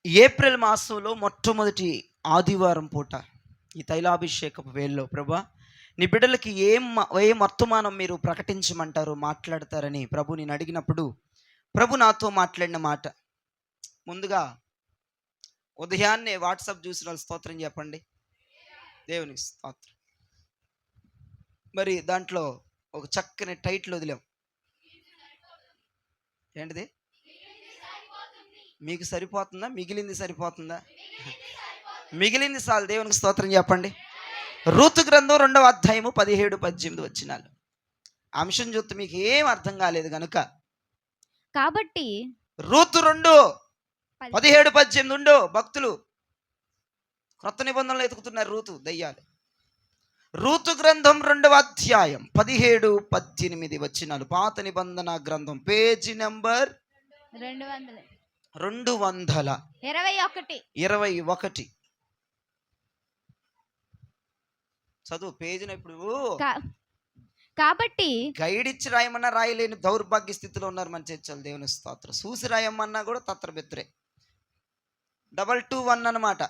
April మాసంలో మొట్టమొదటి ఆదివారం పూట ఈ తైలాభిషేకపు వేళలో ప్రభా నీ బిడ్డలకి ఏం వర్తమానం మీరు ప్రకటించమంటారు, మాట్లాడతారని ప్రభు నేను అడిగినప్పుడు ప్రభు నాతో మాట్లాడిన మాట, ముందుగా ఉదయాన్నే వాట్సాప్ చూసిన వాళ్ళు స్తోత్రం చెప్పండి. దేవునికి స్తోత్రం. మరి దాంట్లో ఒక చక్కని టైటిల్ వదిలాం. ఏంటిది? మీకు సరిపోతుందా? మిగిలింది సరిపోతుందా? మిగిలింది చాలు. దేవునికి స్తోత్రం చెప్పండి. రూతు గ్రంథం 2వ అధ్యాయము 17-18 వచనాలు. అంశం చూస్తే మీకు ఏం అర్థం కాలేదు కనుక కాబట్టి రూతు 2:17-18 ఉండు. భక్తులు క్రొత్త నిబంధనలు ఎతుకుతున్నారు. రూతు దయ్యాలు. రూతు గ్రంథం 2వ అధ్యాయం 17-18 వచనాలు. పాత నిబంధన గ్రంథం పేజీ నెంబర్ 221 చదువు పేజీని. ఇప్పుడు కాబట్టి గైడ్ ఇచ్చి రాయమన్నా రాయలేని దౌర్భాగ్య స్థితిలో ఉన్నారు మన చర్చలు. దేవుని స్తోత్రం. చూసి రాయమన్నా కూడా తత్రబెత్తురే. 221 అన్నమాట.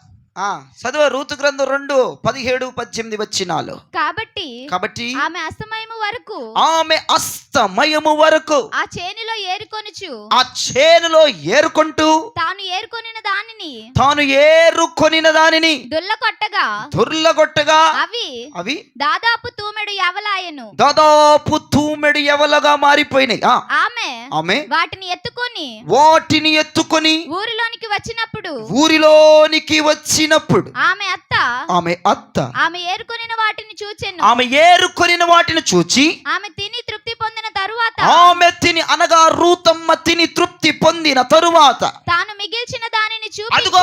చదువు. రూతు గ్రంథం 2:17-18 వచనాలు. కాబట్టి ఆమె అస్తమయము వరకు ఆ చేనులో ఏరుకుంటూ తాను ఏరుకొనిన దానిని దుర్లగొట్టగా అవి దాదాపు తూమెడు యవలగా మారిపోయినాయి. ఆమె వాటిని ఎత్తుకొని ఊరిలోనికి వచ్చినప్పుడు ఆమె అత్త ఆమె ఏరుకొనిన వాటిని చూచి ఆమె తిని తృప్తి పొందిన తరువాత అనగా రూతమ్మ తిని తృప్తి పొందిన తరువాత తాను మిగిల్చిన దానిని చూచి, అదుగో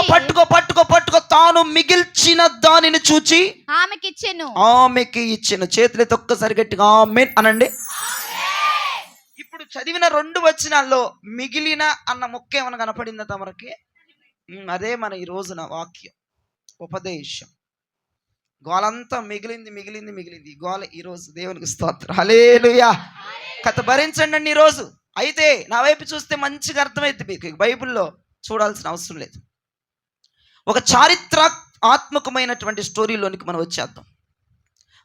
పట్టుకో తాను మిగిల్చిన దానిని చూచి ఆమెకి ఇచ్చెను. చేతులతో ఒక్కసారి గట్టిగా ఆమేన్ అనండి. ఇప్పుడు చదివిన 2 వచనాల్లో మిగిలిన అన్న ముక్క ఏమైనా కనపడిందా తమరికి? అదే మన ఈ రోజున వాక్యం, ఉపదేశం. గోలంతా మిగిలింది గోల ఈరోజు. దేవునికి స్తోత్రం. హల్లెలూయా. కథ భరించండి అండి ఈరోజు. అయితే నా వైపు చూస్తే మంచిగా అర్థమైంది మీకు. బైబిల్లో చూడాల్సిన అవసరం లేదు. ఒక చారిత్రాత్మకమైనటువంటి స్టోరీలోనికి మనం వచ్చేద్దాం.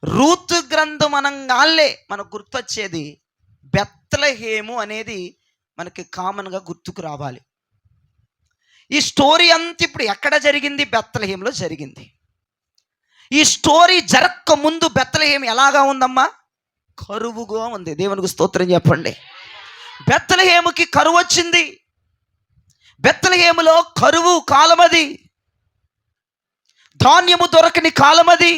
రూతు గ్రంథం అనంగానే మనకు గుర్తొచ్చేది బెత్లెహేము అనేది మనకి కామన్గా గుర్తుకు రావాలి. ఈ స్టోరీ అంతా ఇప్పుడు ఎక్కడ జరిగింది? బెత్లెహేములో జరిగింది. ఈ స్టోరీ జరక్క ముందు బెత్లెహేము ఎలాగా ఉందమ్మా? కరువుగా ఉంది. దేవునికి స్తోత్రం చెప్పండి. బెత్లెహేముకి కరువు వచ్చింది. బెత్లెహేములో కరువు కాలమది, ధాన్యము దొరకని కాలమది,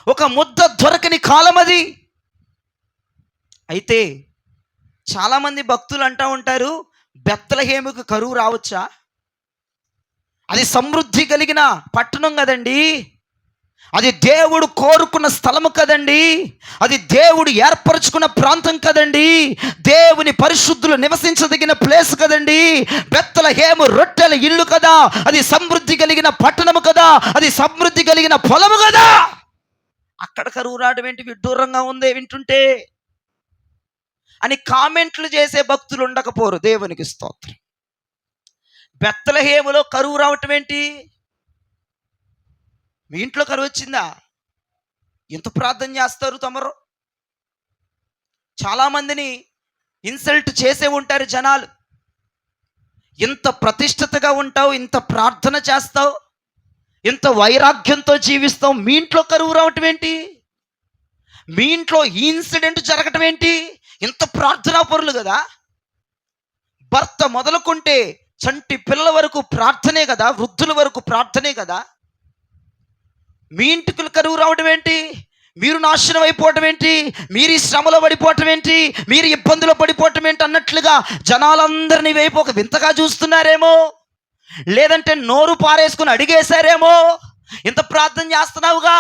ఒక ముద్ద దొరకని కాలమది. అయితే చాలామంది భక్తులు అంటూ ఉంటారు, బెత్లెహేముకి కరువు రావచ్చా? అది సమృద్ధి కలిగిన పట్టణం కదండి, అది దేవుడు కోరుకున్న స్థలము కదండి, అది దేవుడు ఏర్పరచుకున్న ప్రాంతం కదండి, దేవుని పరిశుద్ధులు నివసించదగిన ప్లేస్ కదండి. బెత్లెహేము రొట్టెల ఇల్లు కదా, అది సమృద్ధి కలిగిన పట్టణము కదా, అది సమృద్ధి కలిగిన పొలము కదా. అక్కడ కరువు రావడం ఏంటి? విడ్డూరంగా ఉంది వింటుంటే అని కామెంట్లు చేసే భక్తులు ఉండకపోరు. దేవునికి స్తోత్రం. బెత్లెహేములో కరువు రావటం ఏంటి? మీ ఇంట్లో కరువు వచ్చిందా? ఎంత ప్రార్థన చేస్తారు తమరు? చాలామందిని ఇన్సల్ట్ చేసే ఉంటారు జనాలు. ఇంత ప్రతిష్టతగా ఉంటావు, ఇంత ప్రార్థన చేస్తావు, ఇంత వైరాగ్యంతో జీవిస్తావు, మీ ఇంట్లో కరువు రావటం ఏంటి? మీ ఇంట్లో ఈ ఇన్సిడెంట్ జరగటం ఏంటి? ఇంత ప్రార్థనా పరులు కదా. భర్త మొదలుకుంటే చంటి పిల్లల వరకు ప్రార్థనే కదా, వృద్ధుల వరకు ప్రార్థనే కదా. మీ ఇంటికి కరువు రావడం ఏంటి? మీరు నాశనం అయిపోవటం ఏంటి? మీరు ఈ శ్రమలో పడిపోవటం ఏంటి? మీరు ఇబ్బందులు పడిపోవటం ఏంటి అన్నట్లుగా జనాలందరినీ వైపు ఒక వింతగా చూస్తున్నారేమో, లేదంటే నోరు పారేసుకుని అడిగేశారేమో. ఇంత ప్రార్థన చేస్తున్నావుగా,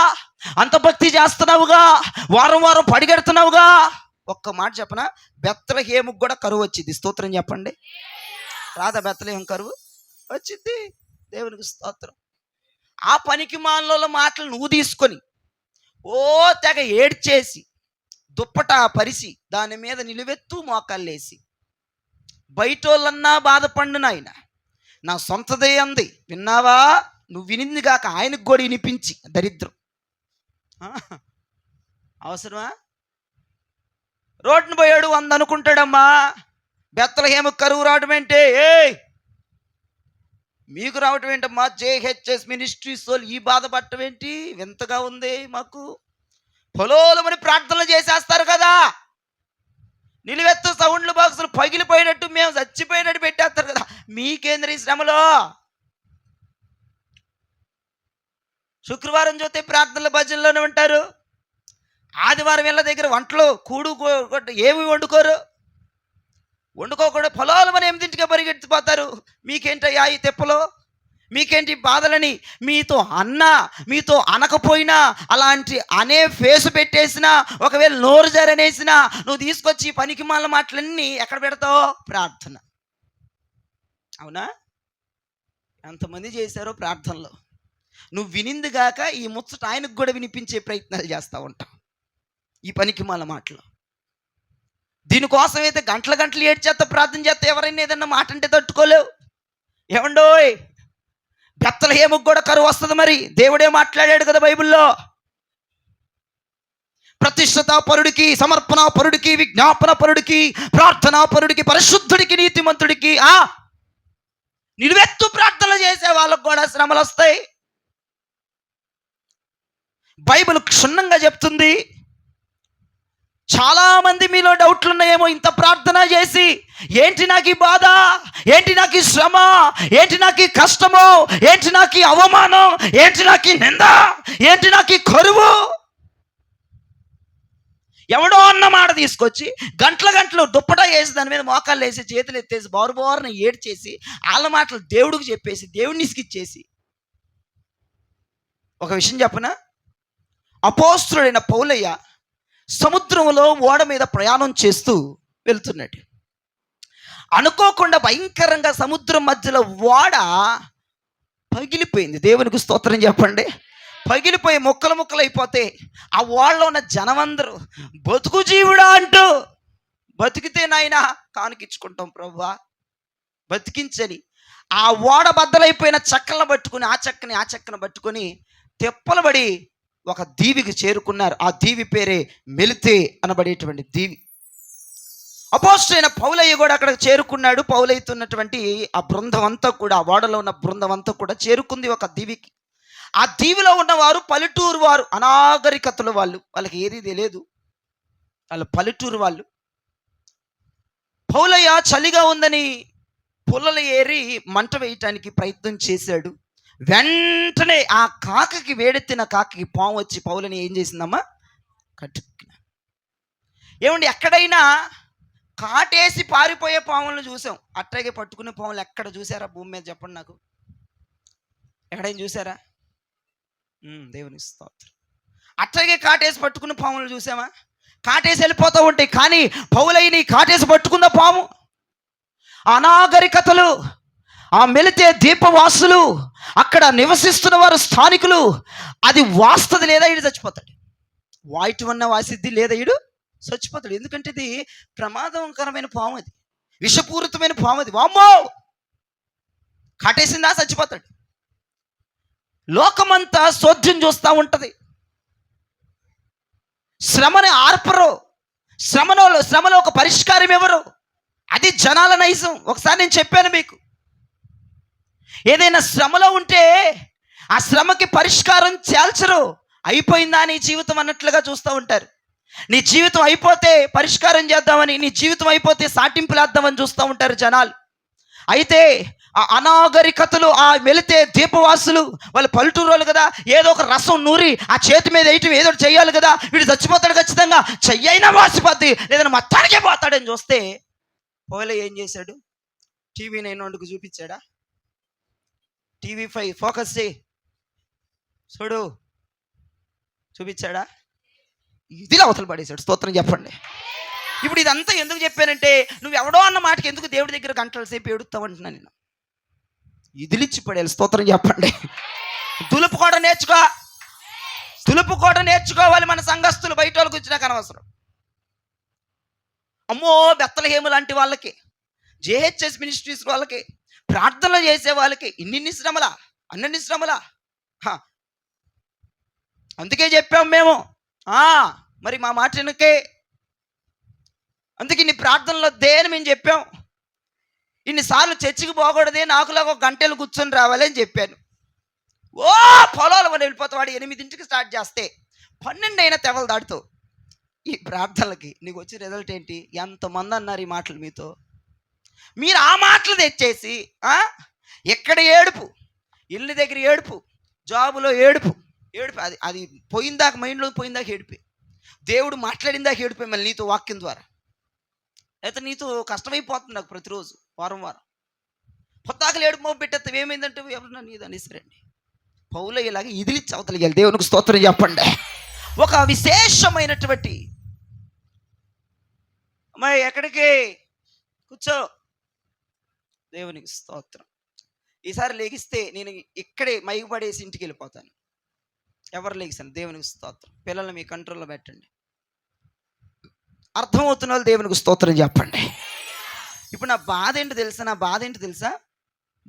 అంత భక్తి చేస్తున్నావుగా, వారం పడిగెడుతున్నావుగా. ఒక్క మాట చెప్పనా, బెత్లెహేముకు కూడా కరువు వచ్చింది. స్తోత్రం చెప్పండి. రాదా బెత్లెహేము కరువు? వచ్చింది. దేవునికి స్తోత్రం. ఆ పనికి మాలలో మాటలు నువ్వు తీసుకొని తెగ ఏడ్చేసి దుప్పట పరిసి దాని మీద నిలువెత్తు మోకాళ్ళేసి బయటోళ్ళన్నా బాధపండు నాయన, నా సొంతదే అంది. విన్నావా? నువ్వు వినింది కాక ఆయనకు కూడా వినిపించి దరిద్రం. ఆ, అవసరమా? రోడ్డును పోయాడు 100 అనుకుంటాడమ్మా. బెత్తలహేమ కరువు రావడం ఏంటే? మీకు రావటం ఏంటమ్మా? జేహెచ్ఎస్ మినిస్ట్రీస్ వాళ్ళు ఈ బాధపడటం ఏంటి? వింతగా ఉంది మాకు. పొలోలమని ప్రార్థనలు చేసేస్తారు కదా, నిలువెత్తు సౌండ్లు బాక్సులు పగిలిపోయినట్టు మేము చచ్చిపోయినట్టు పెట్టేస్తారు కదా. మీకేంద్ర ఈ శ్రమలో? శుక్రవారం చూస్తే ప్రార్థనల భజనలోనే ఉంటారు, ఆదివారం వీళ్ళ దగ్గర వంటలు ఏమి వండుకోకుండా పొలాలమని 8ంటికే పరిగెత్తిపోతారు. మీకేంటయ్యా ఈ తెప్పలో? మీకేంటి బాధలని? మీతో అనకపోయినా అలాంటి అనే ఫేసు పెట్టేసినా, ఒకవేళ నోరు జరనేసినా నువ్వు తీసుకొచ్చి పనికి మాల మాటలన్నీ ఎక్కడ పెడతావు? ప్రార్థన. అవునా? ఎంతమంది చేశారో ప్రార్థనలో. నువ్వు వినింది గాక ఈ ముచ్చట ఆయనకు కూడా వినిపించే ప్రయత్నాలు చేస్తూ ఉంటావు ఈ పనికి మాల మాటలు. దీనికోసం అయితే గంటలు ఏడ్చేస్తా ప్రార్థన చేస్తే ఎవరైనా ఏదన్నా మాట అంటే తట్టుకోలేవు. ఏమండోయ్, బెత్తలహేముకు కూడా కరువు వస్తుంది. మరి దేవుడే మాట్లాడాడు కదా బైబిల్లో. ప్రతిష్ఠతా పరుడికి, సమర్పణ పరుడికి, విజ్ఞాపన పరుడికి, ప్రార్థనా పరుడికి, పరిశుద్ధుడికి, నీతిమంతుడికి, నిలువెత్తు ప్రార్థనలు చేసే వాళ్ళకు కూడా శ్రమలు వస్తాయి. బైబిల్ క్షుణ్ణంగా చెప్తుంది. చాలా మంది మీలో డౌట్లు ఉన్నాయేమో, ఇంత ప్రార్థన చేసి ఏంటి నాకు ఈ బాధ, ఏంటి నాకు ఈ శ్రమ, ఏంటి నాకు ఈ కష్టము, ఏంటి నాకు ఈ అవమానం, ఏంటి నాకు ఈ నింద, ఏంటి నాకు ఈ కరువు. ఎవడో అన్న మాట తీసుకొచ్చి గంటలు దుప్పటా వేసి దాని మీద మోకాళ్ళు వేసి చేతులు ఎత్తేసి బారుని ఏడ్చేసి వాళ్ళ మాటలు దేవుడికి చెప్పేసి దేవుడిని ఇసుకిచ్చేసి. ఒక విషయం చెప్పనా? అపోస్తుడైన పౌలయ్య సముద్రంలో ఓడ మీద ప్రయాణం చేస్తూ వెళ్తున్నాడు. అనుకోకుండా భయంకరంగా సముద్రం మధ్యలో ఓడ పగిలిపోయింది. దేవునికి స్తోత్రం చెప్పండి. పగిలిపోయి ముక్కలు అయిపోతే ఆ ఓడలో ఉన్న జనమందరూ బతుకు జీవుడా అంటూ, బతికితే నాయనా కానుకిచ్చుకుంటాం ప్రభువా బతికించని, ఆ ఓడ బద్దలైపోయిన చెక్కలను పట్టుకుని ఆ చెక్కను పట్టుకొని తెప్పలు పడి ఒక దీవికి చేరుకున్నారు. ఆ దీవి పేరే మెలితే అనబడేటువంటి దీవి. అపోస్తలుడైన పౌలయ్య కూడా అక్కడికి చేరుకున్నాడు. పౌలయ్యతున్నటువంటి ఆ బృందం అంతా కూడా, ఆ ఓడలో ఉన్న బృందం అంతా కూడా చేరుకుంది ఒక దీవికి. ఆ దీవిలో ఉన్నవారు పల్లెటూరు వారు, అనాగరికతలు వాళ్ళు, వాళ్ళకి ఏది తెలియదు, వాళ్ళు పల్లెటూరు వాళ్ళు. పౌలయ్య చలిగా ఉందని పుల్లలు ఏరి మంట వేయటానికి ప్రయత్నం చేశాడు. వెంటనే ఆ కాకకి, వేడెత్తిన కాకకి పాము వచ్చి పౌలని ఏం చేసిందమ్మా? కట్టుకున్న. ఏమండి, ఎక్కడైనా కాటేసి పారిపోయే పాములను చూసాం, అట్లాగే పట్టుకునే పాములు ఎక్కడ చూసారా భూమి మీద? చెప్పండి నాకు, ఎక్కడైనా చూసారా? దేవుని స్తోత్రం. అట్లాగే కాటేసి పట్టుకున్న పాములు చూసామా? కాటేసి వెళ్ళిపోతూ ఉంటాయి. కానీ పౌలయ్యని కాటేసి పట్టుకున్న పాము, అనాగరికతలు, ఆ మెలితే దీపవాసులు, అక్కడ నివసిస్తున్న వారు స్థానికులు, అది వాస్తది లేదా ఇడు చచ్చిపోతాడు. వాయిట్ ఉన్న వాసిద్ది లేదా ఇడు చచ్చిపోతాడు. ఎందుకంటే ఇది ప్రమాదకరమైన పాము, అది విషపూరితమైన పాము. అది వామ్మో కాటేసిందా చచ్చిపోతాడు. లోకమంతా సోద్యం చూస్తూ ఉంటుంది. శ్రమని ఆర్పరు, శ్రమలో ఒక పరిష్కారం ఎవరు? అది జనాల నైజం. ఒకసారి నేను చెప్పాను మీకు, ఏదైనా శ్రమలో ఉంటే ఆ శ్రమకి పరిష్కారం చేల్చరు. అయిపోయిందా నీ జీవితం అన్నట్లుగా చూస్తూ ఉంటారు. నీ జీవితం అయిపోతే పరిష్కారం చేద్దామని, నీ జీవితం అయిపోతే సాటింపులేద్దామని చూస్తూ ఉంటారు జనాలు. అయితే ఆ అనాగరికతలు, ఆ వెళితే దీపవాసులు, వాళ్ళు పల్లెటూరు వాళ్ళు కదా, ఏదో ఒక రసం నూరి ఆ చేతి మీద వేయటం, ఏదో చెయ్యాలి కదా, వీడు చచ్చిపోతాడు ఖచ్చితంగా, చెయ్యైనా వాసిపోద్ది లేదని మొత్తానికే పోతాడని చూస్తే పౌలయ్య ఏం చేశాడు? టీవీ 9 చూపించాడా? TV5 ఫోకస్ చేయి, చూడు, చూపించాడా? ఇదిలా అవతల పడేశాడు. స్తోత్రం చెప్పండి. ఇప్పుడు ఇదంతా ఎందుకు చెప్పానంటే, నువ్వు ఎవడో అన్న మాటకి ఎందుకు దేవుడి దగ్గర గంటల సేపు ఏడుస్తావు అంటున్నాను నేను. ఇదిలిచ్చి పడేయాలి. స్తోత్రం చెప్పండి. దులుపుకోవడం నేర్చుకోవాలి. మన సంఘస్థులు బయట వాళ్ళకి వచ్చినాక అనవసరం. అమ్మో, బెత్తలహేము లాంటి వాళ్ళకి, జేహెచ్ఎస్ మినిస్ట్రీస్ వాళ్ళకి ప్రార్థనలు చేసే వాళ్ళకి ఇన్ని శ్రమలా, అన్ని శ్రమలా? హ, అందుకే చెప్పాం మేము. మరి మా మాట వెనకే, అందుకే ఇన్ని ప్రార్థనలో దేని మేము చెప్పాం. ఇన్నిసార్లు చర్చికి పోకూడదే, నాకులాగా ఒక గంటలు కూర్చొని రావాలి అని చెప్పాను. పొలాలు వాళ్ళు వెళ్ళిపోతావాడు 8ంటికి స్టార్ట్ చేస్తే 12 అయినా తెవలు దాటుతావు. ఈ ప్రార్థనలకి నీకు వచ్చే రిజల్ట్ ఏంటి? ఎంతమంది అన్నారు ఈ మాటలు మీతో? మీరు ఆ మాటలు తెచ్చేసి ఎక్కడ ఏడుపు, ఇల్లు దగ్గర ఏడుపు, జాబులో ఏడుపు, అది అది పోయిందాక, మైండ్లో పోయిందాక ఏడిపి, దేవుడు మాట్లాడిందాక ఏడిపోయి మళ్ళీ నీతో వాక్యం ద్వారా. అయితే నీతో కష్టమైపోతుంది నాకు ప్రతిరోజు, వారం పొద్దాకలు ఏడుపు మోపు పెట్టేస్తావు. ఏమైందంటే ఎవరన్నా నీది అనేసరండి. పౌలు ఇలాగ ఇదిలిచ్చి అవతలియాలి. దేవునికి స్తోత్రం చెప్పండి. ఒక విశేషమైనటువంటి అమ్మాయి, ఎక్కడికి కూర్చో, దేవునికి స్తోత్రం. ఈసారి లెగిస్తే నేను ఇక్కడే మైకు పడేసి ఇంటికి వెళ్ళిపోతాను. ఎవరు లెగిసాను? దేవునికి స్తోత్రం. పిల్లల్ని మీ కంట్రోల్లో పెట్టండి. అర్థమవుతున్న వాళ్ళు దేవునికి స్తోత్రం చెప్పండి. ఇప్పుడు నా బాధ ఏంటి తెలుసా?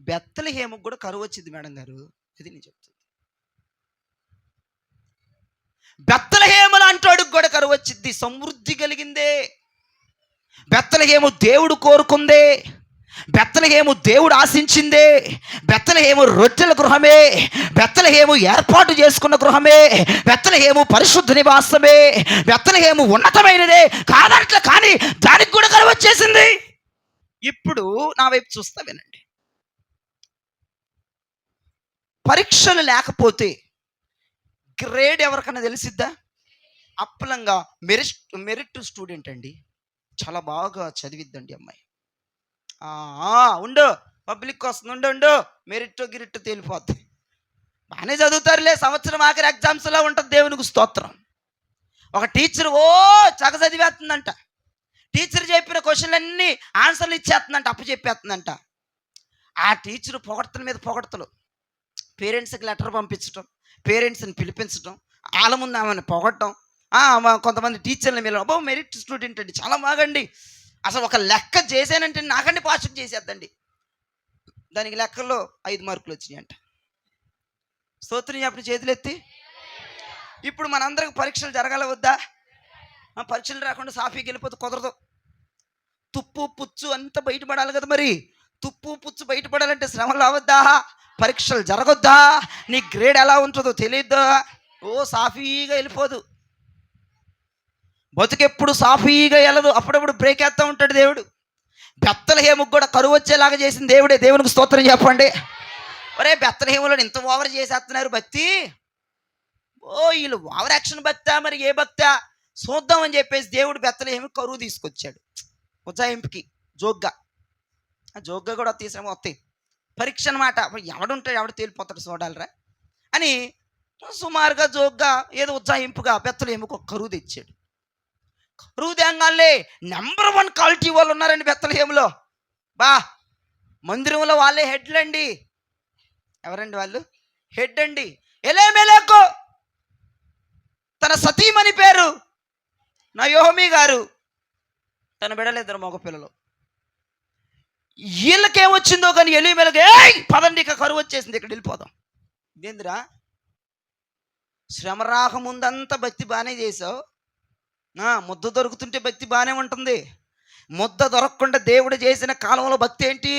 బెత్లెహేముకు కూడా కరువు వచ్చింది మేడం గారు. ఇది నేను చెప్తుంది. బెత్లెహేము లాంటి వాడికి కూడా కరువు వచ్చింది. సమృద్ధి కలిగిందే. బెత్లెహేము దేవుడు కోరుకుందే. బెత్లెహేము దేవుడు ఆశించిందే. బెత్లెహేము రొట్టెల గృహమే. బెత్లెహేము ఏర్పాటు చేసుకున్న గృహమే. బెత్లెహేము పరిశుద్ధ నివాసమే. బెత్లెహేము ఉన్నతమైనదే కాదట్ల, కానీ దానికి కూడా కరువు వచ్చేసింది. ఇప్పుడు నా వైపు చూస్తా వినండి. పరీక్షలు లేకపోతే గ్రేడ్ ఎవరికన్నా తెలిసిద్దా? అప్పలంగా మెరిట్ స్టూడెంట్ అండి, చాలా బాగా చదివిద్దండి అమ్మాయి. ఉండు, పబ్లిక్ వస్తుంది, ఉండు, మెరిట్ తేలిపోద్ది. బాగానే చదువుతారులే, సంవత్సరం ఆఖరి ఎగ్జామ్స్లో ఉంటుంది. దేవునికి స్తోత్రం. ఒక టీచర్ చగ చదివేస్తుందంట. టీచర్ చెప్పిన క్వశ్చన్లన్నీ ఆన్సర్లు ఇచ్చేస్తుందంట, అప్పు చెప్పేస్తుందంట. ఆ టీచరు పొగడ్తల మీద పొగడ్తలు, పేరెంట్స్కి లెటర్ పంపించడం, పేరెంట్స్ని పిలిపించడం, వాళ్ళ ముందు ఆమెను పొగడటం. కొంతమంది టీచర్ల మీద మెరిట్ స్టూడెంట్ అండి, చాలా బాగండి, అసలు ఒక లెక్క చేశానంటే నాకండి పాస్ చేసేద్దండి. దానికి లెక్కల్లో 5 మార్కులు వచ్చినాయి అంట. స్తోత్రం చెప్పిన చేతులు ఎత్తి. ఇప్పుడు మనందరికి పరీక్షలు జరగాల వద్దా? పరీక్షలు రాకుండా సాఫీకి వెళ్ళిపోతే కుదరదు. తుప్పు పుచ్చు అంతా బయటపడాలి కదా. మరి తుప్పు పుచ్చు బయటపడాలంటే శ్రమలు అవద్దా? పరీక్షలు జరగొద్దా? నీ గ్రేడ్ ఎలా ఉంటుందో తెలియద్దా? సాఫీగా వెళ్ళిపోదు. బతుకెప్పుడు సాఫీగా వెళ్ళదు, అప్పుడప్పుడు బ్రేక్ వేస్తూ ఉంటాడు దేవుడు. బెత్లెహేముకు కూడా కరువు వచ్చేలాగా చేసిన దేవుడే. దేవునికి స్తోత్రం చెప్పండి. బెత్లెహేములో ఇంత ఓవర్ చేసేస్తున్నారు భక్తి. వీళ్ళు ఓవర్ యాక్షన్ భక్తా, మరి ఏ భక్తా చూద్దామని చెప్పేసి దేవుడు బెత్లెహేము కరువు తీసుకొచ్చాడు. ఉజ్జాయింపుకి జోగ్గా కూడా తీసాము వస్తాయి పరీక్ష అనమాట. ఎవడుంటాడు, ఎవడు తేలిపోతాడు చూడాలరా అని సుమారుగా జోగ్గా ఏదో ఉజ్జాయింపుగా బెత్లెహేముకు ఒక కరువు తెచ్చాడు. కరువు తేంగానే నెంబర్ 1 క్వాలిటీ వాళ్ళు ఉన్నారండి బెత్లెహేములో. మందిరంలో వాళ్ళే హెడ్లండి. ఎవరండి వాళ్ళు? హెడ్ అండి. ఎలేమెలెకు తన సతీమణి పేరు నయోమి గారు, తన బిడ్డలిద్దరు మగ పిల్లలు. వీళ్ళకేమొచ్చిందో కానీ ఎలిమెలకు పదండి, ఇక కరువు వచ్చేసింది, ఇక్కడ వెళ్ళిపోదాం. ఇదేందిరా, శ్రమ రాకముందంతా భక్తి బాగానే చేసావు, ముద్ద దొరుకుతుంటే భక్తి బాగానే ఉంటుంది. ముద్ద దొరకకుండా దేవుడు చేసిన కాలంలో భక్తి ఏంటి?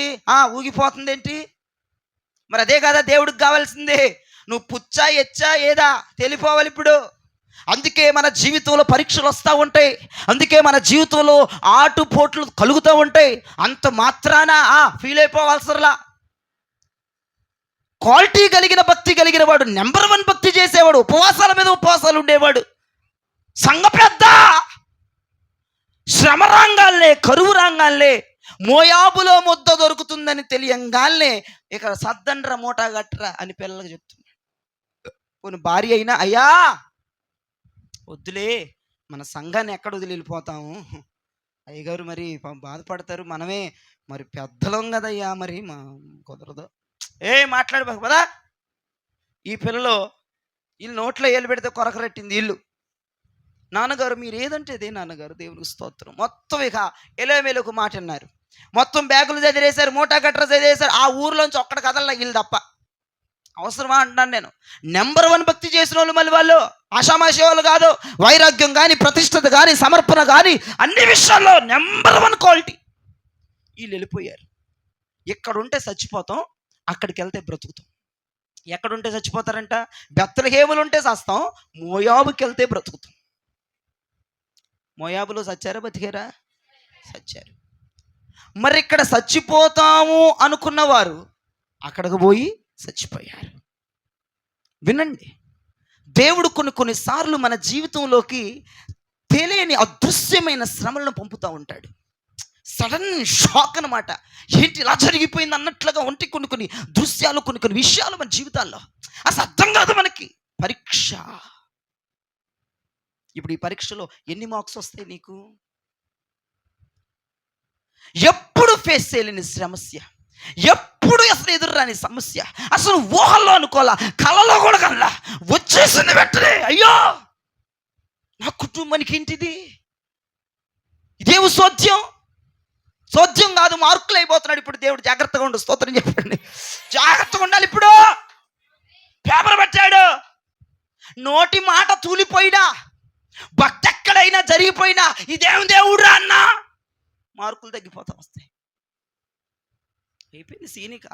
ఊగిపోతుంది ఏంటి? మరి అదే కదా దేవుడికి కావాల్సింది. నువ్వు పుచ్చా ఎచ్చా ఏదా తెలిపోవాలి ఇప్పుడు. అందుకే మన జీవితంలో పరీక్షలు వస్తూ ఉంటాయి. అందుకే మన జీవితంలో ఆటుపోట్లు కలుగుతూ ఉంటాయి. అంత మాత్రాన ఫీల్ అయిపోవాల్సరలా. క్వాలిటీ కలిగిన భక్తి కలిగిన వాడు, నెంబర్ 1 భక్తి చేసేవాడు, ఉపవాసాల మీద ఉపవాసాలు ఉండేవాడు, సంఘ పెద్ద. శ్రమ రాంగాల్నే, కరువు రాంగాల్నే, మోయాబులో ముద్ద దొరుకుతుందని తెలియంగాల్నే ఇక్కడ సద్దండ్ర మూటా గట్రా అని పిల్లలకు చెప్తున్నాడు. కొన్ని భార్య అయినా, అయ్యా వద్దులే, మన సంఘాన్ని ఎక్కడ వదిలి వెళ్ళిపోతాము, అయ్యగారు మరి బాధపడతారు, మనమే మరి పెద్దలం కదయ్యా, మరి మా కుదరదు. మాట్లాడు కదా. ఈ పిల్లలు వీళ్ళు నోట్లో ఏళ్ళు పెడితే కొరకరెట్టింది వీళ్ళు. నాన్నగారు మీరు ఏదంటే అదే నాన్నగారు, దేవునికి స్తోత్రం. మొత్తం ఇక ఎలేమెలకు మాట అన్నారు. మొత్తం బ్యాగులు చదివేశారు, మూటా గట్ర చదివేశారు. ఆ ఊర్లోంచి ఒక్కడ కదల వీళ్ళు తప్ప. అవసరమా అంటున్నాను నేను. నెంబర్ 1 భక్తి చేసిన వాళ్ళు మళ్ళీ వాళ్ళు ఆషామాషి వాళ్ళు కాదు. వైరాగ్యం కానీ, ప్రతిష్టత కానీ, సమర్పణ కానీ అన్ని విషయాల్లో నెంబర్ 1 క్వాలిటీ. వీళ్ళు వెళ్ళిపోయారు. ఎక్కడుంటే చచ్చిపోతాం, అక్కడికి వెళ్తే బ్రతుకుతాం. ఎక్కడుంటే చచ్చిపోతారంట? బెత్లెహేములు ఉంటే చస్తాం, మోయాబుకి వెళ్తే బ్రతుకుతాం. మోయాబులో చచ్చారా బతికారా? చచ్చారు. మరి ఇక్కడ చచ్చిపోతాము అనుకున్నవారు అక్కడికి పోయి చచ్చిపోయారు. వినండి, దేవుడు కొన్నిసార్లు మన జీవితంలోకి తెలియని అదృశ్యమైన శ్రమలను పంపుతూ ఉంటాడు. సడన్ షాక్ అనమాట. ఏంటి ఇలా జరిగిపోయింది అన్నట్లుగా ఉంటే కొన్ని దృశ్యాలు, కొన్ని విషయాలు మన జీవితాల్లో అసలు అర్థం కాదు మనకి. పరీక్ష. ఇప్పుడు ఈ పరీక్షలో ఎన్ని మార్క్స్ వస్తాయి నీకు? ఎప్పుడు ఫేస్ చేయలేని సమస్య, ఎప్పుడు అసలు ఎదురురాని సమస్య, అసలు ఊహల్లో అనుకోవాలా, కళలో కూడా కల్లా వచ్చేసింది వెంటనే. అయ్యో నా కుటుంబానికి ఏంటిది? ఇదేమి సోద్యం? సోద్యం కాదు, మార్కులు అయిపోతున్నాడు. ఇప్పుడు దేవుడు జాగ్రత్తగా ఉండు, స్తోత్రం చెప్పండి. జాగ్రత్తగా ఉండాలి. ఇప్పుడు పేపర్ పెట్టాడు, నోటి మాట తూలిపోయినా, భక్తి ఎక్కడైనా జరిగిపోయినా ఇదేం దేవుడు అన్నా మార్కులు తగ్గిపోతా వస్తాయి. అయిపోయింది సీనిక.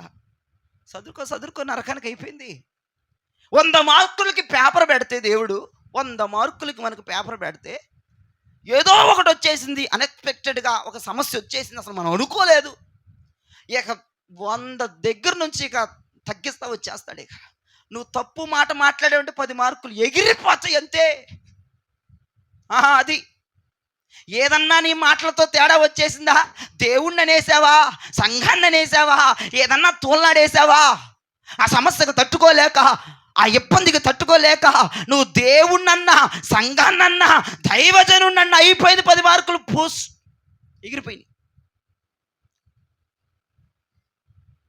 చదువుకో నరకానికి అయిపోయింది. 100 మార్కులకి పేపర్ పెడితే దేవుడు, 100 మార్కులకి మనకు పేపర్ పెడితే ఏదో ఒకటి వచ్చేసింది, అన్ఎక్స్పెక్టెడ్గా ఒక సమస్య వచ్చేసింది, అసలు మనం అనుకోలేదు. ఇక 100 దగ్గర నుంచి ఇక తగ్గిస్తా వచ్చేస్తాడు. ఇక నువ్వు తప్పు మాట మాట్లాడేవంటే 10 మార్కులు ఎగిరిపోతాయి అంతే. అది ఏదన్నా నీ మాటలతో తేడా వచ్చేసిందా? దేవుణ్ణి అనేసావా, సంఘాన్ని అనేసావా, ఏదన్నా తోలనాడేసావా, ఆ సమస్యకు తట్టుకోలేక, ఆ ఇబ్బందికి తట్టుకోలేక నువ్వు దేవుణ్ణన్నా, సంఘాన్నన్నా, దైవజనున్నన్నా అయిపోయింది. 10 మార్కులు పూస్ ఎగిరిపోయినాయి.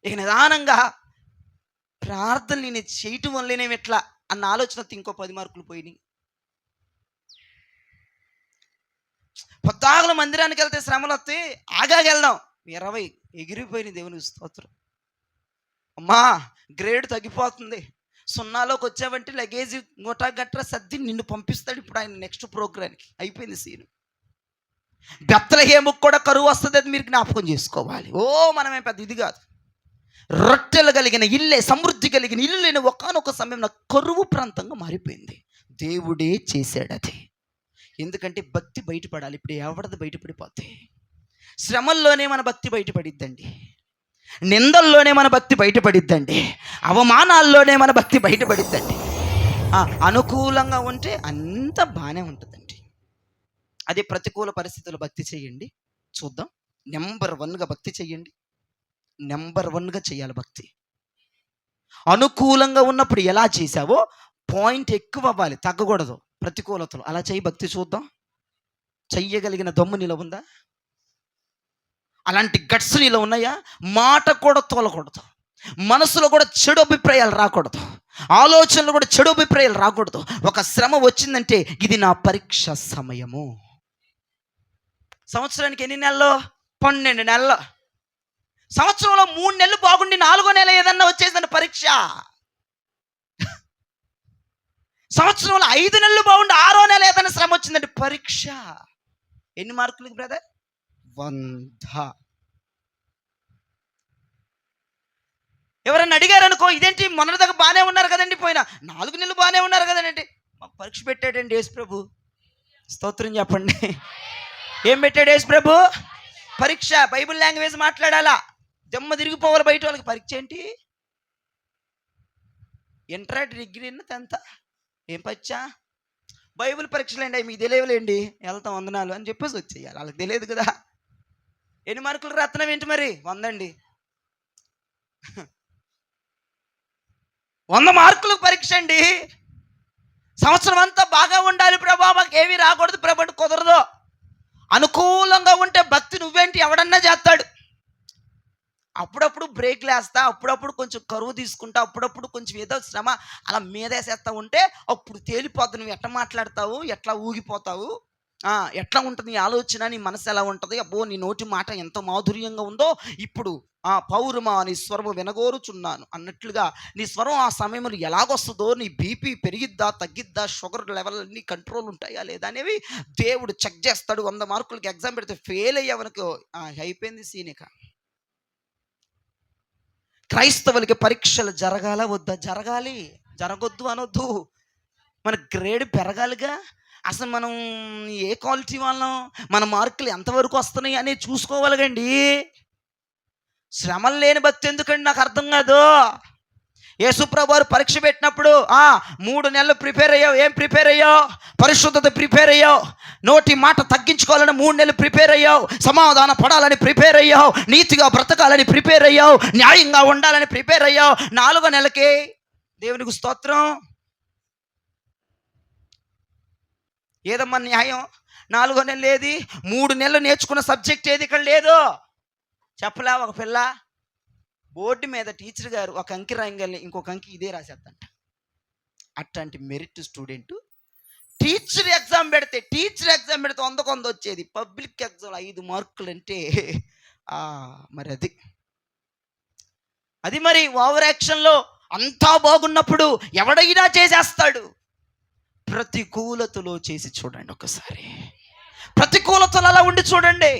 ఇక నిదానంగా ప్రార్థన నేను చేయటం వల్లేనేమి ఎట్లా అన్న ఆలోచనతో ఇంకో 10 మార్కులు పోయినాయి. పొద్దాగుల మందిరానికి వెళ్తే శ్రమలు వస్తే ఆగాకి వెళ్దాం, 20 ఎగిరిపోయినాయి. దేవునికి స్తోత్రం. అమ్మా గ్రేడ్ తగ్గిపోతుంది, 0లోకి వచ్చావంటే లగేజ్ గొట్టా గట్రా సర్ది నిన్ను పంపిస్తాడు ఇప్పుడు ఆయన నెక్స్ట్ ప్రోగ్రామ్కి. అయిపోయింది సీను. బెత్లెహేముకు కూడా కరువు వస్తుంది, అది మీరు జ్ఞాపకం చేసుకోవాలి. మనమే పెద్ద ఇది కాదు. రొట్టెలు కలిగిన ఇల్లే, సమృద్ధి కలిగిన ఇల్లు లేని ఒకానొక సమయంలో కరువు ప్రాంతంగా మారిపోయింది. దేవుడే చేశాడు అది. ఎందుకంటే భక్తి బయటపడాలి. ఇప్పుడు ఎవడది బయటపడిపోతే? శ్రమల్లోనే మన భక్తి బయటపడిద్దండి, నిందల్లోనే మన భక్తి బయటపడిద్దండి, అవమానాల్లోనే మన భక్తి బయటపడిద్దండి. అనుకూలంగా ఉంటే అంత బాగానే ఉంటుందండి. అదే ప్రతికూల పరిస్థితుల్లో భక్తి చేయండి, చూద్దాం. నెంబర్ 1గా భక్తి చెయ్యండి. నెంబర్ 1గా చేయాలి భక్తి. అనుకూలంగా ఉన్నప్పుడు ఎలా చేసావో పాయింట్ ఎక్కువ అవ్వాలి, తగ్గకూడదు. ప్రతికూలతలు అలా చేయి, భక్తి చూద్దాం. చెయ్యగలిగిన దమ్ము నీలో ఉందా? అలాంటి గట్స్ నీలో ఉన్నాయా? మాట కూడా తోలకూడదు, మనసులో కూడా చెడు అభిప్రాయాలు రాకూడదు, ఆలోచనలు కూడా చెడు అభిప్రాయాలు రాకూడదు. ఒక శ్రమ వచ్చిందంటే ఇది నా పరీక్ష సమయము. సంవత్సరానికి ఎన్ని నెలలు? 12 నెలలు. సంవత్సరంలో 3 నెలలు బాగుండి 4వ నెల ఏదన్నా వచ్చేసిందంటే పరీక్ష. సంవత్సరంలో 5 నెలలు బాగుండి 6వ నెల ఏదైనా శ్రమ వచ్చిందంటే పరీక్ష. ఎన్ని మార్కులకి బ్రదర్? 100. ఎవరన్నా అడిగారు అనుకో, ఇదేంటి మొన్నటిదాకా బాగానే ఉన్నారు కదండి, పోయినా 4 నెలలు బాగానే ఉన్నారు కదండి, మాకు పరీక్ష పెట్టాడండి యేసు ప్రభు. స్తోత్రం చెప్పండి. ఏం పెట్టాడు యేసు ప్రభు? పరీక్ష. బైబిల్ లాంగ్వేజ్ మాట్లాడాలా, దెమ్మ తిరిగిపోవాలి బయట వాళ్ళకి. పరీక్ష ఏంటి? ఇంటర్, డిగ్రీ, 10th ఏం పరీక్ష? బైబిల్ పరీక్షలు అండి, మీకు తెలియలేండి, వెళ్తాం వందనాలు అని చెప్పేసి వచ్చేయాలి. వాళ్ళకి తెలియదు కదా. ఎన్ని మార్కులు రాస్తున్నాం ఏంటి మరి? 100 అండి. 100 మార్కులకు పరీక్ష అండి. సంవత్సరం అంతా బాగా ఉండాలి ప్రభా, మాకు ఏమీ రాకూడదు ప్రభు అంటే కుదరదు. అనుకూలంగా ఉంటే భక్తి నువ్వేంటి ఎవడన్నా చేస్తాడు. అప్పుడప్పుడు బ్రేక్లు వేస్తా, అప్పుడప్పుడు కొంచెం కరువు తీసుకుంటా, అప్పుడప్పుడు కొంచెం ఏదో శ్రమ అలా మీదేసేస్తా ఉంటే అప్పుడు తేలిపోద్దు. నువ్వు ఎట్లా మాట్లాడతావు, ఎట్లా ఊగిపోతావు, ఎట్లా ఉంటుంది నీ ఆలోచన, నీ మనసు ఎలా ఉంటుంది? అబ్బో నీ నోటి మాట ఎంత మాధుర్యంగా ఉందో, ఇప్పుడు పౌరుమా నీ స్వరము వినగోరుచున్నాను అన్నట్లుగా నీ స్వరం ఆ సమయంలో ఎలాగొస్తుందో, నీ బీపీ పెరిగిద్దా తగ్గిద్దా, షుగర్ లెవెల్ అన్ని కంట్రోల్ ఉంటాయా లేదా అనేవి దేవుడు చెక్ చేస్తాడు. 100 మార్కులకి ఎగ్జామ్ పెడితే ఫెయిల్ అయ్యావనుకో అయిపోయింది సీనిక. క్రైస్తవులకి పరీక్షలు జరగాల వద్దా? జరగాలి. జరగొద్దు అనొద్దు. మన గ్రేడ్ పెరగాలిగా. అసలు మనం ఏ క్వాలిటీ వాళ్ళం, మన మార్కులు ఎంతవరకు వస్తున్నాయి అనేది చూసుకోవాలిగండి. శ్రమలు లేని భక్తి ఎందుకండి నాకు అర్థం కాదు. యేసుప్రభు వారు పరీక్ష పెట్టినప్పుడు 3 నెలలు ప్రిపేర్ అయ్యావు. ఏం ప్రిపేర్ అయ్యావు? పరిశుద్ధత ప్రిపేర్ అయ్యావు. నోటి మాట తగ్గించుకోవాలని 3 నెలలు ప్రిపేర్ అయ్యావు. సమాధాన పడాలని ప్రిపేర్ అయ్యావు. నీతిగా బ్రతకాలని ప్రిపేర్ అయ్యావు. న్యాయంగా ఉండాలని ప్రిపేర్ అయ్యావు. 4వ నెలకే దేవునికి స్తోత్రం. ఏదమ్మా న్యాయం? 4వ నెల ఏది? 3 నెలలు నేర్చుకున్న సబ్జెక్ట్ ఏది ఇక్కడ లేదు? చెప్పలే. ఒక పిల్ల బోర్డు మీద టీచర్ గారు ఒక అంకి రాయంగానే ఇంకొక అంకి ఇదే రాసేద్దంట. అట్లాంటి మెరిట్ స్టూడెంట్ టీచర్ ఎగ్జామ్ పెడితే 100 వచ్చేది. పబ్లిక్ ఎగ్జామ్ 5 మార్కులు అంటే మరి అది మరి ఓవర్ యాక్షన్లో అంతా బాగున్నప్పుడు ఎవడైనా చేసేస్తాడు. ప్రతికూలతలో చేసి చూడండి ఒకసారి. ప్రతికూలతలు అలా ఉండి చూడండి.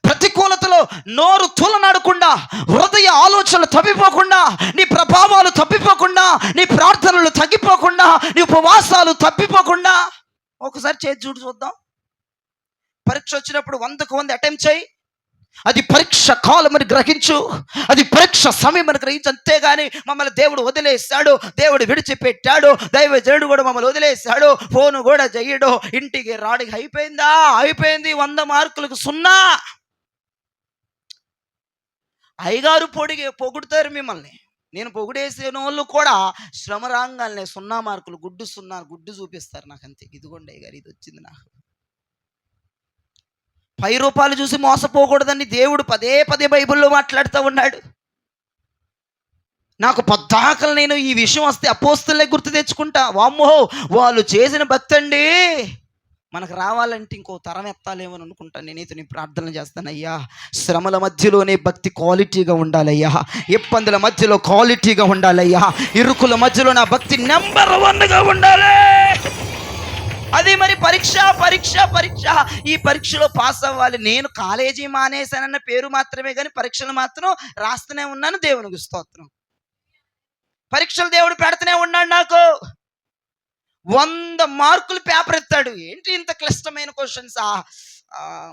ప్రతికూలతలో నోరు తూలనాడకుండా, హృదయ ఆలోచనలు తప్పిపోకుండా, నీ ప్రభావాలు తప్పిపోకుండా, నీ ప్రార్థనలు తగ్గిపోకుండా, నీ ఉపవాసాలు తప్పిపోకుండా ఒకసారి చేసి చూద్దాం. పరీక్ష వచ్చినప్పుడు 100కు 100 అటెంప్ట్ చేయి. అది పరీక్ష కాలం అని గ్రహించు. అది పరీక్ష సమయం అని గ్రహించు. అంతేగాని మమ్మల్ని దేవుడు వదిలేశాడు, దేవుడు విడిచిపెట్టాడు, దైవజనుడు కూడా మమ్మల్ని వదిలేశాడు, ఫోన్ కూడా చెయ్యడు, ఇంటికి రాడికి అయిపోయిందా? అయిపోయింది. 100 మార్కులకు 0. అయ్యగారు పొగుడుతారు మిమ్మల్ని. నేను పొగిడేసిన వాళ్ళు కూడా శ్రమ రాగానే 0 మార్కులు, గుడ్డు చూపిస్తారు నాకు. అంతే, ఇదిగోండి అయ్యగారు ఇది వచ్చింది నాకు. 10 రూపాయలు చూసి మోసపోకూడదని దేవుడు పదే బైబిల్లో మాట్లాడుతూ ఉన్నాడు. నాకు పద్దాకలు నేను ఈ విషయం వస్తే అపోస్తులే గుర్తు తెచ్చుకుంటా. వామ్మో వాళ్ళు చేసిన భక్తి అండి, మనకు రావాలంటే ఇంకో తరం ఎత్తాలేమని అనుకుంటాను. నేనైతే నీ ప్రార్థన చేస్తానయ్యా, శ్రమల మధ్యలోనే భక్తి క్వాలిటీగా ఉండాలయ్యా, ఇబ్బందుల మధ్యలో క్వాలిటీగా ఉండాలయ్యా, ఇరుకుల మధ్యలో నా భక్తి నెంబర్ 1గా ఉండాలి. అది మరి పరీక్ష. ఈ పరీక్షలో పాస్ అవ్వాలి. నేను కాలేజీ మానేశానన్న పేరు మాత్రమే కానీ పరీక్షలు మాత్రం రాస్తూనే ఉన్నాను. దేవునికి స్తోత్రం. పరీక్షలు దేవుడు పెడుతూనే ఉన్నాడు. నాకు 100 మార్కులు పేపర్ ఎత్తాడు. ఏంటి ఇంత క్లిష్టమైన క్వశ్చన్సా?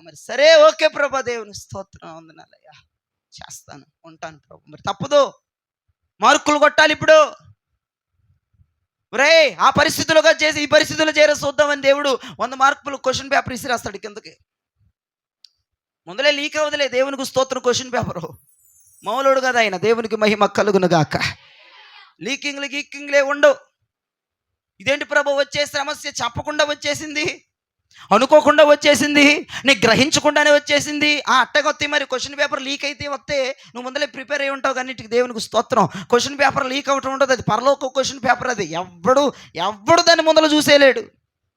మరి సరే, ఓకే ప్రభా, దేవునికి స్తోత్రం, వందనాలయ్యా, చేస్తాను, ఉంటాను ప్రభు. మరి తప్పదు, మార్కులు కొట్టాలి. ఇప్పుడు రే ఆ పరిస్థితులుగా చేసి ఈ పరిస్థితుల్లో చేరే చూద్దామని దేవుడు 100 మార్కులు క్వశ్చన్ పేపర్ ఇసిరేస్తాడు కిందకి. ముందలే లీక్ అవ్వదులే. దేవునికి స్తోత్రం. క్వశ్చన్ పేపరు మౌలుడు కదా ఆయన. దేవునికి మహిమ కలుగును గాక. గీకింగ్లే ఉండవు. ఇదేంటి ప్రభు వచ్చే సమస్య చెప్పకుండా వచ్చేసింది, అనుకోకుండా వచ్చేసింది, నీకు గ్రహించకుండానే వచ్చేసింది. అట్టగొత్తి మరి క్వశ్చన్ పేపర్ లీక్ అయితే వస్తే నువ్వు ముందలే ప్రిపేర్ అయి ఉంటావు. కానీ దేవునికి స్తోత్రం. క్వశ్చన్ పేపర్ లీక్ అవటం ఉంటుంది. అది పరలోక క్వశ్చన్ పేపర్. అది ఎవ్వడు దాన్ని ముందర చూసేలేడు.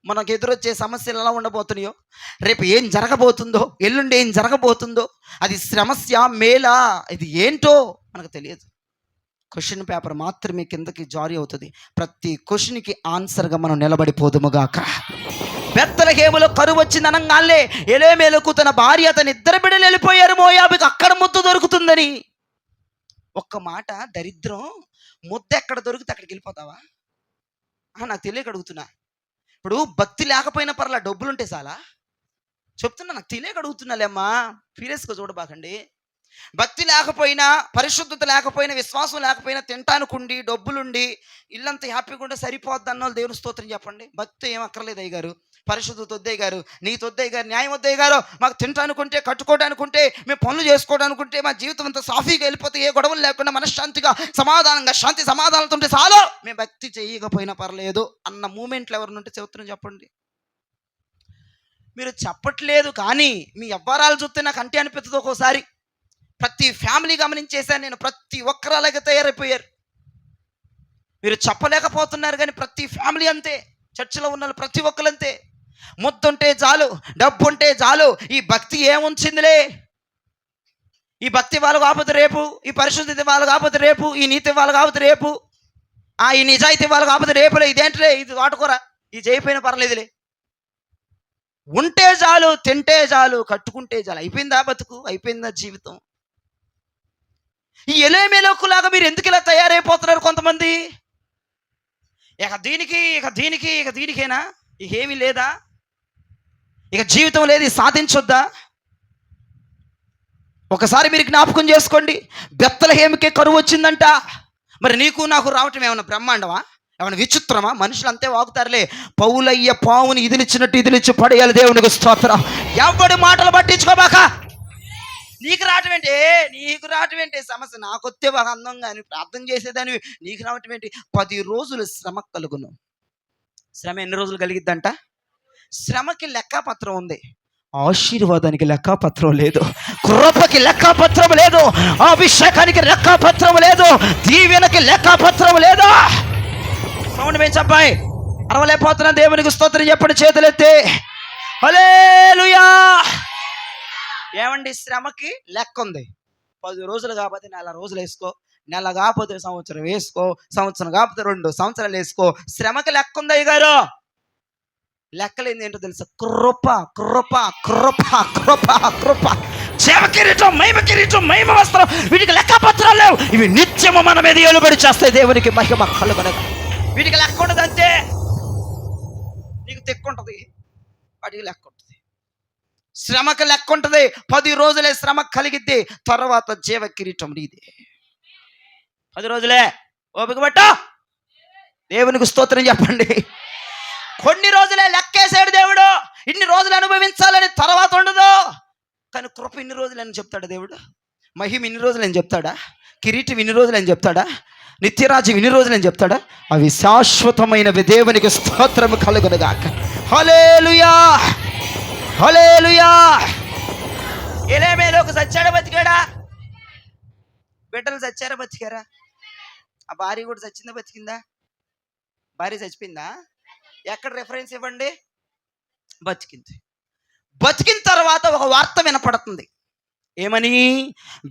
మనకు ఎదురొచ్చే సమస్యలు ఎలా ఉండబోతున్నాయో, రేపు ఏం జరగబోతుందో, ఎల్లుండి ఏం జరగబోతుందో, అది సమస్య మేలా, ఇది ఏంటో మనకు తెలియదు. క్వశ్చన్ పేపర్ మాత్రమే కిందకి జారీ అవుతుంది. ప్రతి క్వశ్చన్కి ఆన్సర్గా మనం నిలబడిపోదుముగాక. బెత్లెహేములో కరువు వచ్చింది అనగానే ఎలేమేలకు తన భార్య తన 2 బిడ్డలు వెళ్ళిపోయారు మోయాబుకి. అక్కడ ముద్ద దొరుకుతుందని. ఒక్క మాట, దరిద్రం ముద్ద ఎక్కడ దొరికితే అక్కడికి వెళ్ళిపోతావా? నాకు తెలియక అడుగుతున్నా. ఇప్పుడు భక్తి లేకపోయినా పర్లా, డబ్బులుంటే చాలా చెప్తున్నా. నాకు తెలియక అడుగుతున్నాలేమ్మా, సీరియస్గా చూడబాకండి. భక్తి లేకపోయినా, పరిశుద్ధత లేకపోయినా, విశ్వాసం లేకపోయినా, తింటానుకుండి, డబ్బులుండి, ఇల్లంతా హ్యాపీగా ఉంటే సరిపోద్ది అన్న వాళ్ళు దేవుని స్తోత్రం చెప్పండి. భక్తి ఏం అక్కర్లేదు అయ్యగారు, పరిశుద్ధత వద్దయ్య గారు, నీతి వద్దయ్య గారు, న్యాయం వద్దయ్య గారు. మాకు తింటానుకుంటే, కట్టుకోవడానుకుంటే, మేము పనులు చేసుకోవడానుకుంటే, మా జీవితం అంతా సాఫీగా వెళ్ళిపోతే, ఏ గొడవలు లేకుండా మనశ్శాంతిగా సమాధానంగా శాంతి సమాధానాలతో ఉంటే చాలు. మేము భక్తి చేయకపోయినా పర్లేదు అన్న మూమెంట్లు ఎవరినుంటే చెబుతున్నాం చెప్పండి. మీరు చెప్పట్లేదు కానీ మీ వ్యవహారాలు చూస్తే నాకు అంటే అనిపిస్తుంది ఒక్కోసారి. ప్రతి ఫ్యామిలీ గమనించేశాను నేను. ప్రతి ఒక్కరు అలాగే తయారైపోయారు. మీరు చెప్పలేకపోతున్నారు కానీ ప్రతి ఫ్యామిలీ అంతే. చర్చిలో ఉన్న ప్రతి ఒక్కరు అంతే. ముద్దుంటే చాలు, డబ్బు ఉంటే చాలు. ఈ భక్తి ఏముంచిందిలే, ఈ భక్తి వాళ్ళు కాకపోతే రేపు, ఈ పరిశుద్ధి వాళ్ళు కాకపోతే రేపు, ఈ నీతి వాళ్ళు కాకపోతే రేపు, ఈ నిజాయితీ వాళ్ళు కాకపోతే రేపులే, ఇదేంటిలే, ఇది వాడుకోరా, ఇది చేయకపోయినా పర్లేదులే. ఉంటే చాలు, తింటే చాలు, కట్టుకుంటే చాలు. అయిపోయిందా బతుకు, అయిపోయిందా జీవితం? ఈ ఎలేమేలోకులాగా మీరు ఎందుకు ఇలా తయారైపోతున్నారు కొంతమంది? ఇక దీనికేనా, ఇక ఏమీ లేదా, ఇక జీవితం లేదు, సాధించొద్దా? ఒకసారి మీరు జ్ఞాపకం చేసుకోండి. బెత్లెహేముకే కరువు వచ్చిందంట. మరి నీకు నాకు రావటం ఏమన్నా బ్రహ్మాండమా, ఏమన్నా విచిత్రమా? మనుషులు అంతే వాగుతారులే. పౌలయ్య పావుని ఇదిలిచ్చినట్టు ఇదిలిచ్చి పడేయాలి. దేవునికి స్తోత్రం. ఎవడి మాటలు పట్టించుకోబాక. నీకు రావటం ఏంటి సమస్య? నాకొస్తే ఒక అందంగా అని ప్రార్థన చేసేదాన్ని, నీకు రావటం ఏంటి? 10 రోజులు శ్రమ కలుగును. శ్రమ ఎన్ని రోజులు కలిగిద్దంట? శ్రమకి లెక్కపత్రం ఉంది, ఆశీర్వాదానికి లెక్కపత్రం లేదు, కృపకి లెక్కపత్రం లేదు, అభిషేకానికి లెక్కపత్రం లేదు, దీవెనకి లెక్కపత్రం లేదు. సౌండ్ పెంచబ్బాయి, అరవలేకపోతున్నా. దేవునికి స్తోత్రం చెప్పండి, చేతులెత్తి హల్లెలూయా. ఏమండి, శ్రమకి లెక్క ఉంది. 10 రోజులు కాకపోతే నెల రోజులు వేసుకో, నెల కాకపోతే సంవత్సరం వేసుకో, సంవత్సరం కాకపోతే 2 సంవత్సరాలు వేసుకో. శ్రమకి లెక్క ఉంది అయ్యగారు. లెక్కలేంది ఏంటో తెలుసా? కృప కృప కృప కృప కృప. సేవ కిరీటం, మహిమ వస్త్రం, వీటికి లెక్కపత్రాలు లేవు. ఇవి నిత్యము మన మీద ఏలుబడి చేస్తాయి. దేవునికి మహిమ కలుగునగా. వీటికి లెక్క ఉండదు అంతే. నీకు తెక్కుంటది, వాటికి లెక్క ఉంటుంది. శ్రమకు లెక్క ఉంటుంది. 10 రోజులే శ్రమ కలిగిద్ది, తర్వాత జీవ కిరీటం నీదే. 10 రోజులే ఓపిక పట్టు. దేవునికి స్తోత్రం చెప్పండి. కొన్ని రోజులే లెక్కేసాడు దేవుడు. ఇన్ని రోజులు అనుభవించాలని తర్వాత ఉండదు. కానీ కృప ఇన్ని రోజులు అని చెప్తాడా దేవుడు? మహిమ ఇన్ని రోజులు అని చెప్తాడా? కిరీటం ఇన్ని రోజులు అని చెప్తాడా? నిత్యరాజ్యం ఇన్ని రోజులు అని చెప్తాడా? అవి శాశ్వతమైనవి. దేవునికి స్తోత్రం కలుగునుగాక. హల్లెలూయా హల్లెలూయా. ఎలేమేలోకి చచ్చాడా బతికాడా? బిడ్డలు చచ్చారా బతికారా? ఆ భార్య కూడా చచ్చిందా బతికిందా? భార్య చచ్చిపోయిందా? ఎక్కడ రిఫరెన్స్ ఇవ్వండి? బతికింది. బతికిన తర్వాత ఒక వార్త వినపడుతుంది. ఏమని?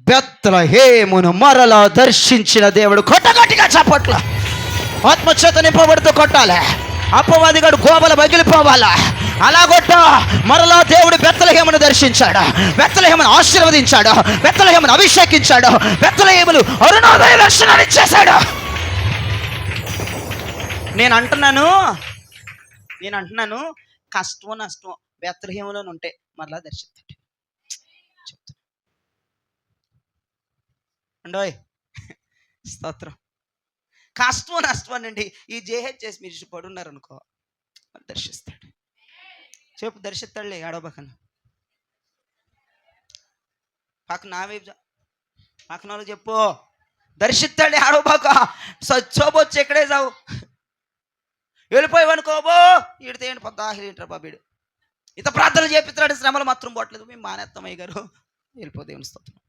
బెత్లెహేమును మరలా దర్శించిన దేవుడు. కొట్టగట్టిగా చప్పట్ల, ఆత్మచేత నింపబడుతూ కొట్టాలి. అపవాదిగాడు గోబల పగిలిపోవాలా. అలా కొట్ట. మరలా దేవుడు బెత్లెహేమును దర్శించాడు, బెత్లెహేమును ఆశీర్వదించాడు, బెత్లెహేమును అభిషేకించాడు, బెత్లెహేమును అరుణోదయ దర్శనాన్ని ఇచ్చేశాడు. నేను అంటున్నాను కష్టమో నష్టమో బెత్లెహేములో ఉంటే మరలా దర్శిస్తాడు. అండోయ్ స్తోత్రం. కష్టమో నష్టమోనండి, ఈ జేహెచ్ఎస్ మీరు పడున్నారు అనుకో, దర్శిస్తాడు. చెప్పు, దర్శిస్తాడులే. ఏడవబకను. పక్కన నా వైపు పక్కన వాళ్ళు చెప్పు, దర్శిస్తాడు. ఏడవబాక. సచ్చోబొచ్చు ఎక్కడే చావు. వెళ్ళిపోయావనుకోబో, ఈడితే ఏంటి పొద్దాహింటారు బాబీడు. ఇంత ప్రార్థన చేపిస్తాడు, శ్రమలు మాత్రం పోవట్లేదు. మేము మానేస్తాం అయ్యగారు, వెళ్ళిపోతే స్తోత్రం.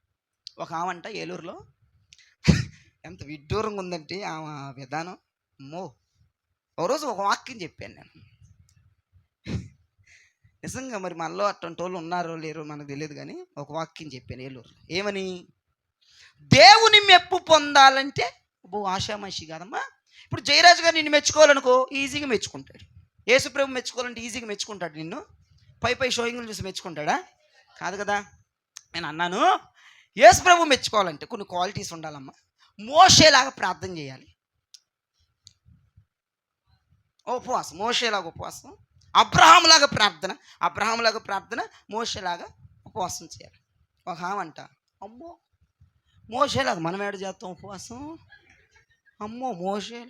ఒక ఆమంట ఏలూరులో ఎంత విడ్డూరంగా ఉందంటే ఆమె విధానం. అమ్మో, ఒకరోజు ఒక వాక్యం చెప్పాను నేను. నిజంగా మరి మనలో అటువంటి వాళ్ళు ఉన్నారో లేరో మనకు తెలియదు, కానీ ఒక వాక్యం చెప్పాను ఏలూరులో. ఏమని? దేవుని మెప్పు పొందాలంటే ఆషామాషి కాదమ్మా. ఇప్పుడు జయరాజు గారు నిన్ను మెచ్చుకోవాలనుకో, ఈజీగా మెచ్చుకుంటాడు. యేసుప్రభు మెచ్చుకోవాలంటే ఈజీగా మెచ్చుకుంటాడు. నిన్ను పై షోయింగ్లు చూసి మెచ్చుకుంటాడా? కాదు కదా. నేను అన్నాను, యేసుప్రభు మెచ్చుకోవాలంటే కొన్ని క్వాలిటీస్ ఉండాలమ్మా. మోషేలాగా ప్రార్థన చేయాలి, ఉపవాసం. మోషేలాగా ఉపవాసం, అబ్రహాంలాగా ప్రార్థన, మోషేలాగా ఉపవాసం చేయాలి. ఒక ఆమంట, అమ్మో మోషేలాగా మనం ఏడు చేస్తాం ఉపవాసం, అమ్మో మోషే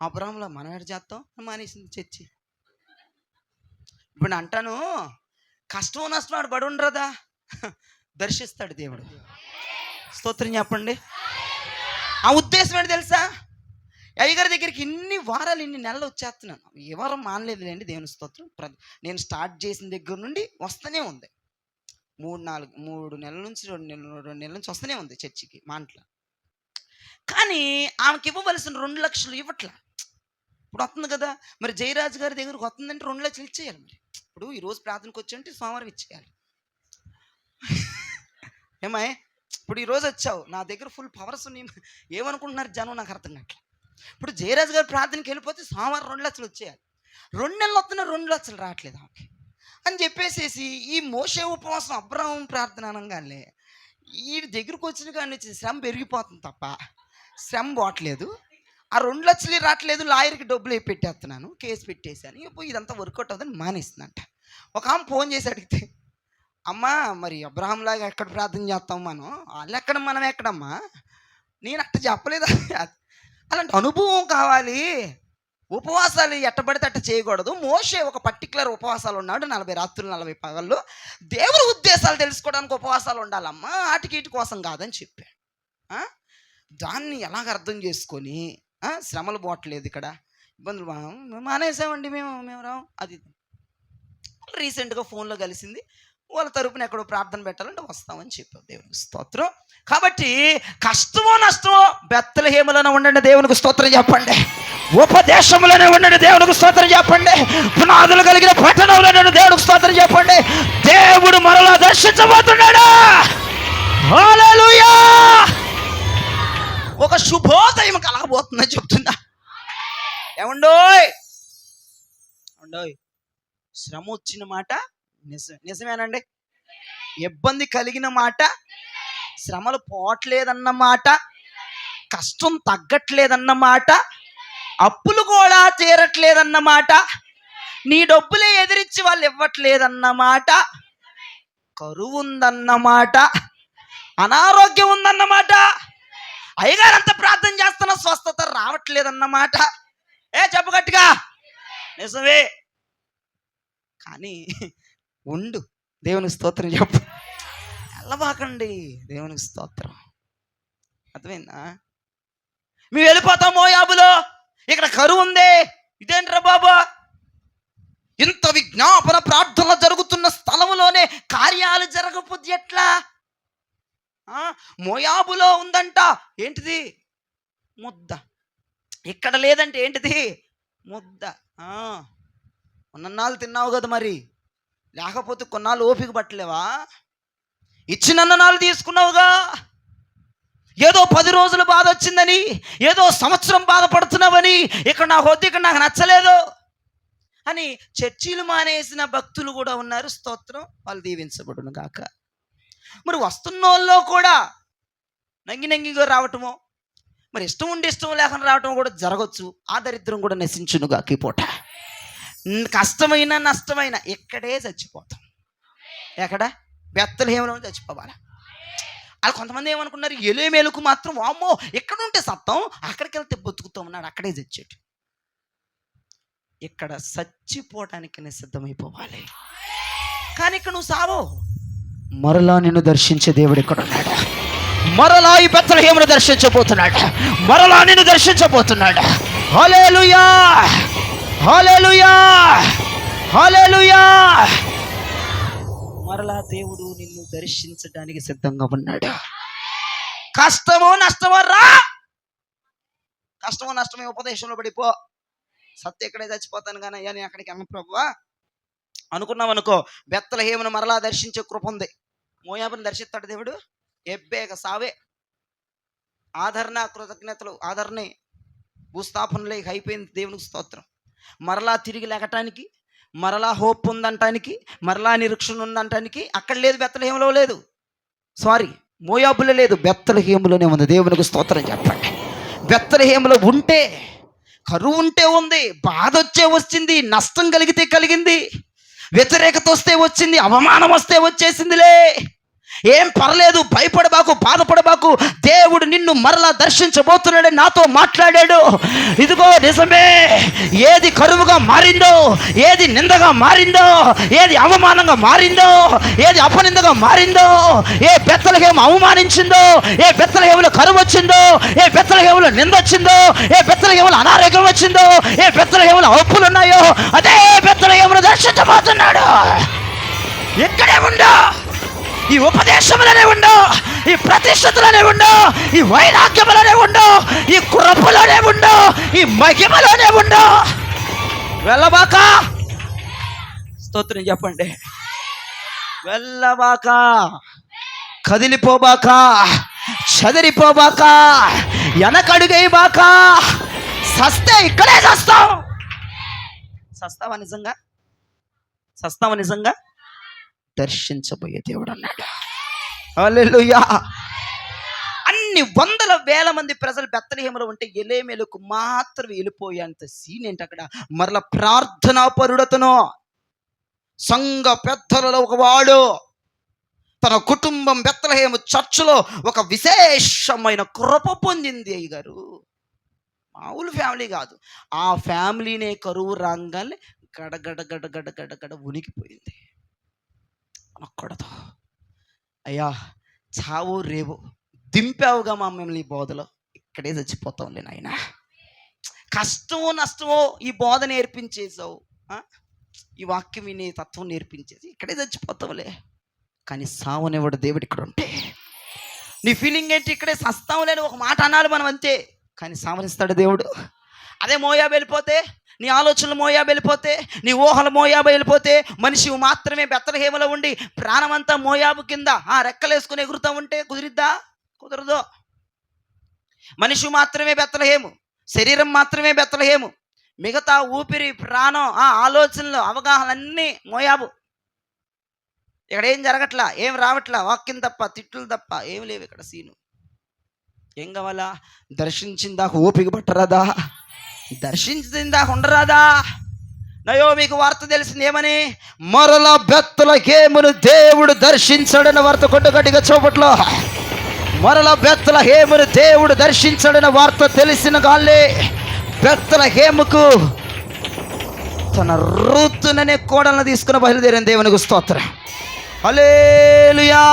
అబ్రహాంలా మనం ఏడు చేస్తాం మానేసింది చర్చి. ఇప్పుడు అంటాను, కష్టం నష్టం ఆడు బడి ఉండరదా, దర్శిస్తాడు దేవుడు. స్తోత్రం చెప్పండి. ఆ ఉద్దేశం ఏంటి తెలుసా? అయ్యగారి దగ్గరికి ఇన్ని వారాలు ఇన్ని నెలలు వచ్చేస్తున్నాను. ఏ వారం మానలేదులేండి, దేవుని స్తోత్రం. నేను స్టార్ట్ చేసిన దగ్గర నుండి వస్తూనే ఉంది. 3 నెలల నుంచి 2 నెలల నుంచి వస్తూనే ఉంది చర్చికి మాంట్ల. కానీ ఆమెకి ఇవ్వవలసిన 2 లక్షలు ఇవ్వట్లా. ఇప్పుడు వస్తుంది కదా, మరి జయరాజు గారి దగ్గరకు వస్తుందంటే 2 లక్షలు ఇచ్చేయాలి. మరి ఇప్పుడు ఈరోజు ప్రార్థనకు వచ్చి సోమవారం ఇచ్చేయాలి. ఏమాయ్, ఇప్పుడు ఈరోజు వచ్చావు, నా దగ్గర ఫుల్ పవర్స్ ఉన్నాయి, ఏమనుకుంటున్నారు జనం నాకు అర్థం కావట్లేదు. ఇప్పుడు జయరాజు గారు ప్రార్థనకి వెళ్ళిపోతే సోమవారం 2 లక్షలు వచ్చేయాలి. 2 నెలలు వస్తున్నా 2 లక్షలు రావట్లేదు ఆమెకి అని చెప్పేసేసి ఈ మోషే ఉపవాసం అబ్రాహం ప్రార్థన అనగానే ఈ దగ్గరకు వచ్చిన కానీ శ్రమ పెరిగిపోతుంది తప్ప శ్రమ పోవట్లేదు. ఆ 2 లక్షలు రావట్లేదు, లాయర్కి డబ్బులు పెట్టేస్తున్నాను, కేసు పెట్టేశాను, ఇప్పుడు ఇదంతా వర్కౌట్ అవుతుందని మానేస్తుందంట. ఒక ఆమె ఫోన్ చేసి అడిగితే, అమ్మా మరి అబ్రహాంలాగా ఎక్కడ ప్రార్థన చేస్తాం మనం, వాళ్ళు ఎక్కడ మనం ఎక్కడమ్మా, నేను అట్ట చెప్పలేదు. అలాంటి అనుభవం కావాలి. ఉపవాసాలు ఎట్టబడితే అట్ట చేయకూడదు. మోషే ఒక పర్టికులర్ ఉపవాసాలు ఉన్నాడు, 40 రాత్రులు 40 పగళ్ళు. దేవుని ఉద్దేశాలు తెలుసుకోవడానికి ఉపవాసాలు ఉండాలమ్మా, ఆటికి ఇటు కోసం కాదని చెప్పాడు. దాన్ని ఎలాగ అర్థం చేసుకొని శ్రమలు పోవట్లేదు, ఇక్కడ ఇబ్బందులు మానేసామండి మేము రాం. అది రీసెంట్గా ఫోన్లో కలిసింది, వాళ్ళ తరపున ఎక్కడో ప్రార్థన పెట్టాలంటే వస్తామని చెప్పావు. దేవునికి స్తోత్రం. కాబట్టి కష్టమో నష్టమో బెత్లెహేములోనే ఉండండి, దేవునికి స్తోత్రం చెప్పండి. ఉపదేశంలోనే ఉండండి, దేవునికి స్తోత్రం చెప్పండి. పునాదులు కలిగిన పట్టణంలోనే దేవునికి స్తోత్రం చెప్పండి. దేవుడు మరలా దర్శించబోతున్నాడు. హల్లెలూయా. ఒక శుభోదయం కలగబోతుందని చెప్తున్నా. ఏమండోయ్ శ్రమ వచ్చిన మాట నిజమేనండి, ఇబ్బంది కలిగిన మాట, శ్రమలు పోవట్లేదన్న మాట, కష్టం తగ్గట్లేదన్న మాట, అప్పులు కూడా తీరట్లేదన్న మాట, నీ డబ్బులే ఎదిరించి వాళ్ళు ఇవ్వట్లేదన్న మాట, కరువు ఉందన్న మాట, అనారోగ్యం ఉందన్న మాట, అయ్యగారంతా ప్రార్థన చేస్తున్నా స్వస్థత రావట్లేదన్నమాట. చెప్పు గట్టిగా, నిజమే. కానీ ఉండు, దేవునికి స్తోత్రం చెప్పు, వెళ్ళబాకండి, దేవునికి స్తోత్రం. అర్థమైందా? మేము వెళ్ళిపోతాం మోయాబులో, ఇక్కడ కరువు ఉంది, ఇదేంట్రా బాబా, ఇంత విజ్ఞాపన ప్రార్థనలు జరుగుతున్న స్థలంలోనే కార్యాలు జరగకపోతే ఎట్లా? మోయాబులో ఉందంట, ఏంటిది? ముద్ద. ఇక్కడ లేదంటే ఏంటిది? ముద్ద. ఉన్నన్నాళ్ళు తిన్నావు కదా, మరి లేకపోతే కొన్నాళ్ళు ఓపిక పట్టలేవా? ఇచ్చినన్నాళ్ళు తీసుకున్నావుగా, ఏదో 10 రోజులు బాధ వచ్చిందని, ఏదో సంవత్సరం బాధపడుతున్నావని, ఇక్కడ నాకు వద్దు, ఇక్కడ నాకు నచ్చలేదు అని చర్చీలు మానేసిన భక్తులు కూడా ఉన్నారు. స్తోత్రం, వాళ్ళు దీవించబడును గాక. మరి వస్తున్న వాళ్ళు కూడా నంగిగా రావటమో, మరి ఇష్టం ఉండి ఇష్టం లేకుండా రావటం కూడా జరగచ్చు. ఆ దరిద్రం కూడా నశించునుగా. ఈ పూట కష్టమైన నష్టమైన ఇక్కడే చచ్చిపోతాం. ఎక్కడ? బెత్లెహేములో చచ్చిపోవాలి. అలా కొంతమంది ఏమనుకున్నారు, ఎలేమేలుకు మాత్రం వామ్మో ఎక్కడ ఉంటే సత్తం, అక్కడికి వెళ్తే బతుకుతాం అన్నాడు, అక్కడే చచ్చాడు. ఇక్కడ చచ్చిపోవటానికి సిద్ధమైపోవాలి. కానీ ఇక్కడ నువ్వు సావో, మరలా నిన్ను దర్శించే దేవుడు ఇక్కడ ఉన్నాడు. మరలా ఈ బెత్లెహేమును దర్శించబోతున్నాడు, మరలా నిన్ను దర్శించబోతున్నాడు. హల్లెలూయా, హల్లెలూయా, హల్లెలూయా. మరలా దేవుడు నిన్ను దర్శించడానికి సిద్ధంగా ఉన్నాడు. కష్టమో నష్టమో రా, కష్టమో నష్టమే ఉపదేశంలో పడిపో, సత్య ఇక్కడే చచ్చిపోతాను కానీ అయ్యా నేను అక్కడికి అన్న ప్రభువా అనుకున్నాం అనుకో, బెత్లెహేమును మరలా దర్శించే కృప ఉంది. మోయాబుని దర్శిస్తాడు దేవుడు. ఎబ్బేక సావే, ఆదరణ కృతజ్ఞతలు, ఆదరణే భూస్థాపనలే అయిపోయింది. దేవునికి స్తోత్రం. మరలా తిరిగి లేకటానికి, మరలా హోప్ ఉందంటానికి, మరలా నిరీక్షణ ఉందంటానికి అక్కడ లేదు, బెత్లెహేములో లేదు, సారీ మోయాబులో లేదు, బెత్లెహేములోనే ఉంది. దేవునికి స్తోత్రం చెప్పండి. బెత్లెహేములో ఉంటే కరువు ఉంటే ఉంది, బాధ వచ్చే వచ్చింది, నష్టం కలిగితే కలిగింది, వ్యతిరేకత వస్తే వచ్చింది, అవమానం వస్తే వచ్చేసిందిలే. ఏం పర్లేదు, భయపడబాకు, బాధపడబాకు, దేవుడు నిన్ను మరలా దర్శించబోతున్నాడు, నాతో మాట్లాడాడు. ఇదిగో నిజమే, ఏది కరువుగా మారిందో, ఏది నిందగా మారిందో, ఏది అవమానంగా మారిందో, ఏది అపనిందగా మారిందో, ఏ బెత్లెహేము అవమానించిందో, ఏ బెత్లెహేములో కరువు వచ్చిందో, ఏ బెత్లెహేములో నింద వచ్చిందో, ఏ బెత్లెహేములో అనారోగ్యం వచ్చిందో, ఏ బెత్లెహేములో అప్పులు ఉన్నాయో, అదే బెత్లెహేమును దర్శించబోతున్నాడు. ఇక్కడే ఉండు, ఈ ఉపదేశంలోనే ఉండు, ఈ ప్రతిష్టతలోనే ఉండు, ఈ వైరాగ్యములోనే ఉండు, ఈ కృపలోనే ఉండు, ఈ మహిమలోనే ఉండు. వెళ్ళబాక. స్తోత్రం చెప్పండి. వెళ్ళబాక, కదిలిపోబాక, చదిరిపోబాక, వెనకడుగైబాక. సస్తే ఇక్కడే చస్తావు. సస్తావా నిజంగా? సస్తావా నిజంగా? దర్శించబోయే దేవుడు అన్నాడు. హల్లెలూయా. అన్ని వందల వేల మంది ప్రజలు బెత్లెహేములో ఉంటే ఎలేమెలకు మాత్రం వెళ్ళిపోయేంత సీన్ ఏంటి అక్కడ? మరల ప్రార్థనా పరుడతను, సంఘ పెద్దలలో ఒకవాడు, తన కుటుంబం బెత్లెహేము చర్చిలో ఒక విశేషమైన కృప పొందింది. అయ్యగారు మామూలు ఫ్యామిలీ కాదు, ఆ ఫ్యామిలీనే కరువు రాగానే గడగడ గడగడ గడగడ ఉనికిపోయింది. అనకూడదు అయ్యా, చావు రేవు దింపావుగా మమ్మల్ని ఈ బోధలో, ఇక్కడే చచ్చిపోతాంలే నాయన. కష్టమో నష్టమో ఈ బోధ నేర్పించేసావు, ఈ వాక్యం వినే తత్వం నేర్పించేసి ఇక్కడే చచ్చిపోతావులే. కానీ సావనివాడు దేవుడు ఇక్కడ ఉంటే నీ ఫీలింగ్ ఏంటి? ఇక్కడే సస్తావులేని ఒక మాట అనాలి మనం అంతే, కానీ సావనిస్తాడు దేవుడు. అదే మోయాబు వెళ్ళిపోతే, నీ ఆలోచనలు మోయాబు వెళ్ళిపోతే, నీ ఊహలు మోయాబు వెళ్ళిపోతే, మనిషి మాత్రమే బెత్లెహేములో ఉండి ప్రాణమంతా మోయాబు కింద రెక్కలేసుకుని ఎగురుతూ ఉంటే కుదిరిద్దా? కుదరదు. మనిషి మాత్రమే బెత్లెహేము, శరీరం మాత్రమే బెత్లెహేము, మిగతా ఊపిరి, ప్రాణం, ఆలోచనలు, అవగాహనలన్నీ మోయాబు. ఇక్కడ ఏం జరగట్లా, ఏం రావట్లా, వాక్యం తప్ప, తిట్లు తప్ప ఏం లేవు ఇక్కడ. సీను ఏం కావాలా? దర్శించిందాక ఓపిక పట్టరాదా? దర్శించిందాక ఉండరాదా? నయోమికి వార్త తెలిసింది ఏమని? మరల బెత్లెహేమును దేవుడు దర్శించాడన్న వార్త. కొట్టు గట్టిగా చోపట్లో. మరల బెత్లెహేమును దేవుడు దర్శించాడన్న వార్త తెలిసిన గాల్లే బెత్లెహేముకు తన రూతుననే కోడలను తీసుకుని బయలుదేరిన దేవునికి స్తోత్రం. హల్లెలూయా.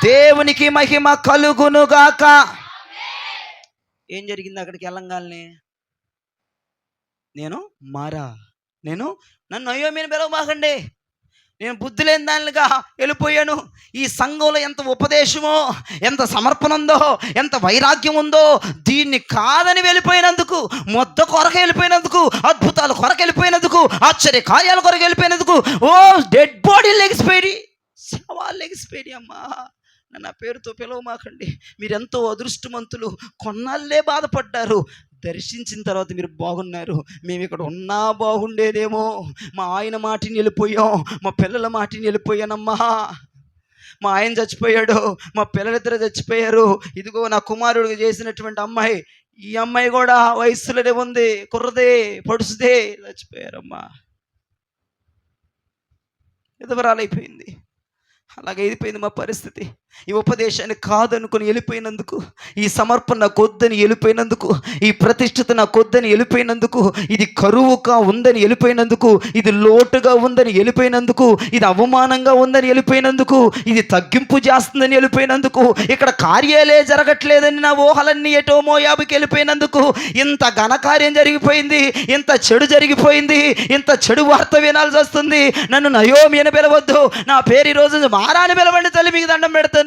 దేవునికి మహిమ కలుగునుగాక. ఏం జరిగింది అక్కడికి వెళ్ళంగాల్ని? నన్ను నయోమిని పిలవమాకండి, నేను బుద్ధి లేని దానిగా వెళ్ళిపోయాను. ఈ సంఘంలో ఎంత ఉపదేశమో, ఎంత సమర్పణ ఉందో, ఎంత వైరాగ్యం ఉందో, దీన్ని కాదని వెళ్ళిపోయినందుకు, మొద్ద కొరకు వెళ్ళిపోయినందుకు, అద్భుతాల కొరకు వెళ్ళిపోయినందుకు, ఆశ్చర్య కార్యాల కొరకు వెళ్ళిపోయినందుకు, డెడ్ బాడీ లెగిసిపోయి, శవాలు లెగిసిపోయి. అమ్మా, నా పేరుతో పిలవమాకండి, మీరెంతో అదృష్టవంతులు, కొన్నాళ్ళే బాధపడ్డారు, దర్శించిన తర్వాత మీరు బాగున్నారు. మేము ఇక్కడ ఉన్నా బాగుండేదేమో, మా ఆయన మాటిని వెళ్ళిపోయాం, మా పిల్లల మాటిని వెళ్ళిపోయానమ్మా. మా ఆయన చచ్చిపోయాడు, మా పిల్లలిద్దరు చచ్చిపోయారు, ఇదిగో నా కుమారుడికి చేసినటువంటి అమ్మాయి, ఈ అమ్మాయి కూడా వయసులోనే ఉంది, కుర్రదే పొడుసుదే, చచ్చిపోయారమ్మా. ఎదవరాలైపోయింది. అలాగే అయిపోయింది మా పరిస్థితి. ఈ ఉపదేశాన్ని కాదనుకుని వెళ్ళిపోయినందుకు, ఈ సమర్పణ నాకు వద్దని వెళ్ళిపోయినందుకు, ఈ ప్రతిష్ఠత నాకు వద్దని వెళ్ళిపోయినందుకు, ఇది కరువుగా ఉందని వెళ్ళిపోయినందుకు, ఇది లోటుగా ఉందని వెళ్ళిపోయినందుకు, ఇది అవమానంగా ఉందని వెళ్ళిపోయినందుకు, ఇది తగ్గింపు చేస్తుందని వెళ్ళిపోయినందుకు, ఇక్కడ కార్యాలే జరగట్లేదని నా ఊహలన్నీ ఎటో మోయాబుకి వెళ్ళిపోయినందుకు, ఇంత ఘనకార్యం జరిగిపోయింది, ఇంత చెడు జరిగిపోయింది, ఇంత చెడు వార్త వినాల్సి వస్తుంది. నన్ను నయోమి అని పిలవద్దు, నా పేరు ఈ రోజు మారాని పిలవండి తల్లి, మీకు దండం పెడతాను.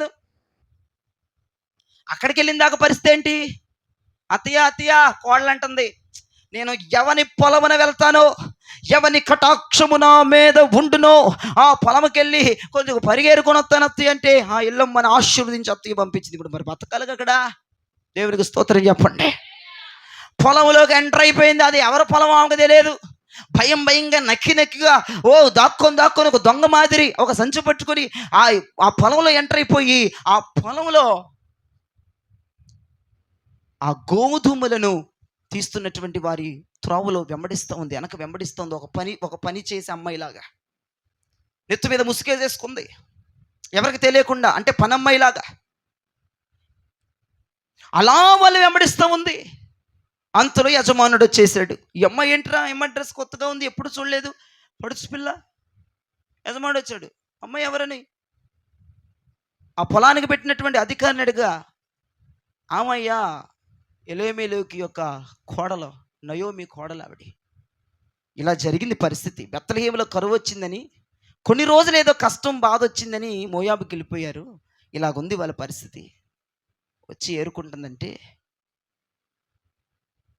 అక్కడికి వెళ్ళిన దాకా పరిస్థితి ఏంటి? అత్తయ్య కోళ్ళంటుంది, నేను ఎవని పొలమున వెళ్తానో, ఎవని కటాక్షము నా మీద ఉండునో ఆ పొలంకెళ్ళి కొంచెం పరిగేరుకొని వస్తాను అత్తయ్య అంటే, ఇల్లమ్మని ఆశీర్వదించి అత్తయ్య పంపించింది. ఇప్పుడు మరి బతకాలి అక్కడ. దేవునికి స్తోత్రం చెప్పండి. పొలంలోకి ఎంటర్ అయిపోయింది. అది ఎవరి పొలం ఆమెకు తెలియదు. భయంగా నక్కిగా దాక్కొని ఒక దొంగ మాదిరి ఒక సంచి పట్టుకొని ఆ పొలంలో ఎంటర్ అయిపోయి, ఆ పొలంలో ఆ గోధుమలను తీస్తున్నటువంటి వారి త్రోవలో వెంబడిస్తూ ఉంది, వెనక వెంబడిస్తూ ఉంది. ఒక పని చేసే అమ్మాయిలాగా నెత్తి మీద ముసుగేసేసుకుంది, ఎవరికి తెలియకుండా, అంటే పనమ్మాయిలాగా అలా వాళ్ళు వెంబడిస్తూ ఉంది. అంతలో యజమానుడు వచ్చేసాడు. ఈ అమ్మాయి ఏంట్రా, అమ్మాయి డ్రెస్ కొత్తగా ఉంది, ఎప్పుడు చూడలేదు, పడుచు పిల్ల. యజమానుడు వచ్చాడు. అమ్మాయి ఎవరని ఆ పొలానికి పెట్టినటువంటి అధికారిని అడిగా, ఆమయ్యా ఎలేమెలెకు యొక్క కోడలు, నయోమి కోడలు ఆవిడ. ఇలా జరిగింది పరిస్థితి. బెత్లెహేములో కరువు వచ్చిందని, కొన్ని రోజులు ఏదో కష్టం బాధ వచ్చిందని మోయాబుకి వెళ్ళిపోయారు. ఇలాగుంది వాళ్ళ పరిస్థితి. వచ్చి ఏరుకుంటుందంటే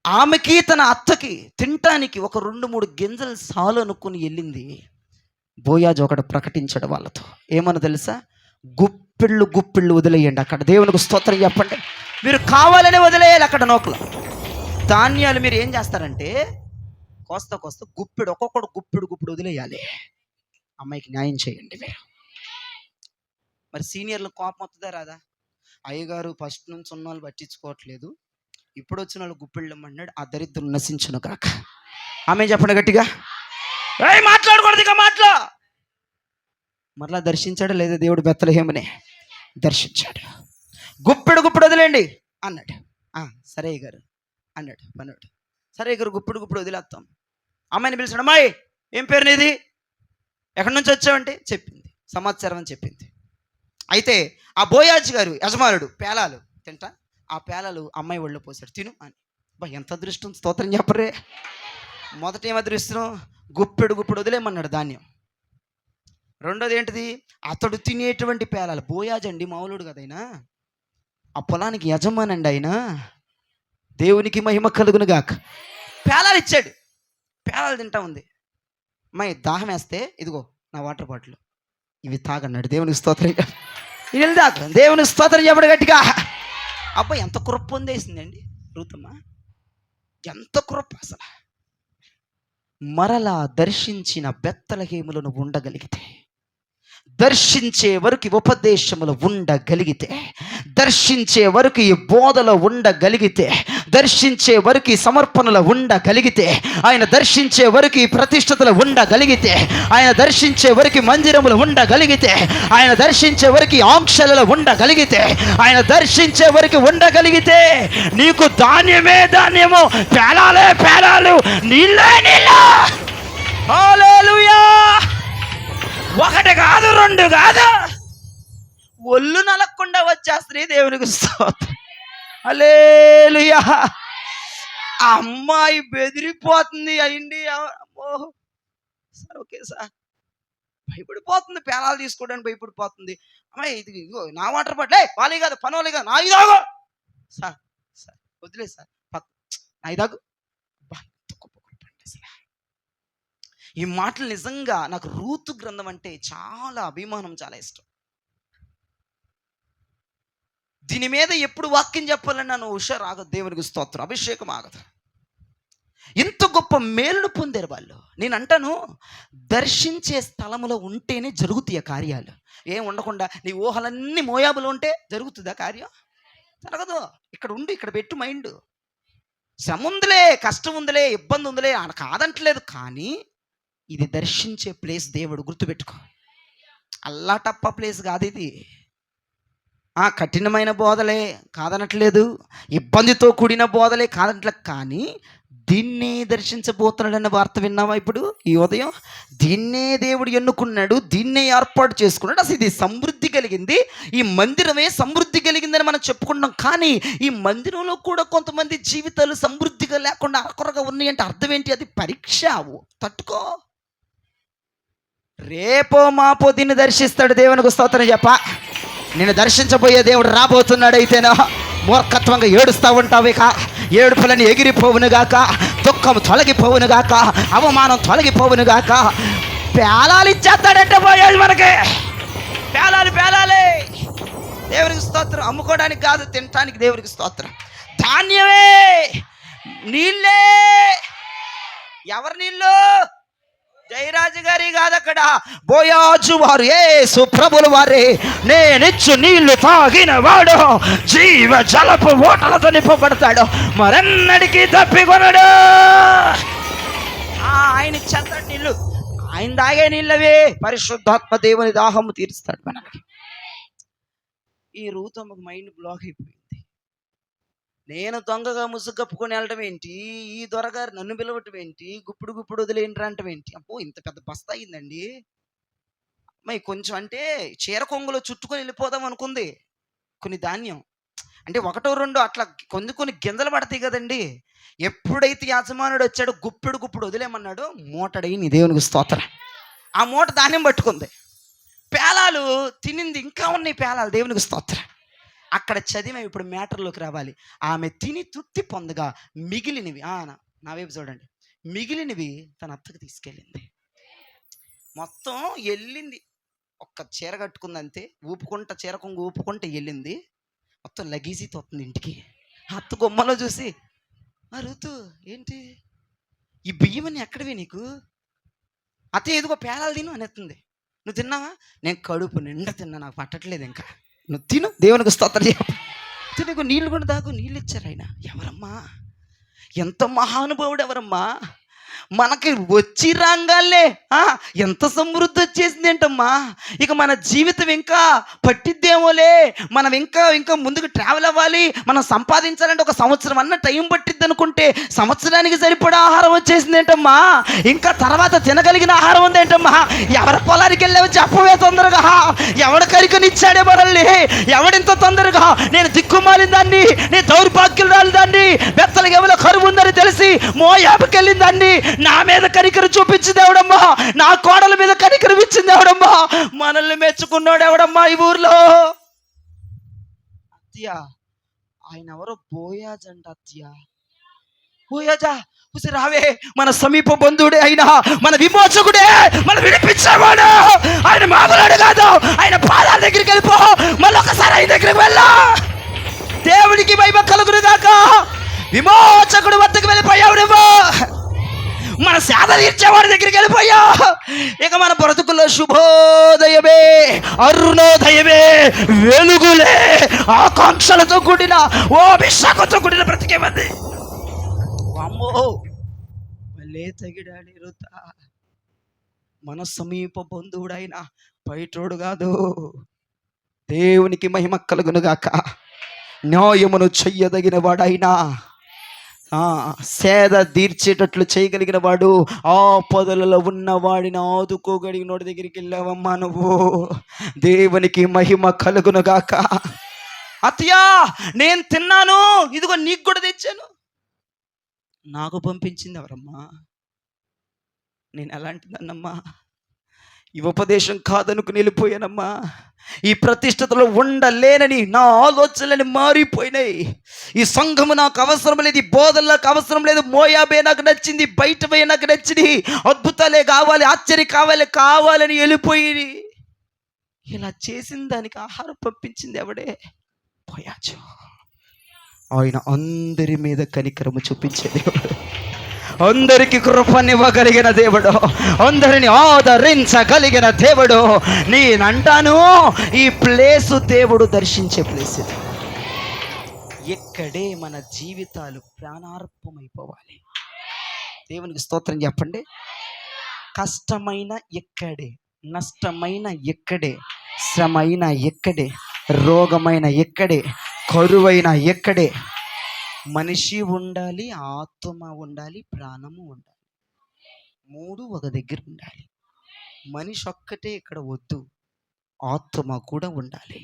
ఆమెకి తన అత్తకి తినటానికి ఒక 2-3 గింజలు సాలు అనుకుని వెళ్ళింది. బోయాజు ఒకడు ప్రకటించాడు వాళ్ళతో, ఏమన్నా తెలుసా? గుప్పిళ్ళు గుప్పిళ్ళు వదిలేయండి అక్కడ. దేవునికి స్తోత్రం చెప్పండి. మీరు కావాలని వదిలేయాలి అక్కడ నోకలు. ధాన్యాలు మీరు ఏం చేస్తారంటే కోస్తా గుప్పిడు, ఒక్కొక్కడు గుప్పిడు వదిలేయాలి. అమ్మాయికి న్యాయం చేయండి మీరు. మరి సీనియర్లు కోపం వస్తుందా రాదా? అయ్యగారు ఫస్ట్ నుంచి ఉన్న వాళ్ళు పట్టించుకోవట్లేదు, ఇప్పుడు వచ్చిన వాళ్ళు గుప్పిళ్ళు అన్నాడు, ఆ దరిద్రం నశించును కాక. ఆమె చెప్పండి గట్టిగా. మాట్లాడకూడదు ఇక మాటలు. మరలా దర్శించాడు లేదా దేవుడు బెత్లెహేముని దర్శించాడు. గుప్పిడు వదిలేండి అన్నాడు. సరే గారు అన్నాడు పనుడు. సరే గారు గుప్పిడు వదిలేస్తాం. అమ్మాయిని పిలిచాడు. అమ్మాయి ఏం పేరు నీది, ఎక్కడి నుంచి వచ్చావంటే చెప్పింది, సంవత్సరం అని చెప్పింది. అయితే ఆ బోయాజు గారు యజమానుడు పేలాలు తింటా, ఆ పేలాలు అమ్మాయి ఒళ్ళు పోసాడు, తిను అని. ఎంత అదృష్టం, స్తోత్రం చెప్పరే. మొదట ఏం అదృష్టం? గుప్పెడు వదిలేమన్నాడు ధాన్యం. రెండోది ఏంటిది? అతడు తినేటువంటి పేలాలు. బోయాజు అండి మామూలుడు కదైనా, ఆ పొలానికి యజమానండి ఆయన. దేవునికి మహిమ కలుగును గాక. పేలాలు ఇచ్చాడు, పేలాలు తింటా ఉంది. అమ్మాయి దాహం వేస్తే ఇదిగో నా వాటర్ బాటిల్, ఇవి తాగన్నాడు. దేవునికి స్తోత్రం. వీళ్ళు తాగు, దేవునికి స్తోత్రం చెప్పడు గట్టిగా. అబ్బాయి ఎంత కృప పొందేసిందండి రూతమ్మ, ఎంత కృప అసలు. మరలా దర్శించిన బెత్లెహేములను ఉండగలిగితే, దర్శించే వరకు ఉపదేశములు ఉండగలిగితే, దర్శించే వరకు ఈ బోధలో ఉండగలిగితే, దర్శించే వరకు ఈ సమర్పణలో ఉండగలిగితే, ఆయన దర్శించే వరకు ఈ ప్రతిష్టతలు ఉండగలిగితే, ఆయన దర్శించే వరకు మందిరములు ఉండగలిగితే, ఆయన దర్శించే వరకు ఆంక్షలలో ఉండగలిగితే, ఆయన దర్శించే వరకు ఉండగలిగితే, నీకు ధాన్యమే ధాన్యము, పేలాలు, నీళ్ళే నీళ్ళు. హల్లెలూయా. ఒకటి కాదు, రెండు కాదు, ఒళ్ళు నలగకుండా వచ్చేస్తుంది. దేవునికి స్తోత్రం. హల్లెలూయా. అమ్మాయి బెదిరిపోతుంది అయింది. సార్ ఓకే సార్, భయపడిపోతుంది, పేలాలు తీసుకోవడానికి భయపడిపోతుంది. అమ్మాయి ఇది ఇగో నా వాటర్ బాటిల్, వాళ్ళే కాదు పనోళ్ళే కాదు, నా ఇదాగు సార్, వదిలే సార్, నా ఇదాగు. ఈ మాటలు నిజంగా నాకు రూతు గ్రంథం అంటే చాలా అభిమానం, చాలా ఇష్టం. దీని మీద ఎప్పుడు వాక్యం చెప్పాలని నన్ను హుషారు ఆగదు. దేవునికి స్తోత్రం. అభిషేకం ఆగదు. ఇంత గొప్ప మేలును పొందారు వాళ్ళు. నేను అంటాను, దర్శించే స్థలంలో ఉంటేనే జరుగుతాయి కార్యాలు. ఏం ఉండకుండా నీ ఊహలన్నీ మోయాబులు ఉంటే జరుగుతుందా కార్యం? జరగదు. ఇక్కడ ఉండి ఇక్కడ పెట్టు మైండ్. శ్రమ ఉందిలే, కష్టం ఉందిలే, ఇబ్బంది ఉందిలే కాదంటలేదు, కానీ ఇది దర్శించే ప్లేస్. దేవుడు గుర్తుపెట్టుకో, అల్లాటప్ప ప్లేస్ కాదు ఇది. కఠినమైన బోధలే కాదనట్లేదు, ఇబ్బందితో కూడిన బోధలే కాదనట్లేదు, కానీ దీన్నే దర్శించబోతున్నాడన్న వార్త విన్నావా ఇప్పుడు ఈ ఉదయం? దీన్నే దేవుడు ఎన్నుకున్నాడు, దీన్నే ఏర్పాటు చేసుకున్నాడు. అసలు ఇది సమృద్ధి కలిగింది, ఈ మందిరమే సమృద్ధి కలిగిందని మనం చెప్పుకుంటాం. కానీ ఈ మందిరంలో కూడా కొంతమంది జీవితాలు సమృద్ధిగా లేకుండా అరకొరగా ఉన్నాయంటే అర్థం ఏంటి? అది పరీక్ష. తట్టుకో, రేపో మాపో దీన్ని దర్శిస్తాడు. దేవునికి స్తోత్రం చెప్ప. నేను దర్శించబోయే దేవుడు రాబోతున్నాడు. అయితేనా మూర్ఖత్వంగా ఏడుస్తూ ఉంటావు, ఇక ఏడుపులని ఎగిరిపోవునుగాక, దుఃఖం తొలగిపోవునుగాక, అవమానం తొలగిపోవునుగాక. పేలాలు ఇచ్చేస్తాడంటే పోయేది మనకి. పేలాలే. దేవునికి స్తోత్రం. అమ్ముకోవడానికి కాదు, తినటానికి. దేవునికి స్తోత్రం. ధాన్యమే, నీళ్ళే. ఎవరి నీళ్ళు? జయరాజు గారి కాదు, అక్కడ బోయాజు వారు, యేసు ప్రభుల వారే. నేనిచ్చు నీళ్లు తాగిన వాడు జీవ జలపు ఓటలతో నింపబడతాడు, మరెన్నడికి తప్పికొనడు. ఆయన ఇచ్చేస్తాడు నీళ్ళు, ఆయన తాగే నీళ్ళవే. పరిశుద్ధాత్మ దేవుని దాహము తీరుస్తాడు మనకి. ఈ రూతమ్మకు మైండ్ బ్లాక్ అయిపోయింది. నేను దొంగగా ముసుగప్పుకొని వెళ్ళడం ఏంటి, ఈ దొరగారు నన్ను పిలవటం ఏంటి, గుప్పుడు వదిలేంటి అంటం ఏంటి? అబ్బో ఇంత పెద్ద బస్తా అయిందండి. అమ్మాయి కొంచెం అంటే చీర కొంగులో చుట్టుకొని వెళ్ళిపోదాం అనుకుంది. కొన్ని ధాన్యం అంటే ఒకటో రెండో అట్లా కొన్ని గింజలు పడతాయి కదండి. ఎప్పుడైతే యజమానుడు వచ్చాడో గుప్పుడు వదిలేమన్నాడు, మూటడై నీ దేవునికి స్తోత్రం. ఆ మూట ధాన్యం పట్టుకుంది. పేలాలు తినింది ఇంకా ఉన్నాయి పేలాలు. దేవునికి స్తోత్రం. అక్కడ చదివే ఇప్పుడు మ్యాటర్లోకి రావాలి. ఆమె తిని తృప్తి పొందగా మిగిలినవి నా వైపు చూడండి, మిగిలినవి తన అత్తకు తీసుకెళ్ళింది. మొత్తం వెళ్ళింది, ఒక్క చీర కట్టుకుందంతే, ఊపుకుంటా చీర కొంగు ఊపుకుంటూ వెళ్ళింది. మొత్తం లగీజీతో వస్తుంది ఇంటికి. అత్త గుమ్మలో చూసి, ఋతు ఏంటి ఈ బియ్యమని ఎక్కడివి నీకు? అత్త ఎదుగో పేలాలు తిను అని ఎత్తుంది. నువ్వు తిన్నావా? నేను కడుపు నిండా తిన్నా, నాకు పట్టట్లేదు ఇంకా. నువ్వు తిను, దేవునికి స్తోత్రం చెప్పు. తినకు, నీళ్ళు కూడా దాకు. నీళ్ళు ఇచ్చారు ఆయన. ఎవరమ్మా? ఎంత మహానుభావుడు ఎవరమ్మా? మనకి వచ్చి రాగాలే ఎంత సమృద్ధి వచ్చేసింది ఏంటమ్మా. ఇక మన జీవితం ఇంకా పట్టిద్దేమోలే, మనం ఇంకా ఇంకా ముందుకు ట్రావెల్ అవ్వాలి, మనం సంపాదించాలంటే 1 సంవత్సరం అన్న టైం పట్టిద్ది అనుకుంటే సంవత్సరానికి సరిపడా ఆహారం వచ్చేసింది ఏంటమ్మా. ఇంకా తర్వాత తినగలిగిన ఆహారం ఉంది ఏంటమ్మా. ఎవరి పొలానికి వెళ్ళావో చెప్పవే తొందరగా. ఎవడ కరికనిచ్చాడే మనల్ని, ఎవడింత తొందరగా. నేను దిక్కుమాలిన దాన్ని, నేను దౌర్భాగ్యులు రాలి దాన్ని, బెత్తలకి ఎవరో కరువు ఉందని తెలిసి మోయాబుకి వెళ్ళిన దాన్ని నా మీద కనికరం చూపించింది ఎవడమ్మా. నా కోడల మీద కనికరం ఇచ్చింది ఎవడమ్మా. మనల్ని మెచ్చుకున్నాడు ఎవడమ్మా ఈ ఊర్లో? అత్య, ఆయన ఎవరో బోయాజ్ అంట. అత్య, బోయాజా రావే, మన సమీప బంధువుడే అయినా, మన విమోచకుడే, మన విడిపించేవాడు. ఆయన మామూలు కాదు, ఆయన పాదాల దగ్గరికి వెళ్ళిపో. మళ్ళీ ఒకసారి ఆయన దగ్గరికి వెళ్ళా. దేవుడికి మహిమ కలుగును గాక. విమోచకుడు వద్దకు వెళ్ళిపోయావు నువ్వు, మన సేద తీర్చేవాడి దగ్గరికి వెళ్ళిపోయా. ఇక మన బ్రతుకుల్లో శుభోదయమే, అరుణోదయమే, వెలుగులే, ఆకాంక్షలతో కూడిన అభిషేకంతో కూడిన బ్రతికే మంది. అమ్మో మళ్ళీ తగిడాడి రుత. మన సమీప బంధువుడైన బయటోడు కాదు. దేవునికి మహిమ కలుగును గాక. న్యాయమును చెయ్యదగిన వాడైనా, సేద తీర్చేటట్లు చేయగలిగిన వాడు, ఆ పొదలలో ఉన్న వాడిని ఆదుకోగలిగిన వాడి దగ్గరికి వెళ్ళావమ్మా నువ్వు. దేవునికి మహిమ కలుగును గాక. అత్తయ్యా, నేను తిన్నాను, ఇదిగో నీకు కూడా తెచ్చాను. నాకు పంపించింది ఎవరమ్మా? నేను ఎలాంటిదన్నమ్మా? ఈ ఉపదేశం కాదనుకు వెళ్ళిపోయానమ్మా. ఈ ప్రతిష్టతలో ఉండలేనని నా ఆలోచనలని మారిపోయినాయి. ఈ సంఘము నాకు అవసరం లేదు, ఈ బోధన నాకు అవసరం లేదు. మోయాబే నాకు నచ్చింది, బయటపోయే నాకు నచ్చింది, అద్భుతాలే కావాలి, ఆశ్చర్యం కావాలని వెళ్ళిపోయి ఇలా చేసిన దానికి ఆహారం పంపించింది ఎవడే? పోయాచు. ఆయన అందరి మీద కనికరము చూపించే దేవుడు, అందరికి కృపనివ్వగలిగిన దేవుడు, అందరిని ఆదరించగలిగిన దేవుడు. నేనంటాను, ఈ ప్లేసు దేవుడు దర్శించే ప్లేస్ ఇది. ఇక్కడే మన జీవితాలు ప్రాణార్పమైపోవాలి. దేవునికి స్తోత్రం చెప్పండి. కష్టమైన ఇక్కడే, నష్టమైన ఇక్కడే, శ్రమైన ఇక్కడే, రోగమైన ఇక్కడే, కరువైన ఇక్కడే. మనిషి ఉండాలి, ఆత్మ ఉండాలి, ప్రాణము ఉండాలి. 3 ఒక దగ్గర ఉండాలి. మనిషి ఒక్కటే ఇక్కడ వద్దు, ఆత్మ కూడా ఉండాలి,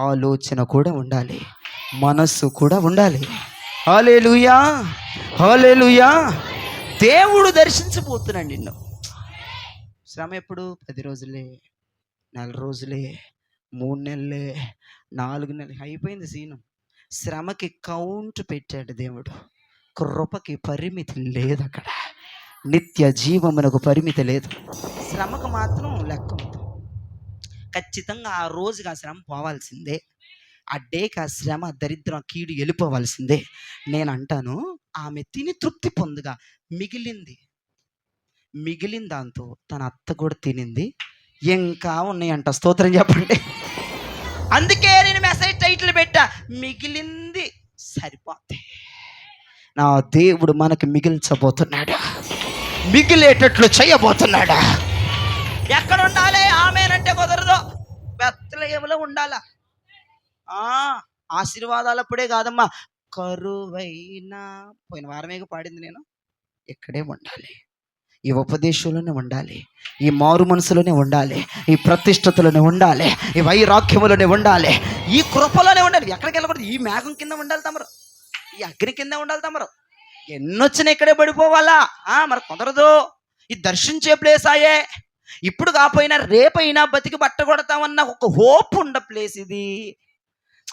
ఆలోచన కూడా ఉండాలి, మనస్సు కూడా ఉండాలి. హల్లెలూయా, హల్లెలూయా. దేవుడు దర్శించబోతున్నాడు నిన్ను. శ్రమ ఎప్పుడు? 10 రోజులే, 4 రోజులే, 3 నెలలే, 4 నెలలు అయిపోయింది సీను. శ్రమకి కౌంట్ పెట్టాడు దేవుడు. కృపకి పరిమితి లేదు. అక్కడ నిత్య జీవమునకు పరిమితి లేదు. శ్రమకు మాత్రం లెక్క ఉంది. ఖచ్చితంగా ఆ రోజుకి ఆ శ్రమ పోవాల్సిందే, ఆ డేకి ఆ శ్రమ, దరిద్రం, కీడు వెళ్ళిపోవాల్సిందే. నేను అంటాను, ఆమె తిని తృప్తి పొందగా మిగిలిన దాంతో తన అత్త కూడా తినింది. ఇంకా ఉన్నాయంట. స్తోత్రం చెప్పండి. అందుకే నేను మెసేజ్ టైటిల్ పెట్టా, మిగిలింది సరిపోతే. నా దేవుడు మనకి మిగిల్చబోతున్నాడు, మిగిలేటట్లు చేయబోతున్నాడు. ఎక్కడ ఉండాలి? ఆమేనంటే కుదరదు, బెత్లెహేములో ఉండాలా. ఆశీర్వాదాలు అప్పుడే కాదమ్మా, కరువైనా, పోయిన వారమే పాడింది నేను, ఇక్కడే ఉండాలి. ఈ ఉపదేశంలోనే ఉండాలి, ఈ మారు మనసులోనే ఉండాలి, ఈ ప్రతిష్టతలోనే ఉండాలి, ఈ వైరాగ్యములోనే ఉండాలి, ఈ కృపలోనే ఉండాలి. ఎక్కడికి వెళ్ళకూడదు. ఈ మేఘం కింద ఉండాలి తమరు, ఈ అగ్ని కింద ఉండాలి తమరు. ఎన్నొచ్చినా ఇక్కడే పడిపోవాలా? మరి కుదరదు. ఈ దర్శించే ప్లేస్ అయ్యే. ఇప్పుడు కాకపోయినా రేపైనా బతికి బట్ట కొడతామన్న ఒక హోప్ ఉండ ప్లేస్ ఇది.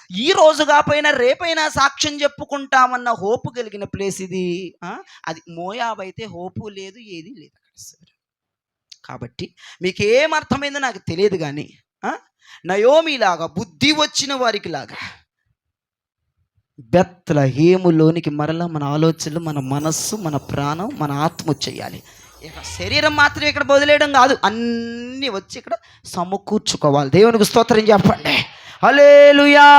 ఈ రోజు కాపోయినా రేపైనా సాక్ష్యం చెప్పుకుంటామన్న హోపు కలిగిన ప్లేస్ ఇది. అది మోయాబు అయితే హోపు లేదు, ఏది లేదు అక్కడ. సరే, కాబట్టి మీకు ఏమర్థమైందో నాకు తెలియదు, కానీ నయోమిలాగా బుద్ధి వచ్చిన వారికి లాగా బెత్లెహేములోనికి మరలా మన ఆలోచనలు, మన మనస్సు, మన ప్రాణం, మన ఆత్మ వచ్చేయాలి. ఇక శరీరం మాత్రం ఇక్కడ వదిలేయడం కాదు, అన్నీ వచ్చి ఇక్కడ సమకూర్చుకోవాలి. దేవునికి స్తోత్రం చెప్పండి. హల్లెలూయా.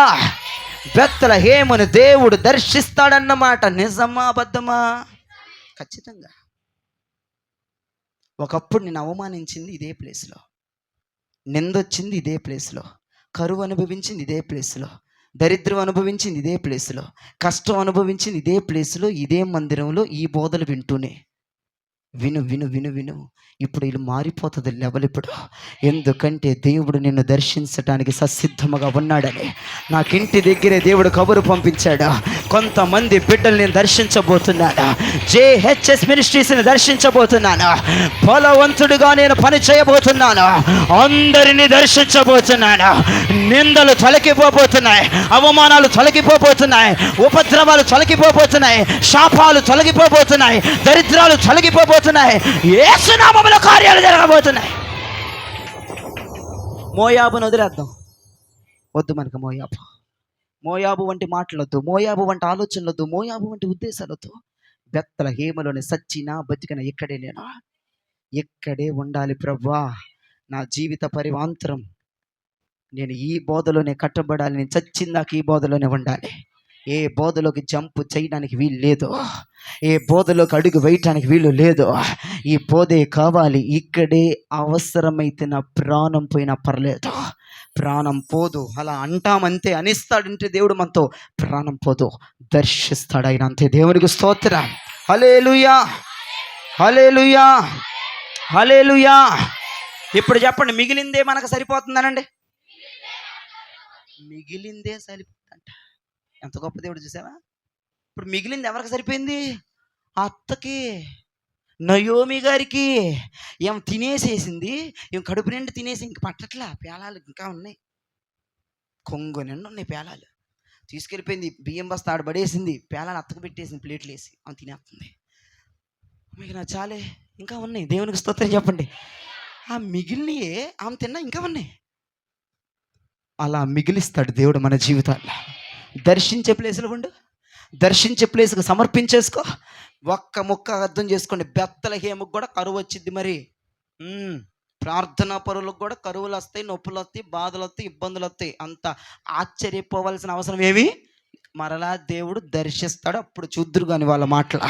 బెత్లెహేమును దేవుడు దర్శిస్తాడన్నమాట. నిజమా అబద్ధమా? ఖచ్చితంగా. ఒకప్పుడు నేను అవమానించింది ఇదే ప్లేస్లో, నిందొచ్చింది ఇదే ప్లేస్లో, కరువు అనుభవించింది ఇదే ప్లేస్లో, దరిద్రం అనుభవించింది ఇదే ప్లేస్లో, కష్టం అనుభవించింది ఇదే ప్లేస్లో, ఇదే మందిరంలో ఈ బోధలు వింటూనే. విను విను విను విను ఇప్పుడు వీళ్ళు మారిపోతుంది లెవెల్ ఇప్పుడు. ఎందుకంటే దేవుడు నిన్ను దర్శించడానికి ససిద్ధముగా ఉన్నాడని నాకింటి దగ్గరే దేవుడు కబురు పంపించాడు. కొంతమంది బిడ్డలు నేను దర్శించబోతున్నాను. JHS మినిస్ట్రీస్ని దర్శించబోతున్నాను. బలవంతుడిగా నేను పని చేయబోతున్నాను. అందరినీ దర్శించబోతున్నాను. నిందలు తొలగిపోబోతున్నాయి, అవమానాలు తొలగిపోబోతున్నాయి, ఉపద్రవాలు తొలగిపోబోతున్నాయి, శాపాలు తొలగిపోబోతున్నాయి, దరిద్రాలు తొలగిపోబోతున్నాయి. యేసు నామములో కార్యాలు జరగబోతున్నాయి. మోయాబును వదిలేద్దాం, వద్దు మనకు మోయాబు. మోయాబు వంటి మాటలొద్దు, మోయాబు వంటి ఆలోచనలొద్దు, మోయాబు వంటి ఉద్దేశాలొద్దు. బెత్లెహేములోని సచ్చినా బతికిన ఇక్కడే నేను, ఇక్కడే ఉండాలి ప్రభువా. నా జీవిత పరివాంతరం నేను ఈ బోధలోనే కట్టబడాలి. నేను చచ్చిందాక ఈ బోధలోనే ఉండాలి. ఏ బోధలోకి జంపు చేయడానికి వీలు లేదు, ఏ బోధలోకి అడుగు వేయటానికి వీలు లేదు. ఈ బోధే కావాలి. ఇక్కడే అవసరమైతే నా ప్రాణం పోయినా పర్లేదు, ప్రాణం పోదు. అలా అంటామంతే, అనిస్తాడంటే దేవుడు మనతో ప్రాణం పోదు, దర్శిస్తాడు ఆయన అంతే. దేవునికి స్తోత్రం. హల్లెలూయా, హల్లెలూయా, హల్లెలూయా. ఇప్పుడు చెప్పండి, మిగిలిందే మనకు సరిపోతుందనండి? మిగిలిందే సరిపోతుందంట. ఎంత గొప్ప దేవుడు చూసావా. ఇప్పుడు మిగిలింది ఎవరికి సరిపోయింది? అత్తకి, నయోమి గారికి. ఏం తినేసేసింది, ఏం కడుపు నిండి తినేసి ఇంక పట్టట్లా, పేలాలు ఇంకా ఉన్నాయి, కొంగు నిండు ఉన్నాయి పేలాలు. తీసుకెళ్ళిపోయింది, బియ్యం బస్తా ఆడ పడేసింది, పేలాలు అత్తకు పెట్టేసింది, ప్లేట్లు వేసి ఆమె తినేస్తుంది. మీకు నా చాలే, ఇంకా ఉన్నాయి. దేవునికి స్తోత్రం చెప్పండి. ఆ మిగిలినయే ఆమె తిన్నా ఇంకా ఉన్నాయి. అలా మిగిలిస్తాడు దేవుడు మన జీవితాల్లో. దర్శించే ప్లేసులు ఉండు, దర్శించే ప్లేస్కి సమర్పించేసుకో. ఒక్క ముక్క అర్థం చేసుకోండి, బెత్లెహేముకు కూడా కరువు వచ్చింది. మరి ప్రార్థనా పరులకు కూడా కరువులు వస్తాయి, నొప్పులు వస్తాయి, బాధలు వస్తాయి, ఇబ్బందులు వస్తాయి. అంత ఆశ్చర్యపోవాల్సిన అవసరం ఏమి. మరలా దేవుడు దర్శిస్తాడు, అప్పుడు చూద్దురు కానీ వాళ్ళ మాటలు.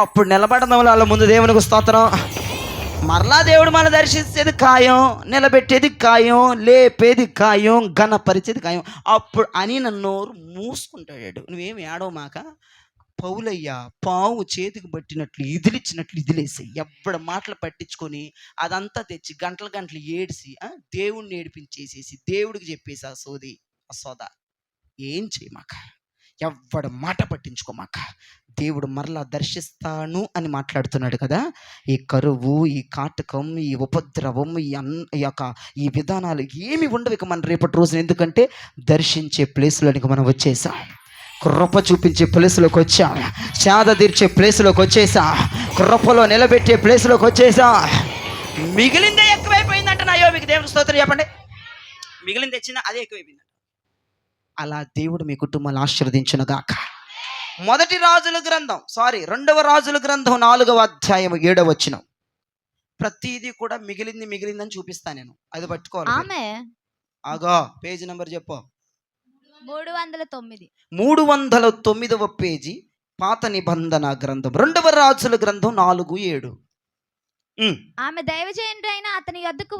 అప్పుడు నిలబడడం వాళ్ళ ముందు దేవునికి స్తోత్రం. మరలా దేవుడు మన దర్శించేది ఖాయం, నిలబెట్టేది ఖాయం, లేపేది ఖాయం, ఘనపరిచేది ఖాయం. అప్పుడు అని నన్నోరు మూసుకుంటాడు. నువ్వేమి ఏడవమాక, పౌలయ్య పావు చేతికి పట్టినట్లు ఇదిలిచ్చినట్లు ఇదిలేసి ఎవ్వడ మాటలు పట్టించుకొని అదంతా తెచ్చి గంటలు గంటలు ఏడిసి దేవుడిని ఏడిపించేసేసి దేవుడికి చెప్పేసి ఆ సోద ఏం చేయమాక, ఎవ్వడ మాట పట్టించుకోమాక. దేవుడు మరలా దర్శిస్తాను అని మాట్లాడుతున్నాడు కదా. ఈ కరువు, ఈ కాటకం, ఈ ఉపద్రవం, ఈ విధానాలు ఏమి ఉండవు ఇక మన రేపటి రోజున. ఎందుకంటే దర్శించే ప్లేస్లోనికి మనం వచ్చేసాం, కృప చూపించే ప్లేస్లోకి వచ్చాం, సేద తీర్చే ప్లేస్లోకి వచ్చేసాం, కృపలో నిలబెట్టే ప్లేస్లోకి వచ్చేసాం. మిగిలిందే ఎక్కువైపోయిందంట నయోమికి. దేవుని స్తోత్రం చెప్పండి. మిగిలింది తెచ్చిందా అదే ఎక్కువైపోయిందంట. అలా దేవుడు మీ కుటుంబాన్ని ఆశీర్వదించునుగాక. రెండవ రాజుల గ్రంథం 4వ అధ్యాయం 7వ వచనం. ప్రతిదీ కూడా మిగిలిందని చూపిస్తాను నేను, అది పట్టుకోవాలి. ఆగా పేజీ నెంబర్ చెప్పు. 309వ పేజీ, పాత నిబంధన గ్రంథం, 2వ రాజుల గ్రంథం 4:7. ఆమె దైవజనుడైన అతని యొద్దకు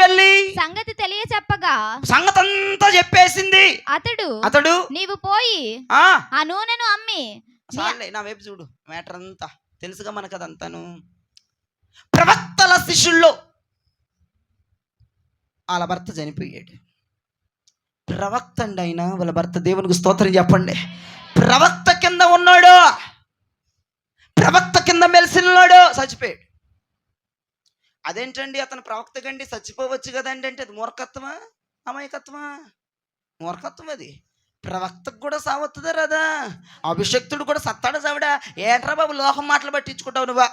వెళ్ళి సంగతి తెలియచెప్పగా, సంగతంతా చెప్పేసింది. అతడు నీవు పోయి ఆ నూనెను అమ్మి. నా వైపు చూడు, మ్యాటర్ అంతా తెలుసుగా మనకు. అదంతాను ప్రవక్తల శిష్యుల్లో వాళ్ళ భర్త చనిపోయాడు. ప్రవక్త అండి ఆయన, వాళ్ళ భర్త. దేవునికి స్తోత్రం చెప్పండి. ప్రవక్త కింద ఉన్నాడు, ప్రవక్త కింద మెలిసినాడు, చచ్చిపోయాడు. అదేంటండి అతను ప్రవక్త కండి చచ్చిపోవచ్చు కదండి అంటే అది మూర్ఖత్వమా? అమాయకత్వమా? మూర్ఖత్వం అది. ప్రవక్తకు కూడా సావొస్తుందా రాదా? అభిషక్తుడు కూడా సత్తాడా సావిడా? ఏంట్రా బాబు లోకం మాటలు పట్టించుకుంటావు నువ్వా?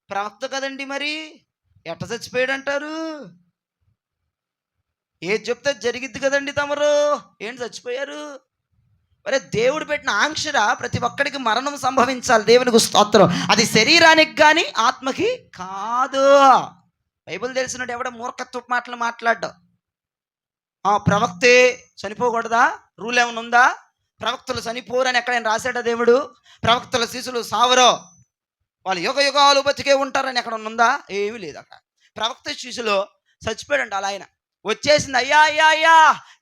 ప్రవక్త కదండి, మరి ఎట్ట చచ్చిపోయాడు అంటారు? ఏది చెప్తే జరిగిద్ది కదండి తమరు. ఏంటి చచ్చిపోయారు? మరి దేవుడు పెట్టిన ఆంక్షరా ప్రతి ఒక్కడికి మరణం సంభవించాలి. దేవునికి స్తోత్రం. అది శరీరానికి కానీ ఆత్మకి కాదు. బైబిల్ తెలిసినట్టు ఎవడ మూర్ఖత్వ మాటలు మాట్లాడ్డావు. ప్రవక్తే చనిపోకూడదా? రూల్ ఏమైనా ఉందా? ప్రవక్తలు చనిపోరని ఎక్కడైనా రాశాడా దేవుడు? ప్రవక్తల శిశులు సావరో, వాళ్ళు యుగ యుగాలు బతికే ఉంటారని ఎక్కడ ఉందా? ఏమీ లేదు అక్కడ. ప్రవక్త శిశులో చచ్చిపోయాడంట. అలా ఆయన వచ్చేసింది. అయ్యా అయ్యా అయ్యా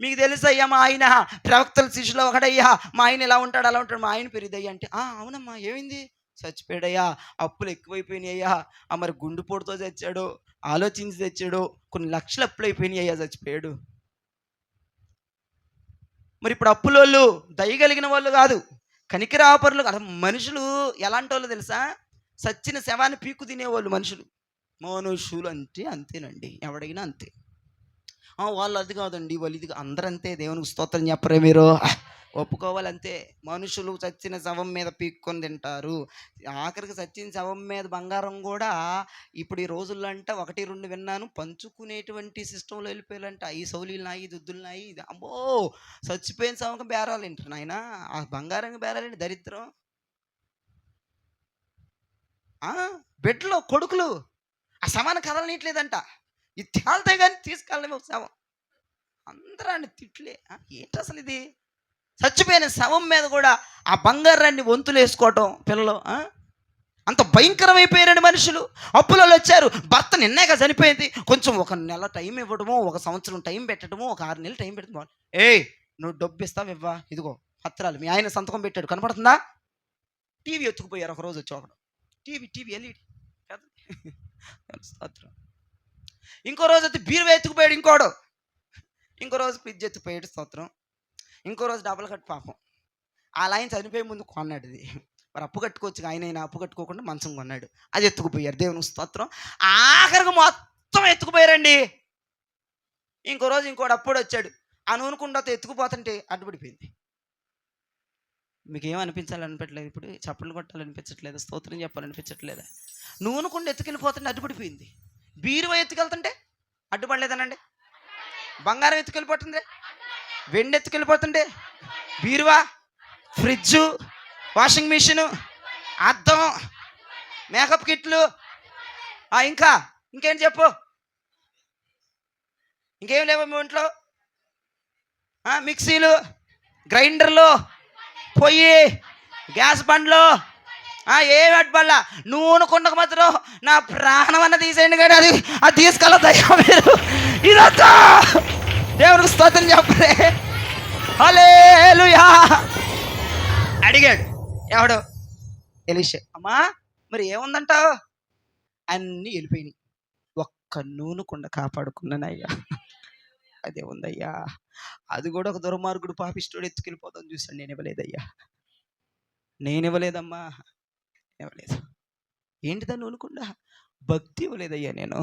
మీకు తెలుసు అయ్యా, మా ఆయన ప్రవక్తల శిశులో ఒకడయ్యా, మా ఆయన ఇలా ఉంటాడు అలా ఉంటాడు, మా ఆయన పెరిదయ్యా అంటే అవునమ్మా ఏమైంది? చచ్చిపోయాడయ్యా, అప్పులు ఎక్కువైపోయినాయి అయ్యా, మరి గుండెపోటుతో తెచ్చాడు, ఆలోచించి తెచ్చాడు, కొన్ని లక్షలు అప్పులు అయిపోయినాయి అయ్యా, చచ్చిపోయాడు. మరి ఇప్పుడు అప్పులోళ్ళు దయగలిగిన వాళ్ళు కాదు, కనికిరాపరులు కాదు. మనుషులు ఎలాంటి వాళ్ళు తెలుసా? సచ్చిన శవాన్ని పీక్కు తినేవాళ్ళు మనుషులు. మనుషులు అంటే అంతేనండి, ఎవడైనా అంతే. వాళ్ళు అది కాదండి, వాళ్ళు ఇది, అందరంతే. దేవునికి స్తోత్రం చెప్పరే మీరు? ఒప్పుకోవాలంతే. మనుషులు చచ్చిన శవం మీద పీక్కొని తింటారు. ఆఖరికి చచ్చిన శవం మీద బంగారం కూడా ఇప్పుడు ఈ రోజుల్లో అంట 1-2 విన్నాను, పంచుకునేటువంటి సిస్టంలో వెళ్ళిపోయాలంట. ఈ సౌలీలు నాయి, దుద్దులు నాయి, ఇది అమ్మో. చచ్చిపోయిన శవంకి బేరాలు ఏంటారు నాయన? ఆ బంగారంగా బేరాలండి, దరిద్రం. బిడ్డలు కొడుకులు ఆ శవాన్ని కదలనీయట్లేదంట. ఇది తేలితే కానీ తీసుకెళ్ళలేము శవం. అందరూ అండి తిట్లే. ఏంటి అసలు ఇది? చచ్చిపోయిన శవం మీద కూడా ఆ బంగారాన్ని వంతులు వేసుకోవటం పిల్లలు. అంత భయంకరమైపోయారండి మనుషులు. అప్పులలో వచ్చారు. భర్త నిన్నేగా చనిపోయింది, కొంచెం 1 నెల టైం ఇవ్వడము, 1 సంవత్సరం టైం పెట్టడము, 1 6 నెలలు టైం పెట్టడం. నువ్వు డబ్బు ఇస్తావు ఇవ్వా? ఇదిగో పత్రాలు, మీ ఆయన సంతకం పెట్టాడు, కనపడుతుందా? టీవీ ఎత్తుకుపోయారు ఒక రోజు వచ్చి ఒకడు. టీవీ ఎల్ఈడి కాదు. ఇంకో రోజు అయితే బీరువా ఎత్తుకుపోయాడు ఇంకోడు. ఇంకో రోజు ఫ్రిడ్జ్ ఎత్తుకుపోయాడు. స్తోత్రం. ఇంకో రోజు డబల్ కట్. పాపం ఆ లైన్ చనిపోయే ముందు కొన్నాడు. ఇది మరి అప్పు కట్టుకోవచ్చు, ఆయన అప్పు కట్టుకోకుండా మంచం కొన్నాడు, అది ఎత్తుకుపోయారు. దేవుని స్తోత్రం. ఆఖరికి మొత్తం ఎత్తుకుపోయారండి. ఇంకో రోజు ఇంకోటి అప్పుడు వచ్చాడు. ఆ నూనెకుండా ఎత్తుకుపోతుంటే అడ్డుపడిపోయింది. మీకు ఏమనిపించాలనిపించట్లేదు? ఇప్పుడు చప్పట్లు కొట్టాలనిపించట్లేదు, స్తోత్రం చెప్పాలనిపించట్లేదా? నూనెకుండా ఎత్తుకెళ్ళిపోతుంటే అడ్డుపడిపోయింది. బీరువా ఎత్తుకెళ్తుంటే అడ్డుపడలేదనండి. బంగారం ఎత్తుకెళ్ళిపోతుంది, వెండి ఎత్తుకెళ్ళిపోతుండే, బీరువా, ఫ్రిడ్జు, వాషింగ్ మిషను, అద్దం, మేకప్ కిట్లు, ఇంకేం చెప్పు? ఇంకేం లేవు మీ ఇంట్లో? మిక్సీలు, గ్రైండర్లు, పొయ్యి, గ్యాస్ బండ్లు, ఏమి అడ్బల్లా. నూనె కొండకు మాత్రం నా ప్రాణం అన్న తీసేయండి, కానీ అది తీసుకెళ్ళద్దయ్యా మీరు. ఇదంతా దేవునికి స్తోత్రం చెప్పరే. హల్లెలూయా. అడిగాడు ఎవడు? ఎలీషా. అమ్మా మరి ఏముందంటావు? అన్నీ వెళ్ళిపోయినాయి, ఒక్క నూనె కొండ కాపాడుకున్నానయ్యా. అదే ఉందయ్యా, అది కూడా ఒక దుర్మార్గుడు పాపిష్టోడు ఎత్తుకెళ్ళిపోతాం చూసాను. నేను ఇవ్వలేదయ్యా, నేను ఇవ్వలేదమ్మా, ఇవ్వలేదు. ఏంటిదా నూనెకుండా? భక్తి ఇవ్వలేదయ్యా నేను.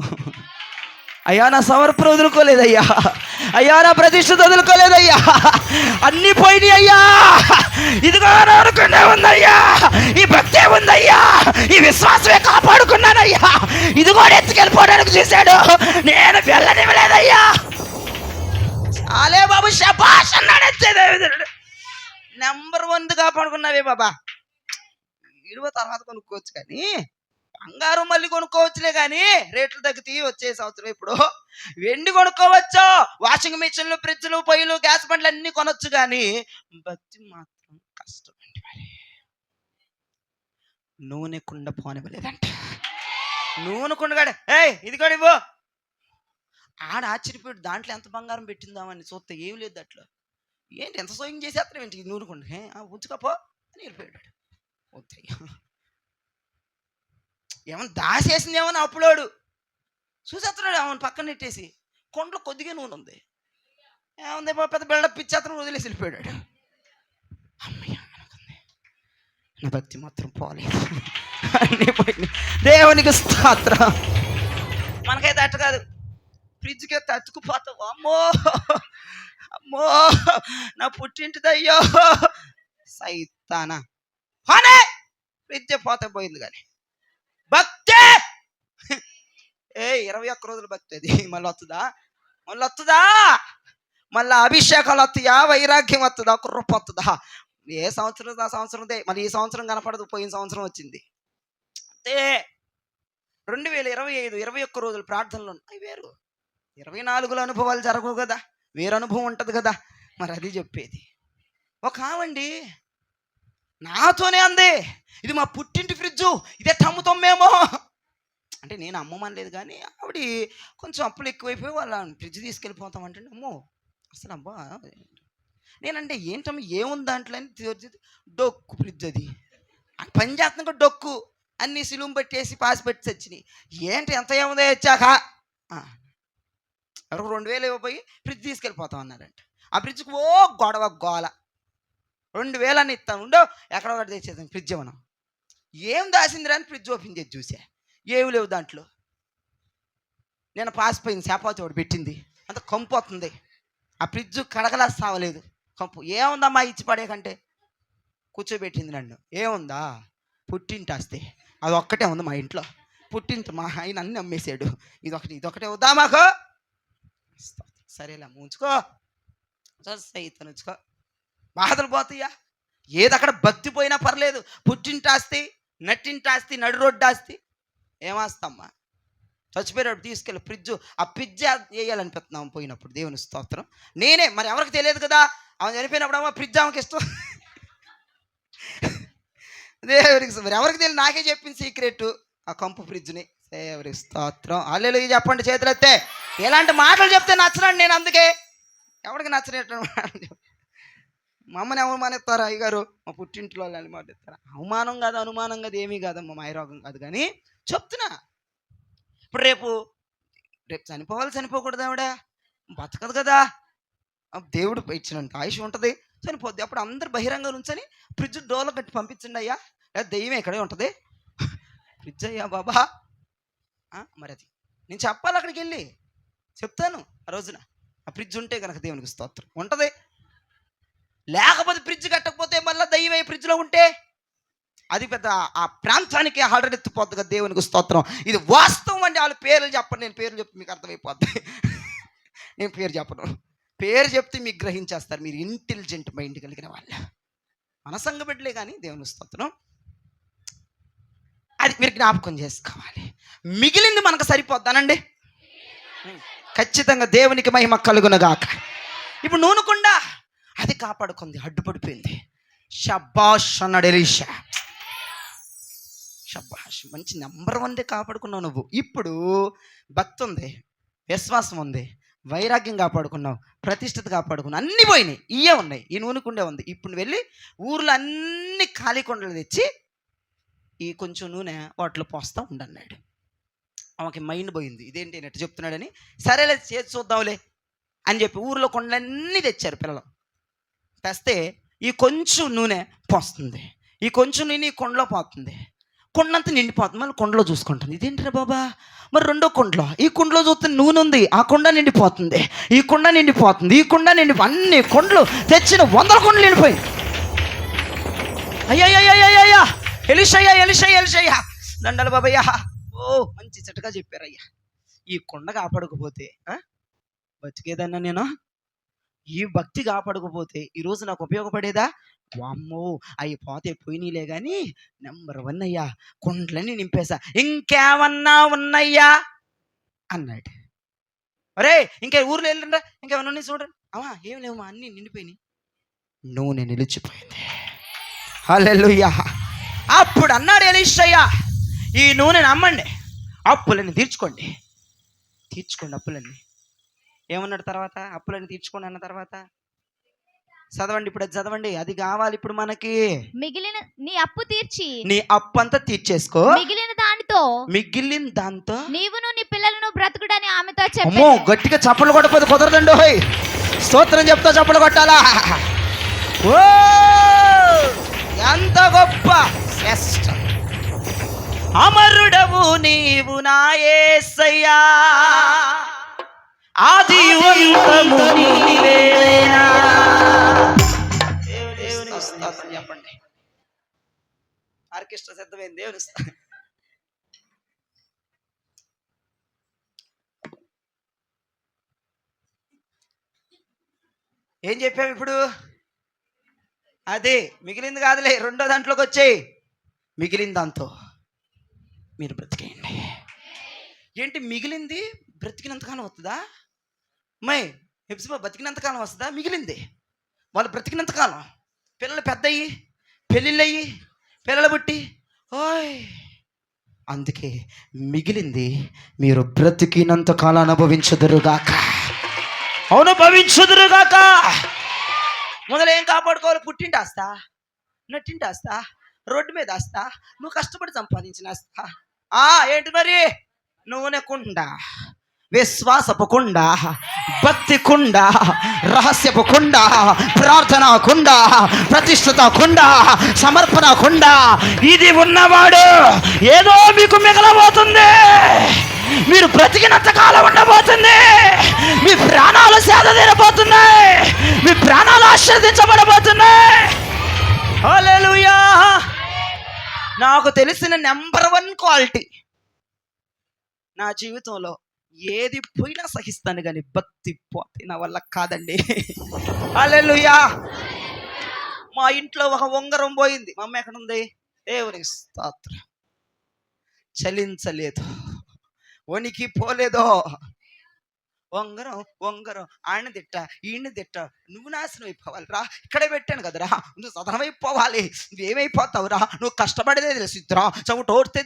అయ్యా నా సమర్పణ వదులుకోలేదయ్యా, అయ్యా నా ప్రతిష్ఠత వదులుకోలేదయ్యా, అన్నీ పోయినాయి అయ్యా. ఇదిగో అనుకునే ఉందయ్యా, ఈ భక్తే ఉందయ్యా, ఈ విశ్వాసమే కాపాడుకున్నానయ్యా. ఇది కూడా ఎత్తుకెళ్ళిపోవడానికి చూశాడు, నేను వెళ్ళనివ్వలేదయ్యా. చాలే బాబు, శబాష్ అన్నాడు. నెంబర్ 1 కాపాడుకున్నావే బాబా. విలువ తర్వాత కొనుక్కోవచ్చు, కానీ బంగారం మళ్ళీ కొనుక్కోవచ్చులే, కానీ రేట్లు తగ్గుతాయి వచ్చే సంవత్సరం. ఇప్పుడు వెండి కొనుక్కోవచ్చు, వాషింగ్ మిషన్లు, ఫ్రిడ్జ్లు, పొయ్యిలు, గ్యాస్ బండ్లు అన్నీ కొనొచ్చు, కానీ భక్తి మాత్రం కష్టం అండి. మరి నూనె కుండ పోనివ్వలేదంట. నూనె కుండగాడే ఇది కూడా ఇవ్వు. ఆడ ఆశ్చర్యపోయాడు, దాంట్లో ఎంత బంగారం పెట్టిందామని చూస్తే ఏం లేదు దాంట్లో. ఏంటి ఎంత సోయింగ్ చేసేస్తాం ఏంటి? నూనె కుండ ఉంచుకపో అని వెళ్ళిపోయాడు. ఏమన్నా దాసేసింది ఏమన్నా అప్పులోడు చూసేస్తున్నాడు. ఏమన్నా పక్కన నెట్టేసి కొండలో కొద్దిగా నూనె ఉంది, ఏముంది పెద్ద బిల్డప్ ఇచ్చి అతను వదిలేసి వెళ్ళిపోయాడు. అమ్మయ్య అనుకుంది, నా భక్తి మాత్రం పోలేదు, అన్నీ పోయింది. దేవునికి స్తోత్రం. మనకైతే అట్ట కాదు. ఫ్రిడ్జ్కి తచ్చుకుపోతావు. అమ్మో అమ్మో నా పుట్టింటిదయ్యో సైతానా అనే ఫ్రిడ్జ్ పోతే పోయింది. కానీ భక్తే 21 రోజులు భక్తి అది మళ్ళీ వస్తుందా మళ్ళీ అభిషేకాలు వస్తాయా, వైరాగ్యం వస్తుందా, కృప వస్తుందా? ఏ సంవత్సరం ఆ సంవత్సరందే. మళ్ళీ ఈ సంవత్సరం కనపడదు, పోయిన సంవత్సరం వచ్చింది అంతే. 2025 21 రోజులు ప్రార్థనలు అవి వేరు. 24లో అనుభవాలు జరగవు కదా, వేరే అనుభవం ఉంటుంది కదా. మరి అది చెప్పేది. ఒక ఆవండి నాతోనే అంది, ఇది మా పుట్టింటి ఫ్రిడ్జు, ఇదే తమ్ముతమ్మేమో అంటే. నేను అమ్మమనలేదు కానీ ఆవిడ కొంచెం అప్పులు ఎక్కువైపోయి వాళ్ళ ఫ్రిడ్జ్ తీసుకెళ్ళిపోతామంటే, అమ్మో అసలు అబ్బా నేనంటే ఏంటమ్మా ఏముంది దాంట్లో అని డొక్కు ఫ్రిడ్జ్ అది పని చేస్తున్నాక డొక్కు అన్ని సిలుం పెట్టేసి పాసి పెట్టి తెచ్చినాయి. ఏంటి ఎంత ఏముందో వచ్చాక ఎవరికి 2000 ఇవ్వబోయి ఫ్రిడ్జ్ తీసుకెళ్ళిపోతాం అన్నారంట. ఆ ఫ్రిడ్జ్కి గొడవ గోల. 2000 అని ఇస్తాను, ఉండో ఎక్కడో ఒకటి తెచ్చేద్దాం ఫ్రిడ్జ్ మనం. ఏం దాసిందిరా అని ఫ్రిడ్జ్ ఓపెన్ చేసి చూసా, ఏమి లేవు దాంట్లో. నేను పాసిపోయింది, చేపాతి ఒకటి పెట్టింది, అంత కంపు వస్తుంది. ఆ ఫ్రిడ్జ్ కడగలా సావలేదు, కంపు. ఏముందమ్మా ఇచ్చి పడే కంటే కూర్చోబెట్టింది నన్ను. ఏముందా పుట్టింటి ఆస్తి, అది ఒక్కటే ఉంది మా ఇంట్లో. పుట్టింటి మా ఆయన అన్ని అమ్మేసాడు, ఇదొకటే వద్దా మాకు? సరేలే ఉంచుకో, ఇతను ఉంచుకో, బాధలు పోతాయా? ఏది అక్కడ భక్తి పోయినా పర్లేదు. పుట్టింటి ఆస్తి, నట్టింటి ఆస్తి, నడు రోడ్డు ఆస్తి ఏమాస్తమ్మా? చచ్చిపోయేటప్పుడు తీసుకెళ్ళి ఫ్రిడ్జ్, ఆ ఫ్రిడ్జ్ వేయాలనిపిస్తున్నాం పోయినప్పుడు. దేవుని స్తోత్రం. నేనే మరి ఎవరికి తెలియదు కదా, ఆమె చనిపోయినప్పుడు అమ్మ ఫ్రిడ్జ్ ఆమెకి ఇష్టం. దేవునికి మరి ఎవరికి తెలియదు, నాకే చెప్పింది సీక్రెట్ ఆ కంపు ఫ్రిడ్జ్ని. దేవునికి స్తోత్రం. హల్లెలూయా చెప్పండి చేతులు ఎత్తే. ఎలాంటి మాటలు చెప్తే నచ్చనండి నేను, అందుకే ఎవరికి నచ్చనేట మాటలు చెప్తాను. మా అమ్మని ఎవరు మానేస్తారా అయ్యగారు, మా పుట్టింట్లో వాళ్ళని మానేస్తారా? అవమానం కాదు, అనుమానం కాదు, ఏమీ కాదమ్మా, మాయరోగం కాదు. కానీ చెప్తున్నా, ఇప్పుడు రేపు చనిపోవాలి, చనిపోకూడదు, ఆవిడ బతకదు కదా, దేవుడు ఇచ్చినంత ఆయుష్ ఉంటుంది, చనిపోద్ది. అప్పుడు అందరు బహిరంగ ఉంచని ఫ్రిడ్జ్ డోర్లో కట్టి పంపించండి అయ్యా, దెయ్యం ఇక్కడే ఉంటుంది ఫ్రిడ్జ్ అయ్యా బాబా. మరి అది నేను చెప్పాలి, అక్కడికి వెళ్ళి చెప్తాను ఆ రోజున. ఆ ఫ్రిడ్జ్ ఉంటే కనుక దేవునికి స్తోత్రం ఉంటుంది. లేకపోతే ఫ్రిడ్జ్ కట్టకపోతే మళ్ళీ దయ్యమై ఫ్రిడ్జ్లో ఉంటే అది పెద్ద ఆ ప్రాంతానికి హడరెత్తిపోద్ది కదా. దేవునికి స్తోత్రం. ఇది వాస్తవం అండి. వాళ్ళ పేర్లు చెప్పండి, నేను పేర్లు చెప్తే మీకు అర్థమైపోద్ది. నేను పేరు చెప్పను, పేరు చెప్తే మీకు గ్రహించేస్తారు. మీరు ఇంటెలిజెంట్ మైండ్ కలిగిన వాళ్ళ మనసంగ బిడ్డలే. కానీ దేవుని స్తోత్రం, అది మీరు జ్ఞాపకం చేసుకోవాలి. మిగిలింది మనకు సరిపోద్దానండి. ఖచ్చితంగా దేవునికి మహిమ కలుగునుగాక. ఇప్పుడు నూనెకుండా అది కాపాడుకుంది, అడ్డుపడిపోయింది. షబ్బాష్ అన్నాడు ఎలీషా. షబ్బాష్, మంచి నెంబర్ 1 కాపాడుకున్నావు నువ్వు. ఇప్పుడు భక్తి ఉంది, విశ్వాసం ఉంది, వైరాగ్యం కాపాడుకున్నావు, ప్రతిష్టత కాపాడుకున్నావు, అన్నీ పోయినాయి. ఇవే ఉన్నాయి, ఈ నూనెకుండే ఉంది. ఇప్పుడు వెళ్ళి ఊర్లో అన్ని ఖాళీ కొండలు తెచ్చి ఈ కొంచెం నూనె వాటిలో పోస్తా ఉండన్నాడు. ఆమెకి మైండ్ పోయింది, ఇదేంటి నెట్ చెప్తున్నాడని. సరేలే చేసి చూద్దాంలే అని చెప్పి ఊర్లో కొండలన్నీ తెచ్చారు పిల్లలు. తెస్తే ఈ కొంచెం నూనె పోస్తుంది, ఈ కొంచెం నూనె ఈ కొండలో పోతుంది, కొండంతా నిండిపోతుంది. మళ్ళీ కొండలో చూసుకుంటుంది, ఇదేంటిరా బాబా. మరి రెండో కొండలో, ఈ కుండలో చూస్తే నూనె ఉంది, ఆ కొండ నిండిపోతుంది, ఈ కొండ నిండిపోతుంది, ఈ కొండ అన్ని కొండలు తెచ్చిన 100 కొండలు నిండిపోయింది. అయ్యా ఎలిషయ్యా దండలు బాబయ్యా. ఓ మంచి చెట్టుగా చెప్పారయ్యా. ఈ కొండ కాపాడకపోతే బతికేదన్నా నేను? ఈ భక్తి కాపాడకపోతే ఈరోజు నాకు ఉపయోగపడేదా? వామ్మో అవి పోతే పోయినీలే కానీ నెంబర్ 1 అయ్యా, కొండలన్నీ నింపేశా, ఇంకేమన్నా ఉన్నాయ్యా అన్నాడు. అరే ఇంకే ఊర్లో వెళ్ళండి, ఇంకేమన్నా ఉన్నాయి చూడండి. అమ్మా ఏం లేవు, అన్నీ నిండిపోయినాయి, నూనె నిలిచిపోయింది. హల్లెలూయా. అప్పుడు అన్నాడు ఎలీషయ్య, ఈ నూనెని అమ్మండి, అప్పులన్నీ తీర్చుకోండి అప్పులన్నీ. ఏమన్నాడు తర్వాత? అప్పులన్నీ తీర్చుకోండి అన్న తర్వాత చదవండి, ఇప్పుడు అది చదవండి. అది కావాలి ఇప్పుడు మనకి. మిగిలిన నీ అప్పు తీర్చి, నీ అప్పు అంతా తీర్చేసుకో, మిగిలిన దాంతో నీవును నీ పిల్లలను బ్రతుకుడని ఆమెతో చెప్పాను. అమ్మో గట్టిగా చప్పట్లు కొట్టకపోతే కుదరదండి. హోయ్ స్తోత్రం చెప్తా చప్పట్లు కొట్టాలా. ఓ ఎంత గొప్ప శ్రేష్ఠ అమరుడవు నీవు నా యేసయ్యా. ఆది అంతము నీవేనా. దేవునికి స్తోత్రం చెప్పండి. ఆర్కెస్ట్రా సిద్ధమైంది. దేవుని ఏం చెప్పాము ఇప్పుడు? అదే మిగిలింది కాదులే, రెండో దాంట్లోకి వచ్చేయి. మిగిలిన దాంతో మీరు బ్రతికేయండి. ఏంటి మిగిలింది? బ్రతికినంతకాలం వస్తుందా? మై హెప్సిబా బతికినంతకాలం వస్తుందా? మిగిలింది వాళ్ళు బ్రతికినంతకాలం, పిల్లలు పెద్దయ్యి, పెళ్ళిళ్ళయ్యి, పిల్లలు పుట్టి, ఓయ్ అందుకే మిగిలింది మీరు బ్రతికినంతకాలం అనుభవించుదురుగాక. అనుభవించుదురుగాక. మొదలు ఏం కాపాడుకోవాలి? పుట్టింటి ఆస్తా, నట్టింటి ఆస్తా, రోడ్డు మీద ఆస్తా, నువ్వు కష్టపడి సంపాదించిన ఆస్తా. ఏంటి మరి? నూనె కుండ, విశ్వాసపు కుండ, భక్తి కుండ, రహస్యపు కుండ, ప్రార్థన కుండ, ప్రతిష్ఠిత కుండ, సమర్పణ కుండ. ఇది ఉన్నవాడు ఏదో మీకు మిగలబోతుంది. మీరు బ్రతికినంత కాలం ఉండబోతుంది. మీ ప్రాణాలు సేద తీరబోతున్నాయి. మీ ప్రాణాలు ఆశీర్వదించబడబోతున్నాయి. హల్లెలూయా. నాకు తెలిసిన నెంబర్ 1 క్వాలిటీ నా జీవితంలో, ఏది పోయినా సహిస్తాను కానీ భక్తి పోతే నా వల్ల కాదండి. హల్లెలూయా. మా ఇంట్లో ఒక ఉంగరం పోయింది. మా అమ్మ ఎక్కడుంది? దేవునికి స్తోత్రం. చలించలేదు, వణికి పోలేదో. వంగరం ఆయన తిట్ట, ఈయన తిట్ట, నువ్వు నాశనం అయిపోవాలి రా, ఇక్కడే పెట్టాను కదరా, నువ్వు సదనం అయిపోవాలి, నువ్వేమైపోతావురా, నువ్వు కష్టపడేదే తెలిసిద్దురా, చవుటోడితే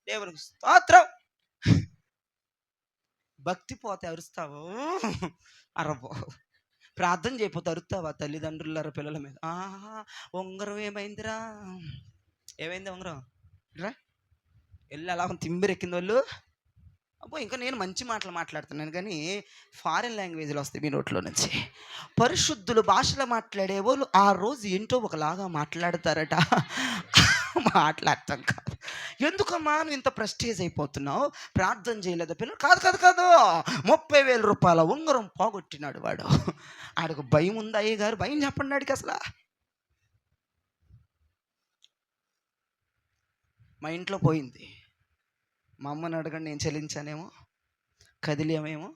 దేవునికి స్తోత్రం. భక్తి పోతే అరుస్తావు, అరవో. ప్రార్థన చేయకపోతే అరుస్తావా తల్లిదండ్రుల పిల్లల మీద? ఉంగరం ఏమైందిరా? ఏమైంది ఉంగరం? రా వెళ్ళి అలా తిమ్మిరెక్కింది వాళ్ళు. అబ్బో ఇంకా నేను మంచి మాటలు మాట్లాడుతున్నాను కానీ ఫారిన్ లాంగ్వేజ్లో వస్తాయి మీ నోట్లో నుంచి. పరిశుద్ధులు భాషలో మాట్లాడే వాళ్ళు ఆ రోజు ఏంటో ఒకలాగా మాట్లాడతారట. మాట్లాడతాం కాదు. ఎందుకమ్మా నువ్వు ఇంత ప్రెస్టేజ్ అయిపోతున్నావు? ప్రార్థన చేయలేదు పిల్లలు? కాదు 30,000 రూపాయల ఉంగరం పోగొట్టినాడు వాడు. ఆడికి భయం ఉందా? అయ్య గారు భయం చెప్పండి ఆడికి అసలు. మా ఇంట్లో పోయింది. మా అమ్మని అడగండి, నేను చెల్లించానేమో, కదిలేమేమో.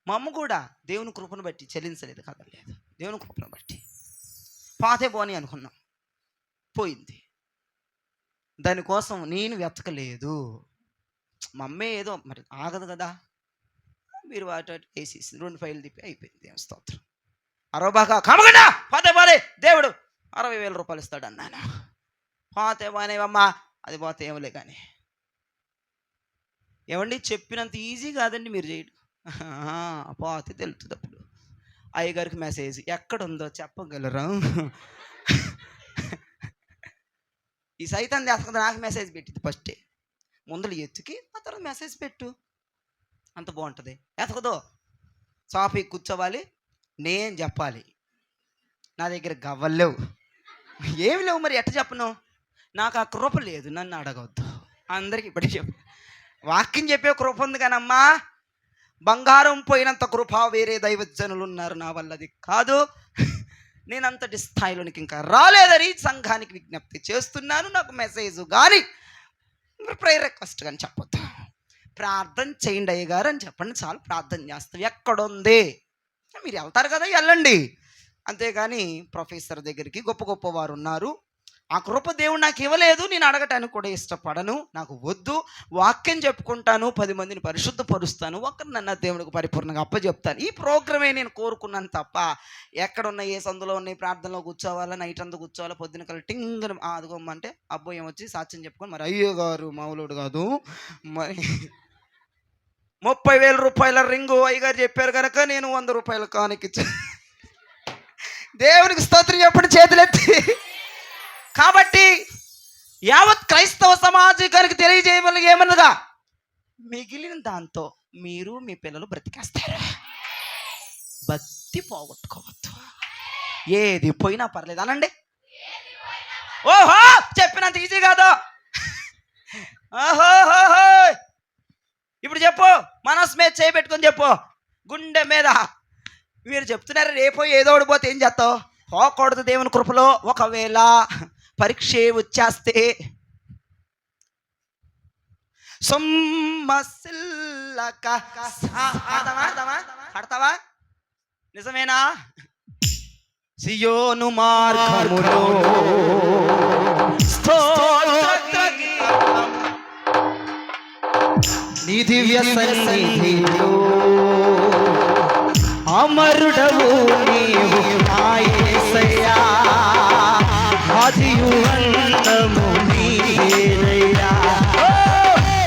మా అమ్మ కూడా దేవుని కృపను బట్టి చెల్లించలేదు, కదలేదు. దేవుని కృపను బట్టి పాతే పోని అనుకున్నాం, పోయింది. దానికోసం నేను వెతకలేదు. మా అమ్మే ఏదో మరి ఆగదు కదా, మీరు వాటి వేసేసి 2 ఫైళ్ళు తిప్పి అయిపోయింది. దేవుని స్తోత్రం. అరవబాగా కమగడా పోతే దేవుడు 60,000 రూపాయలు ఇస్తాడు అన్నాను. పోతే పోనేవమ్మా, అది పోతే ఏమలే. కానీ ఏమండి చెప్పినంత ఈజీ కాదండి మీరు చేయడం. పోతే తెలుస్తుంది. అప్పుడు అయ్యగారికి మెసేజ్ ఎక్కడుందో చెప్పగలరా? ఈ సైతం చేస్తుంది. నాకు మెసేజ్ పెట్టింది ఫస్టే. ముందలు ఎత్తుకి ఆ తర్వాత మెసేజ్ పెట్టు, అంత బాగుంటుంది. ఎతకదో సాఫీ కూర్చోవాలి, నేను చెప్పాలి. నా దగ్గర గవ్వలేవు, ఏమి లేవు. మరి ఎట్ట చెప్పను? నాకు ఆ కృప లేదు, నన్ను అడగవద్దు. అందరికి ఇప్పటికే చెప్పు, వాక్యం చెప్పే కృప ఉంది కానమ్మా, బంగారం పోయినంత కృప వేరే దైవజనులు ఉన్నారు. నా వల్లది కాదు. నేను అంతటి స్థాయిలోనికి ఇంకా రాలేదని సంఘానికి విజ్ఞప్తి చేస్తున్నాను. నాకు మెసేజ్ కానీ ప్రేయర్ రిక్వెస్ట్ కానీ చెప్పొద్దు. ప్రార్థన చేయండి అయ్య గారు అని చెప్పండి చాలు. ప్రార్థన చేస్తాం. ఎక్కడుంది? మీరు వెళ్తారు కదా, వెళ్ళండి. అంతేగాని ప్రొఫెసర్ దగ్గరికి గొప్ప వారు ఉన్నారు, ఆ కృప దేవుడు నాకు ఇవ్వలేదు, నేను అడగటానికి కూడా ఇష్టపడను, నాకు వద్దు. వాక్యం చెప్పుకుంటాను, 10 మందిని పరిశుద్ధపరుస్తాను, ఒకరు నన్ను దేవునికి పరిపూర్ణంగా అప్పచెప్తాను. ఈ ప్రోగ్రామే నేను కోరుకున్నాను తప్ప ఎక్కడున్న ఏ సందులో ఉన్నాయి ప్రార్థనలో కూర్చోవాలా, నైట్ అంతా కూర్చోవాలా, పొద్దున కల్లా టింగ్ అదుకోమంటే అబ్బో ఏమొచ్చి సాక్ష్యం చెప్పుకొని మరి అయ్యో గారు మామూలుడు కాదు, మరి 30,000 రూపాయల రింగు అయ్యగారు చెప్పారు కనుక నేను 100 రూపాయల కానుకిచ్చా. దేవునికి స్తోత్రం చెప్పండి చేతులెత్తి. కాబట్టి యావత్ క్రైస్తవ సమాజానికి తెలియజేయమని ఏమన్నగా, మిగిలిన దాంతో మీరు మీ పిల్లలు బ్రతికేస్తారు. భక్తి పోగొట్టుకోవద్దు. ఏది పోయినా పర్లేదు అనండి. ఓహో చెప్పినంత ఈజీ కాదు. ఓహో ఇప్పుడు చెప్పు, మనసు మీద చేయబెట్టుకొని చెప్పు, గుండె మీద. మీరు చెప్తున్నారు రేపో ఏదో ఓడిపోతే ఏం చేస్తావు? పోకూడదు దేవుని కృపలో. ఒకవేళ పరీక్ష వచ్చేస్తే సొమ్మసిల్లక పడతావా? నిజమేనా? సియోను మార్గములో నీ దివ్య సన్నిధిలో అమరుడవు నీవు నా యేసయ్యా, ఆదియు అంతము నీవేనయ్యా.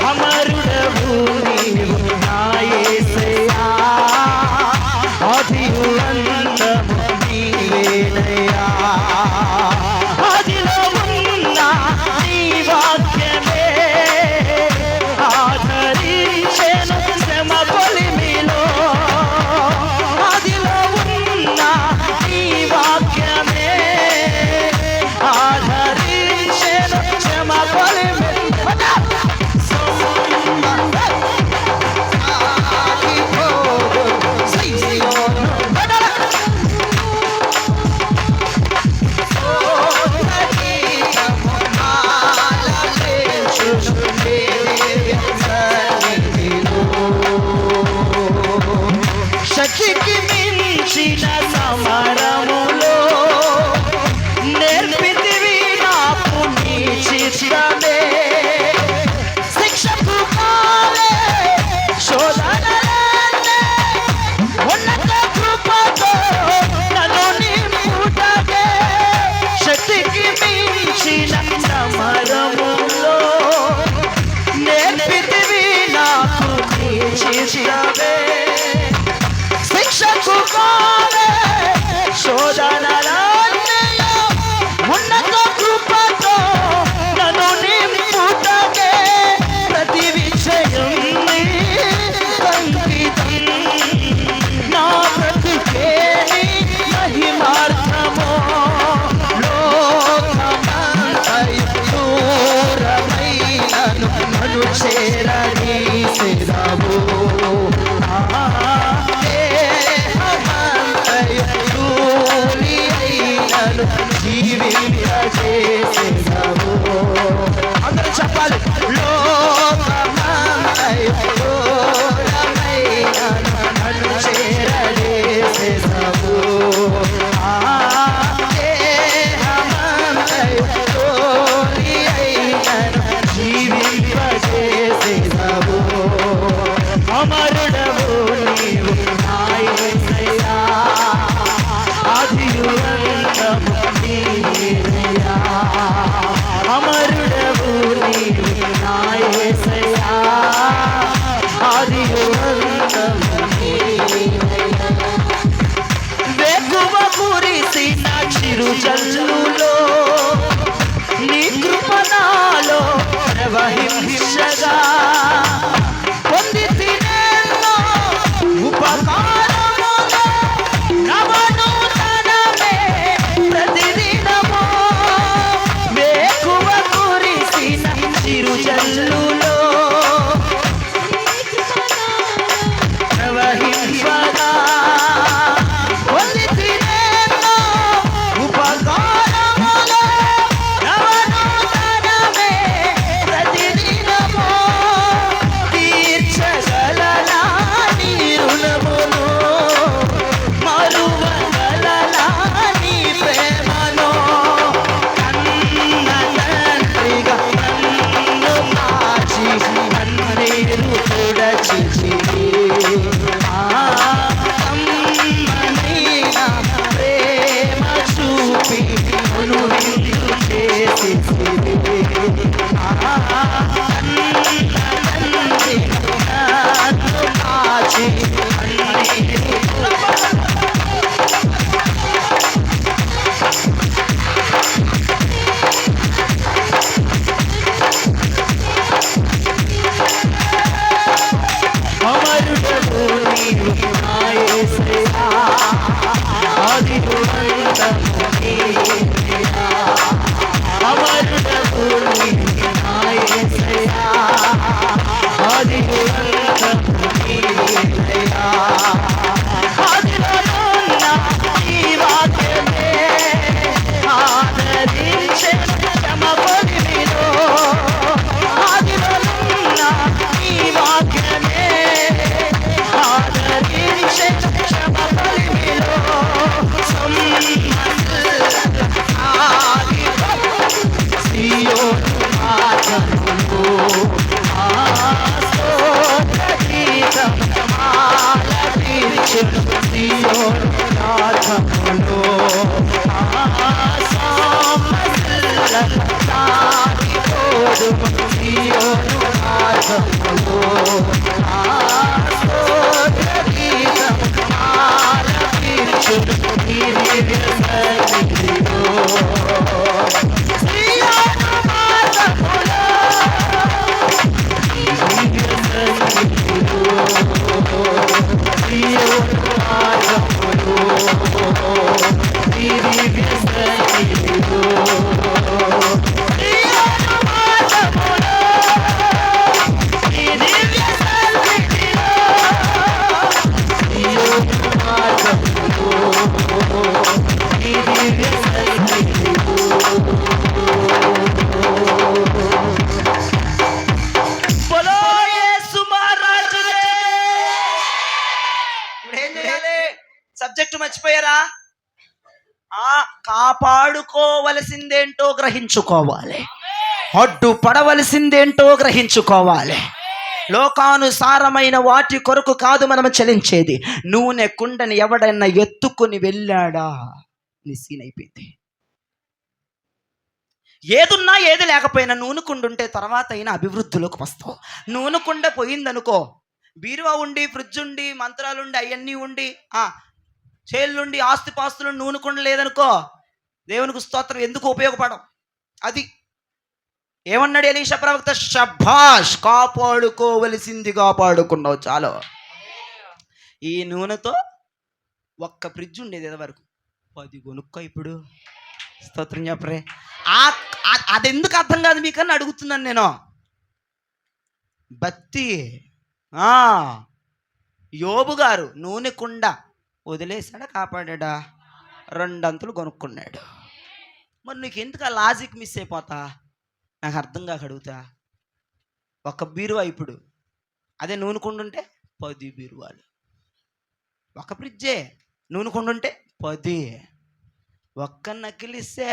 అమరుడవు నీవు నా యేసయ్యా, ఆదియు అంతము నీవేనయ్యా. ఆదిలో ఉన్న నీ వాక్యమే ఆదరించెను శ్రమ కొలిమిలో. ఆదిలో ఉన్న నీ వాక్యమే ఆదరించెను శ్రమ కొలిమిలో. శక్తికి మించిన సమరములో నేర్పితివి నాకు నీ చిత్తమే. శిక్షకు కాలే శోధనలే ఉన్నత కృపతో నన్ను నింపుటకే. శక్తికి మించిన సమరములో నేర్పితివి నాకు నీ చిత్తమే. శిక్షకు కాలే శోధనలన్నయో ఉన్నత కృపతో నన్ను నింపుటకే. ప్రతి విషయం నీ సంగీతం, నా బ్రతుకే నీ మహిమార్థమో. లోకమంతయు దూరమైనను నన్ను చేరదీసెదవు. జీవింపజేసెదవు. అందరూ చెప్పాలి. లోకమంతయు దూరమైనను నన్ను చేరదీసెదవు. దేహమంతయు దూరమైనను జీవింపజేసెదవు. అమరుడవు నీవు నా యేసయ్యా, ఆదియు అంతము నీవేనయ్యా. అమరుడవు నీవు నా యేసయ్యా, ఆదియు అంతము నీవేనయ్యా. వేకువ కురిసిన చిరుజల్లులో నీ కృప నాలో ప్రవహించగా పొంది తినేలో ఉపకారములో నవనూతనమే ప్రతిదినము. వేకువ కురిసిన చిరుజల్లులో ప్రవహించగా పొంది తినేలో ఉపకారములో నవనూతనమే ప్రతిదినము. మార్గములో సాగిపోదుము సీయోను మార్గములో స్తోత్రగీతము ఆలపించుము నీ దివ్య సన్నిధిలో. సీయోను మార్గములో నీ దివ్య సన్నిధిలో. సీయోను మార్గములో నీ దివ్య సన్నిధిలో. సబ్జెక్టు మర్చిపోయారా? కాపాడుకోవలసిందేంటో గ్రహించుకోవాలి, అడ్డు పడవలసిందేంటో గ్రహించుకోవాలి. లోకానుసారమైన వాటి కొరకు కాదు మనం చలించేది. నూనె కుండని ఎవడన్నా ఎత్తుకుని వెళ్ళాడా నీ సీన్ అయిపోయింది. ఏదున్నా ఏది లేకపోయినా నూనె కుండ ఉంటే తర్వాత అయినా అభివృద్ధిలోకి వస్తావు. నూనె కుండ పోయిందనుకో, బీరువా ఉండి, ఫ్రిడ్జ్ ఉండి, మంత్రాలు ఉండి, అవన్నీ ఉండి, చేళ్ళుండి, ఆస్తిపాస్తులు, నూనె కుండ లేదనుకో, దేవునికి స్తోత్రం, ఎందుకు ఉపయోగపడం? అది ఏమన్నాడు ఎలీషా ప్రవక్త? షబ్బాష్, కాపాడుకోవలసింది కాపాడుకున్నావు చాలు. ఈ నూనెతో ఒక్క ఫ్రిడ్జ్ ఉండేది వరకు 10 కొనుక్కో ఇప్పుడు. స్తోత్రం చెప్పరే. అది ఎందుకు అర్థం కాదు మీకన్నా అడుగుతున్నాను నేను. భక్తి. యోబు గారు నూనె కుండ వదిలేశాడా కాపాడా? 2 అంతులు కొనుక్కున్నాడు. మరి నీకు ఎందుకు ఆ లాజిక్ మిస్ అయిపోతా? నాకు అర్థం కాక అడుగుతా. ఒక బీరువా ఇప్పుడు, అదే నూనె కుండ ఉంటే 10 బీరువాలు. ఒక ఫ్రిడ్జే నూనె కుండ ఉంటే 10. ఒక్క నకిలిస్తే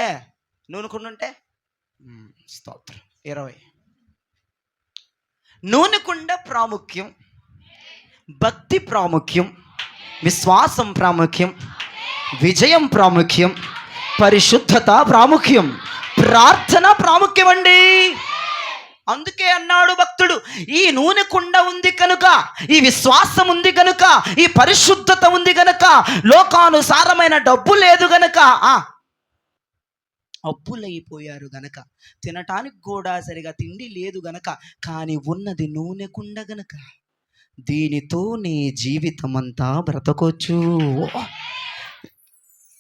నూనె కుండ ఉంటే స్తోత్రం 20. నూనె కుండ ప్రాముఖ్యం, భక్తి ప్రాముఖ్యం, విశ్వాసం ప్రాముఖ్యం, విజయం ప్రాముఖ్యం, పరిశుద్ధత ప్రాముఖ్యం, ప్రార్థన ప్రాముఖ్యం అండి. అందుకే అన్నాడు భక్తుడు, ఈ నూనె కుండ ఉంది కనుక, ఈ విశ్వాసం ఉంది కనుక, ఈ పరిశుద్ధత ఉంది కనుక, లోకానుసారమైన డబ్బు లేదు గనక, అప్పులైపోయారు గనక, తినటానికి కూడా సరిగా తిండి లేదు గనక, కానీ ఉన్నది నూనె కుండ గనక దీనితో నీ జీవితం అంతా బ్రతకొచ్చు.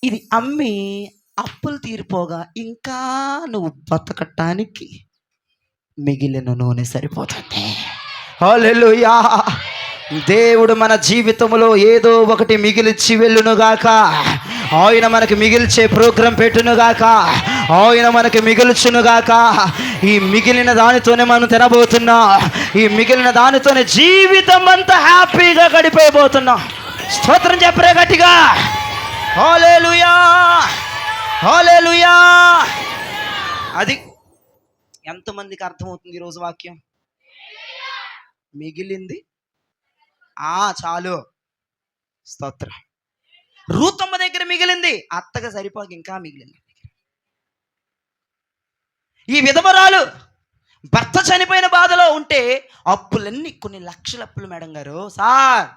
ఇది అమ్మి అప్పులు తీరిపోగా ఇంకా నువ్వు బతకటానికి మిగిలిన నూనె సరిపోతుంది. హల్లెలూయా. దేవుడు మన జీవితంలో ఏదో ఒకటి మిగిల్చి వెళ్ళునుగాక. ఆయన మనకి మిగిల్చే ప్రోగ్రాం పెట్టునుగాక. ఆయన మనకి మిగిల్చునుగాక. ఈ మిగిలిన దానితోనే మనం తినబోతున్నాం. ఈ మిగిలిన దానితోనే జీవితం అంతా హ్యాపీగా గడిపోబోతున్నాం. స్తోత్రం చెప్పరే గట్టిగా. హల్లెలూయా, హల్లెలూయా. అది ఎంతమందికి అర్థమవుతుంది ఈరోజు వాక్యం? మిగిలింది చాలు. స్తోత్రం. రూతమ్మ దగ్గర మిగిలింది, అత్తగా సరిపోక ఇంకా మిగిలింది. ఈ విధవరాలు భర్త చనిపోయిన బాధలో ఉంటే అప్పులన్నీ, కొన్ని లక్షల అప్పులు మేడం గారు, సార్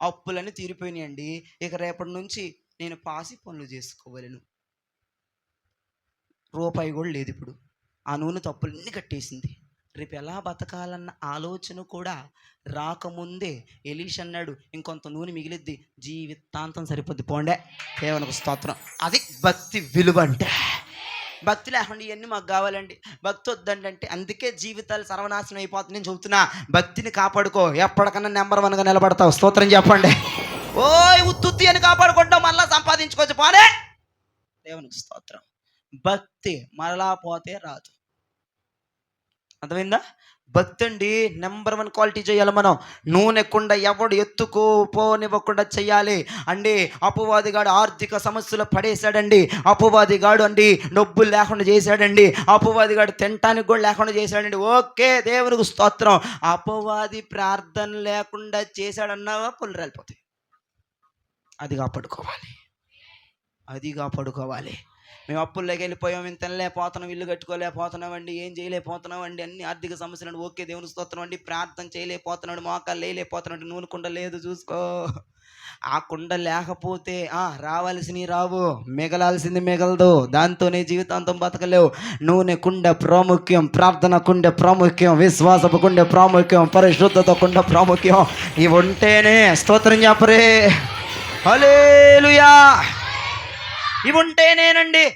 అప్పులన్నీ తీరిపోయినాయండి, ఇక రేపటి నుంచి నేను పాసి పనులు చేసుకోగలను. రూపాయి కూడా లేదు ఇప్పుడు. ఆ నూనె తప్పులన్నీ కట్టేసింది. రేపు ఎలా బతకాలన్న ఆలోచన కూడా రాకముందే ఎలీషా అన్నాడు, ఇంకొంత నూనె మిగిలిద్ది, జీవితాంతం సరిపోద్ది, పోండే. దేవునికి స్తోత్రం. అది భక్తి విలువ అంటే. భక్తి లేకుండా ఇవన్నీ మాకు కావాలండి, భక్తి వద్దండి అంటే అందుకే జీవితాలు సర్వనాశనం అయిపోతుంది. నేను చెబుతున్నా, భక్తిని కాపాడుకో, ఎప్పటికన్నా నెంబర్ 1గా నిలబడతావు. స్తోత్రం చెప్పండి. ఉత్తుత్తి అని కాపాడుకుంటావు, మళ్ళా సంపాదించుకోవచ్చు, పోనే. దేవునికి స్తోత్రం. భక్తి మరలా పోతే రాదు. అర్థమైందా? భక్తి అండి నెంబర్ 1 క్వాలిటీ చేయాలి మనం. నూనె కుండ ఎవడు ఎత్తుకోపోనివ్వకుండా చెయ్యాలి అండి. అపవాదిగాడు ఆర్థిక సమస్యలు పడేశాడండి. అపవాదిగాడు అండి డబ్బులు లేకుండా చేశాడండి. అపవాదిగాడు తినటానికి కూడా లేకుండా చేశాడండి. ఓకే, దేవునికి స్తోత్రం. అపవాది ప్రార్థన లేకుండా చేశాడన్నావా, పుల్లు రాలిపోతాయి. అది కాపాడుకోవాలి. అదిగా పడుకోవాలి. మేము అప్పుల్లోకి వెళ్ళిపోయాం, మేము తినలేకపోతున్నాం, ఇల్లు కట్టుకోలేకపోతున్నామండి, ఏం చేయలేకపోతున్నామండి, అన్ని ఆర్థిక సమస్యలు. ఓకే, దేవుని స్తోత్రం అండి. ప్రార్థన చేయలేకపోతున్నాడు, మోకాలు లేకపోతున్నాడు, నూనె కుండ లేదు చూసుకో. ఆ కుండ లేకపోతే రావాల్సినవి రావు, మిగలాల్సింది మిగలదు, దాంతోనే జీవితాంతం బతకలేవు. నూనె కుండ ప్రాముఖ్యం, ప్రార్థన కుండ ప్రాముఖ్యం, విశ్వాసపు కుండ ప్రాముఖ్యం, పరిశుద్ధత కుండ ప్రాముఖ్యం. ఇవి ఉంటేనే స్తోత్రం చెప్పరే, హల్లెలూయా. ఇవి ఉంటేనేనండి.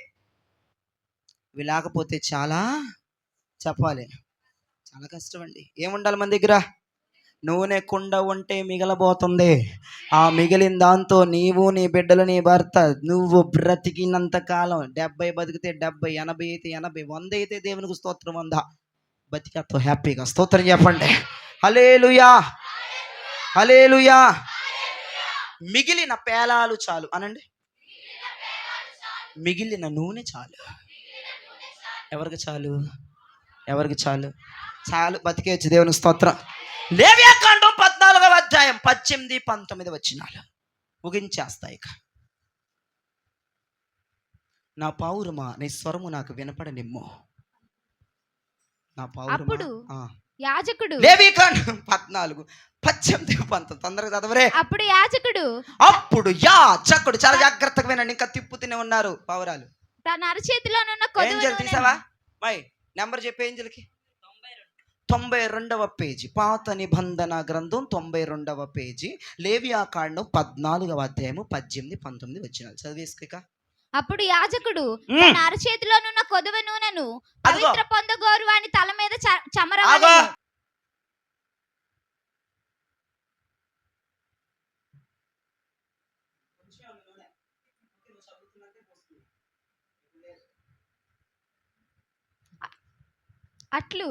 ఇవి లేకపోతే చాలా చెప్పాలి, చాలా కష్టం అండి. ఏముండాలి మన దగ్గర? నూనె కుండ ఉంటే మిగలబోతుంది. ఆ మిగిలిన దాంతో నీవు, నీ బిడ్డలు, నీ భర్త, నువ్వు బ్రతికినంత కాలం 70 బతికితే 70, 80 అయితే 80, 100 అయితే దేవునికి స్తోత్రం, 100 బతికేతో హ్యాపీగా స్తోత్రం చెప్పండి, హల్లెలూయా, హల్లెలూయా. మిగిలిన పేలాలు చాలు అనండి, మిగిలిన నూనె చాలు. ఎవరికి చాలు? ఎవరికి చాలు? చాలు, బతికేయచ్చు దేవునికి స్తోత్రం. లేవియాకాండం 14వ అధ్యాయం 18, 19 వచనాలు ముగించేస్తాయి. ఇక నా పౌరమా నీ స్వరము నాకు వినపడనిమ్ము. నా అప్పుడు పౌరమా. యాజకుడు, లేవియాకాండం 14, 18, 19 తొందరగా చదవరే. అప్పుడు యాజకుడు చాలా జాగ్రత్తగా వినండి, ఇంకా తిప్పుతూనే ఉన్నారు పావురాలు. తన అరచేతిలోనున్న కొదువ ఏంజల్ నూనెను తీసావా? మై నెంబర్ చెప్పే ఏంజల్కి. 92వ పేజీ, పాత నిబంధన గ్రంథం 92వ పేజీ, లేవియాకాండం 14వ అధ్యాయము 18, 19 వచనాలు చదివేసుక. అప్పుడు యాజకుడు తన అరచేతిలోనున్న కొదువ నూనెను పవిత్ర పొందగోరు వాని తల మీద చమరవలెను. అట్లు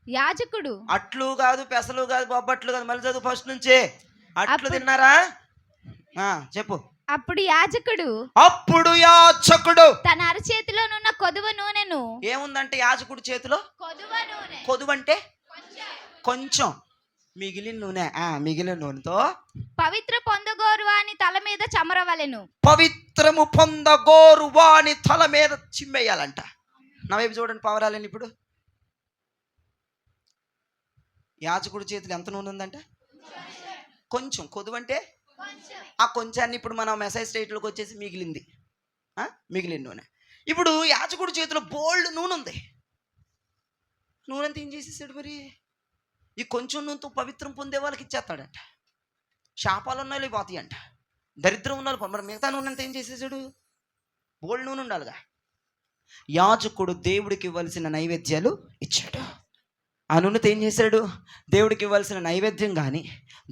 యాజకుడు, అట్లు కాదు, పెసలు కాదు, బొబ్బట్లు కాదు, మళ్ళీ చదువు ఫస్ట్ నుంచే. అట్లు తిన్నారా? చెప్పు. అప్పుడు యాజకుడు తన అరచేతిలోనున్న కొదువ నూనెను. ఏముందంటే యాజకుడి చేతిలో కొదువ నూనె. కొదువ అంటే కొంచెం, మిగిలిన నూనె. మిగిలిన నూనెతో పవిత్ర పొందగోరు వాని తల మీద చమరవలెను. పవిత్రము పొందగోరు వాని తల మీద చిమ్మేయాలంట. నా వైపు చూడండి పావురాలని. ఇప్పుడు యాజకుడి చేతిలో ఎంత నూనె ఉందంట? కొంచెం. కొదువంటే ఆ కొంచాన్ని ఇప్పుడు మనం మెసేజ్ స్టేట్లోకి వచ్చేసి మిగిలింది, మిగిలిన నూనె. ఇప్పుడు యాజకుడి చేతిలో బోల్డ్ నూనె ఉంది. నూనె అంతా ఏం చేసేసాడు మరి? ఈ కొంచెం నూనెతో పవిత్రం పొందే వాళ్ళకి ఇచ్చేస్తాడంట. శాపాలు ఉన్న వాళ్ళు పోతాయి అంట, దరిద్రం ఉన్న వాళ్ళు. మరి మిగతా నూనె అంతా ఏం చేసేసాడు? బోల్డ్ నూనె ఉండాలిగా. యాజకుడు దేవుడికి ఇవ్వాల్సిన నైవేద్యాలు ఇచ్చాడు. ఆ నూనెతో ఏం చేశాడు? దేవుడికి ఇవ్వాల్సిన నైవేద్యం కానీ,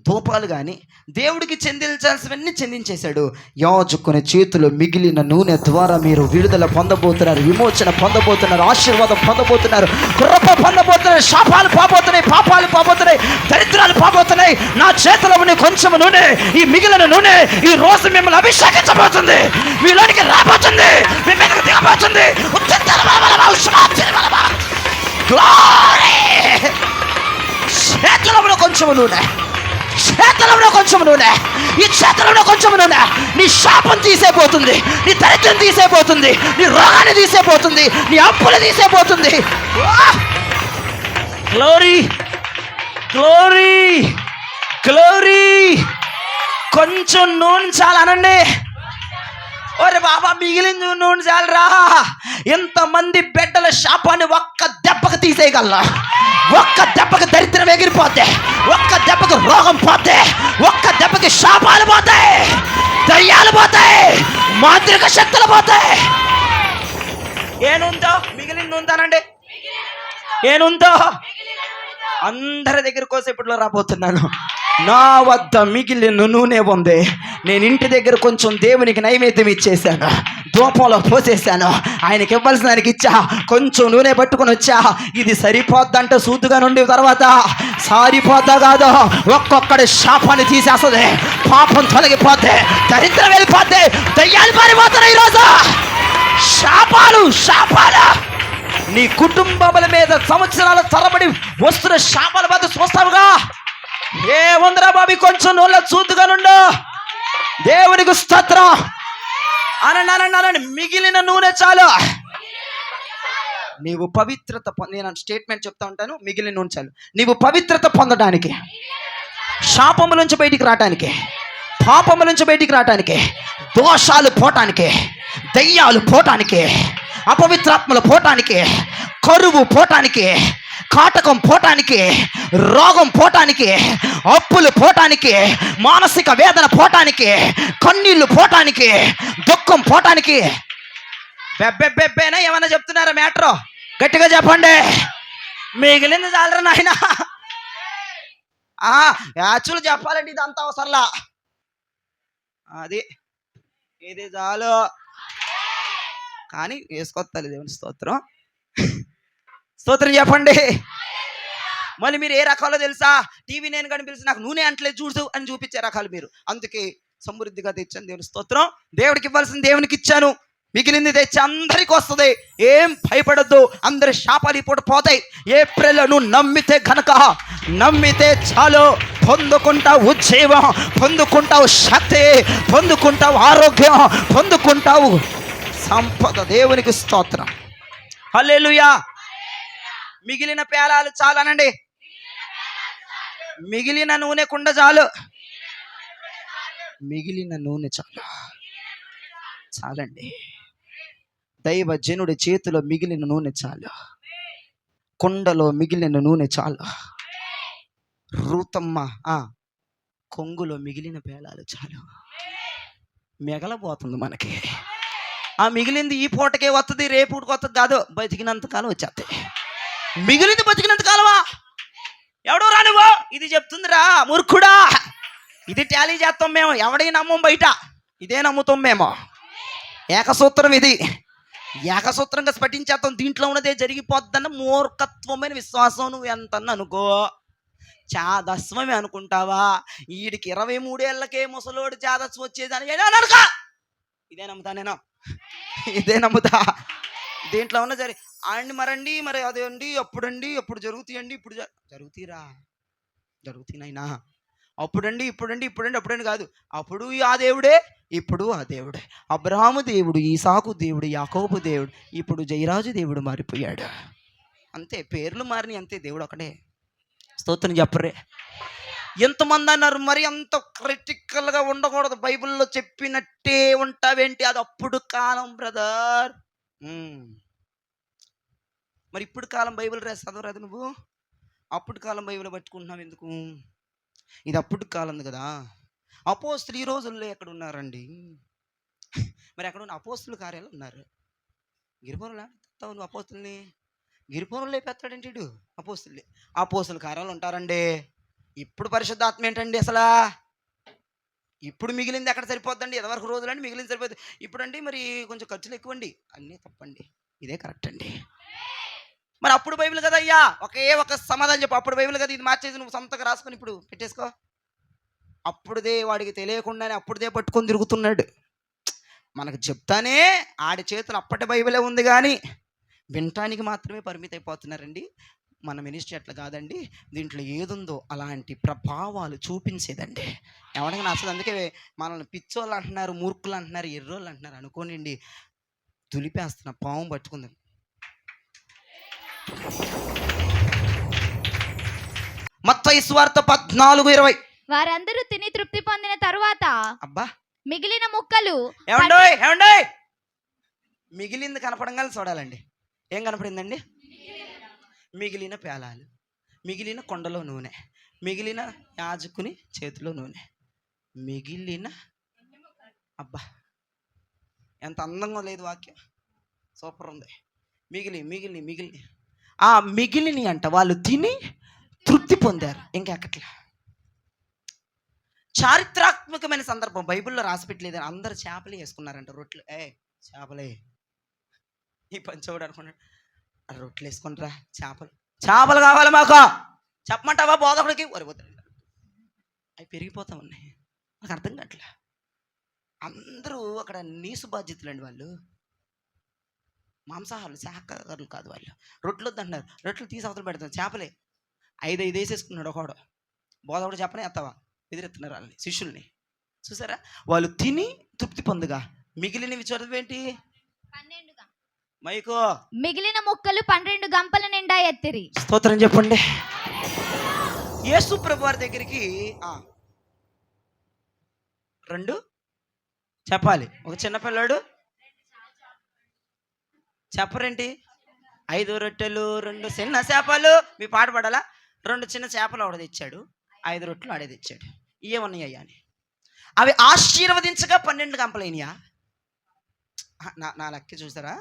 ధూపాలు కానీ, దేవుడికి చెందించాల్సినవన్నీ చెందించేశాడు. యాజకుని చేతులు మిగిలిన నూనె ద్వారా మీరు విడుదల పొందబోతున్నారు, విమోచన పొందబోతున్నారు, ఆశీర్వాదం పొందబోతున్నారు, కృప పొందబోతున్నారు. శాపాలు పోబోతున్నాయి, పాపాలు పోబోతున్నాయి, దరిద్రాలు పోబోతున్నాయి. నా చేతిలో ఉన్న కొంచెం నూనె, ఈ మిగిలిన నూనె ఈ రోజు మిమ్మల్ని అభిషేకించబోతుంది, మీలోనికి రాబోతుంది, మీ మీదకి దిగబోతుంది. చేతులలో కొంచెం నూనె, చేతులలో కొంచెం నూనె, ఈ చేతులలో కొంచెం నూనె నీ శాపం తీసేపోతుంది, నీ దరిద్రం తీసేపోతుంది, నీ రోగాన్ని తీసేపోతుంది, నీ అప్పులు తీసేపోతుంది. Glory, glory, glory. కొంచెం నూనె చాలనండి. ఒరే బాబా, మిగిలిన నూనె చాలరా. ఎంతమంది బిడ్డల శాపాన్ని ఒక్క దెబ్బకు తీసేయగలరా? ఒక్క దెబ్బకి దరిద్రం ఎగిరిపోతే, ఒక్క దెబ్బకి రోగం పోతే, ఒక్క దెబ్బకి శాపాలు పోతాయి, దయ్యాలు పోతాయి, మాంత్రిక శక్తులు పోతాయి. ఏనుందో మిగిలిన ఉందానండి, ఏనుందో అందరి దగ్గర కోసం ఇప్పట్లో రాబోతున్నాను. నా వద్ద మిగిలిన నూనె ఉంది. నేను ఇంటి దగ్గర కొంచెం దేవునికి నైవేద్యం ఇచ్చేసాను, ధూపంలో పోసేసాను, ఆయనకి ఇవ్వాల్సిన దానికి ఇచ్చా, కొంచెం నూనె పట్టుకొని వచ్చా. ఇది సరిపోద్దంట సూతుగా నుండి తర్వాత సారిపోద్దా కాదు, ఒక్కొక్కడి శాపాన్ని తీసేస్తుంది, పాపం తొలగిపోతే, దరిద్రం వెళ్ళిపోతే, దయ్యాలు పారిపోతున్నాయి. ఈరోజు శాపాలు, శాపాలు నీ కుటుంబముల మీద సంవత్సరాల తరబడి వస్తున్న శాపాల మీద చూస్తావుగా. ఏముందిరా బాబీ, కొంచెం నూనె చూతుగా నుండు. దేవునికి స్తోత్రం. అనండి అనండి అనండి, మిగిలిన నూనె చాలు. నీవు పవిత్రత నేను స్టేట్మెంట్ చెప్తా ఉంటాను, మిగిలిన నూనె చాలు. నీవు పవిత్రత పొందడానికి, శాపము నుంచి బయటికి రావటానికి, పాపము నుంచి బయటికి రావటానికి, దోషాలు పోవటానికి, దయ్యాలు పోవటానికి, అపవిత్రాత్మలు పోవటానికి, కరువు పోవటానికి, కాటకం పోవటానికి, రోగం పోవటానికి, అప్పులు పోవటానికి, మానసిక వేదన పోవటానికి, కన్నీళ్లు పోవటానికి, దుఃఖం పోవటానికి. బెబ్బెబ్బెబ్బేనా ఏమన్నా చెప్తున్నారా మ్యాటర్? గట్టిగా చెప్పండి. మిగిలింది చాలరా నాయన. యాక్చువల్ చెప్పాలంటే ఇదంతా అవసరంలా, అది ఇది చాలు. కానీ వేసుకొత్తాలి దేవుని స్తోత్రం. స్తోత్రం చెప్పండి. మళ్ళీ మీరు ఏ రకాలో తెలుసా? టీవీ నేను కనిపిస్తే నాకు నూనె అంటలేదు చూడు అని చూపించే రకాలు మీరు. అందుకే సమృద్ధిగా తెచ్చాను దేవుని స్తోత్రం. దేవుడికి ఇవ్వాల్సింది దేవునికి ఇచ్చాను, మిగిలింది తెచ్చి అందరికి వస్తుంది. ఏం భయపడద్దు, అందరి శాపాలు ఇప్పుడు పోతాయి. ఏప్రిల్ నువ్వు నమ్మితే కనుక, నమ్మితే చాలు, పొందుకుంటావు ఉజ్జీవం, పొందుకుంటావు శక్తి, పొందుకుంటావు ఆరోగ్యం, పొందుకుంటావు సంపద. దేవునికి స్తోత్రం. హల్లెలూయా. మిగిలిన పేలాలు చాలనండి, మిగిలిన నూనె కుండ చాలు, మిగిలిన నూనె చాలు, చాలండి. దైవజనుడి చేతిలో మిగిలిన నూనె చాలు, కుండలో మిగిలిన నూనె చాలు. రూతమ్మ కొంగులో మిగిలిన పేలాలు చాలు. మిగలబోతుంది మనకి. ఆ మిగిలింది ఈ పూటకే వస్తుంది, రేపూటకి వస్తుంది కాదు, బతికినంత కాలం వచ్చేస్తాయి. మిగిలింది బతికినంత కాలమా? ఎవడో రా నువ్వు, ఇది చెప్తుందిరా మూర్ఖుడా. ఇది టాలీ చేస్తాం మేము, ఎవడై నమ్మం బయట, ఇదే నమ్ముతాం మేము. ఏకసూత్రం ఇది, ఏకసూత్రంగా స్ఫటించేస్తాం. దీంట్లో ఉన్నదే జరిగిపోద్దన్న మూర్ఖత్వమైన విశ్వాసం. నువ్వు ఎంత అనుకో, చాదస్వమే అనుకుంటావా? వీడికి 23 ఏళ్ళకే ముసలోడు చాదస్వం వచ్చేదని అనుక, ఇదే నమ్ముతా నేను, ఇదే నమ్ముతా. దీంట్లో ఉన్న అండి మరండి, మరి అదేండి, అప్పుడండి, అప్పుడు జరుగుతాయండి, ఇప్పుడు జరుగుతీరా, జరుగుతాయినైనా. అప్పుడండి, ఇప్పుడండి, ఇప్పుడండి, అప్పుడండి కాదు. అప్పుడు ఆ దేవుడే, ఇప్పుడు ఆ దేవుడే. అబ్రహాము దేవుడు, ఈసాకు దేవుడు, యాకోబు దేవుడు, ఇప్పుడు జయరాజు దేవుడు మారిపోయాడు. అంతే, పేర్లు మారినాయి అంతే, దేవుడు ఒకడే. స్తోత్రం చెప్పరే. ఎంతమంది అన్నారు మరి అంత క్రిటికల్గా ఉండకూడదు, బైబిల్లో చెప్పినట్టే ఉంటావేంటి? అది అప్పుడు కాలం బ్రదర్. మరి ఇప్పుడు కాలం బైబిల్ చదవరాదు నువ్వు? అప్పుడు కాలం బైబిల్ పట్టుకుంటున్నావు ఎందుకు? ఇది అప్పుడు కాలం కదా. అపోస్తులు ఈ రోజుల్లో ఎక్కడ ఉన్నారండి? మరి ఎక్కడ ఉన్న అపోస్తుల కార్యాలు ఉన్నారు. గిరిపురంలో నువ్వు అపోస్తుల్ని, గిరిపురంలో పెత్తాడంటే ఇడు అపోస్తుల్ని. అపోస్తుల కార్యాలు ఉంటారండి. ఇప్పుడు పరిశుద్ధాత్మ ఏంటండి అసలు? ఇప్పుడు మిగిలింది ఎక్కడ సరిపోద్దండి? ఎదవరకు రోజులండి మిగిలింది సరిపోద్ది. ఇప్పుడండి మరి కొంచెం ఖర్చులు ఎక్కువండి, అన్నీ తప్పండి, ఇదే కరెక్ట్ అండి. మరి అప్పుడు బైబిల్ కదా అయ్యా, ఒకే ఒక సమాధానం చెప్పు. అప్పుడు బైబిల్ కదా, ఇది మార్చేసి నువ్వు సొంతగా రాసుకొని ఇప్పుడు పెట్టేసుకో. అప్పుడుదే వాడికి తెలియకుండానే అప్పుడుదే పట్టుకొని తిరుగుతున్నాడు. మనకు చెప్తానే ఆడి చేతులు అప్పటి బైబిలే ఉంది, కానీ వినటానికి మాత్రమే పరిమితి అయిపోతున్నారండి. మన మినిస్ట్రీ అట్లా కాదండి, దీంట్లో ఏదుందో అలాంటి ప్రభావాలు చూపించేదండి. ఎవరికి నచ్చదు. అందుకే మనల్ని పిచ్చోళ్ళు అంటున్నారు, మూర్ఖులు అంటున్నారు, ఎర్రోళ్ళు అంటున్నారు. అనుకోనండి, తులిపేస్తున్న పాము పట్టుకుంది. మత్తయి సువార్త 14:20. వారందరూ తిని తృప్తి పొందిన తరువాత అబ్బా మిగిలిన ముక్కలు, ఏమండోయ్ మిగిలింది కనపడంగానే చూడాలండి. ఏం కనపడిందండి? మిగిలిన పేలాలు, మిగిలిన కొండలో నూనె, మిగిలిన యాజకుని చేతిలో నూనె, మిగిలిన. అబ్బా ఎంత అందంగా లేదు వాక్యం, సూపర్ ఉంది. మిగిలిని ఆ మిగిలిని అంట వాళ్ళు తిని తృప్తి పొందారు. ఇంకెక్కట్లా. చారిత్రాత్మకమైన సందర్భం బైబిల్లో రాసిపెట్టలేదని అందరు చేపలే వేసుకున్నారంట. రొట్టెలు, చేపలే ఈ పంచోడు అనుకున్నాడు. రొట్టెలు వేసుకుంటారా, చేపలు కావాలి మాకు చెప్పమంటావా బోధకుడికి? వరిపోతాడు, అవి పెరిగిపోతా ఉన్నాయి. నాకు అర్థం కావట్లే. అందరూ అక్కడ నీసు బాధ్యతలు అండి, వాళ్ళు మాంసాహారులు, శాఖాహారులు కాదు వాళ్ళు. రొట్టెలు వద్దంటున్నారు, రొట్టెలు తీసి అవతలు పెడతారు. చేపలే 5 వేసేసుకున్నాడు ఒకడు. బోధకుడు చెప్పనే ఎత్తావా, ఎదురెత్తున్నారు వాళ్ళని, శిష్యుల్ని. చూసారా? వాళ్ళు తిని తృప్తి పొందుగా మిగిలినవి చదువేంటి 12 గంపలు. మైకో మిగిలిన ముక్కలు 12 గంపల నిండా ఎత్తిరి. స్తోత్రం చెప్పండి. యేసు ప్రభు వారి దగ్గరికి రెండు చెప్పాలి. ఒక చిన్నపిల్లాడు చెప్పరేంటి? 5 రొట్టెలు 2 చిన్న చేపలు. మీ పాట పాడాలా? 2 చిన్న చేపలు ఆవిడ తెచ్చాడు, 5 రొట్టెలు ఆడే తెచ్చాడు. ఏమన్నాయ్యా అని అవి ఆశీర్వదించగా 12 గంపలైనయా? నా లెక్క చూసారా?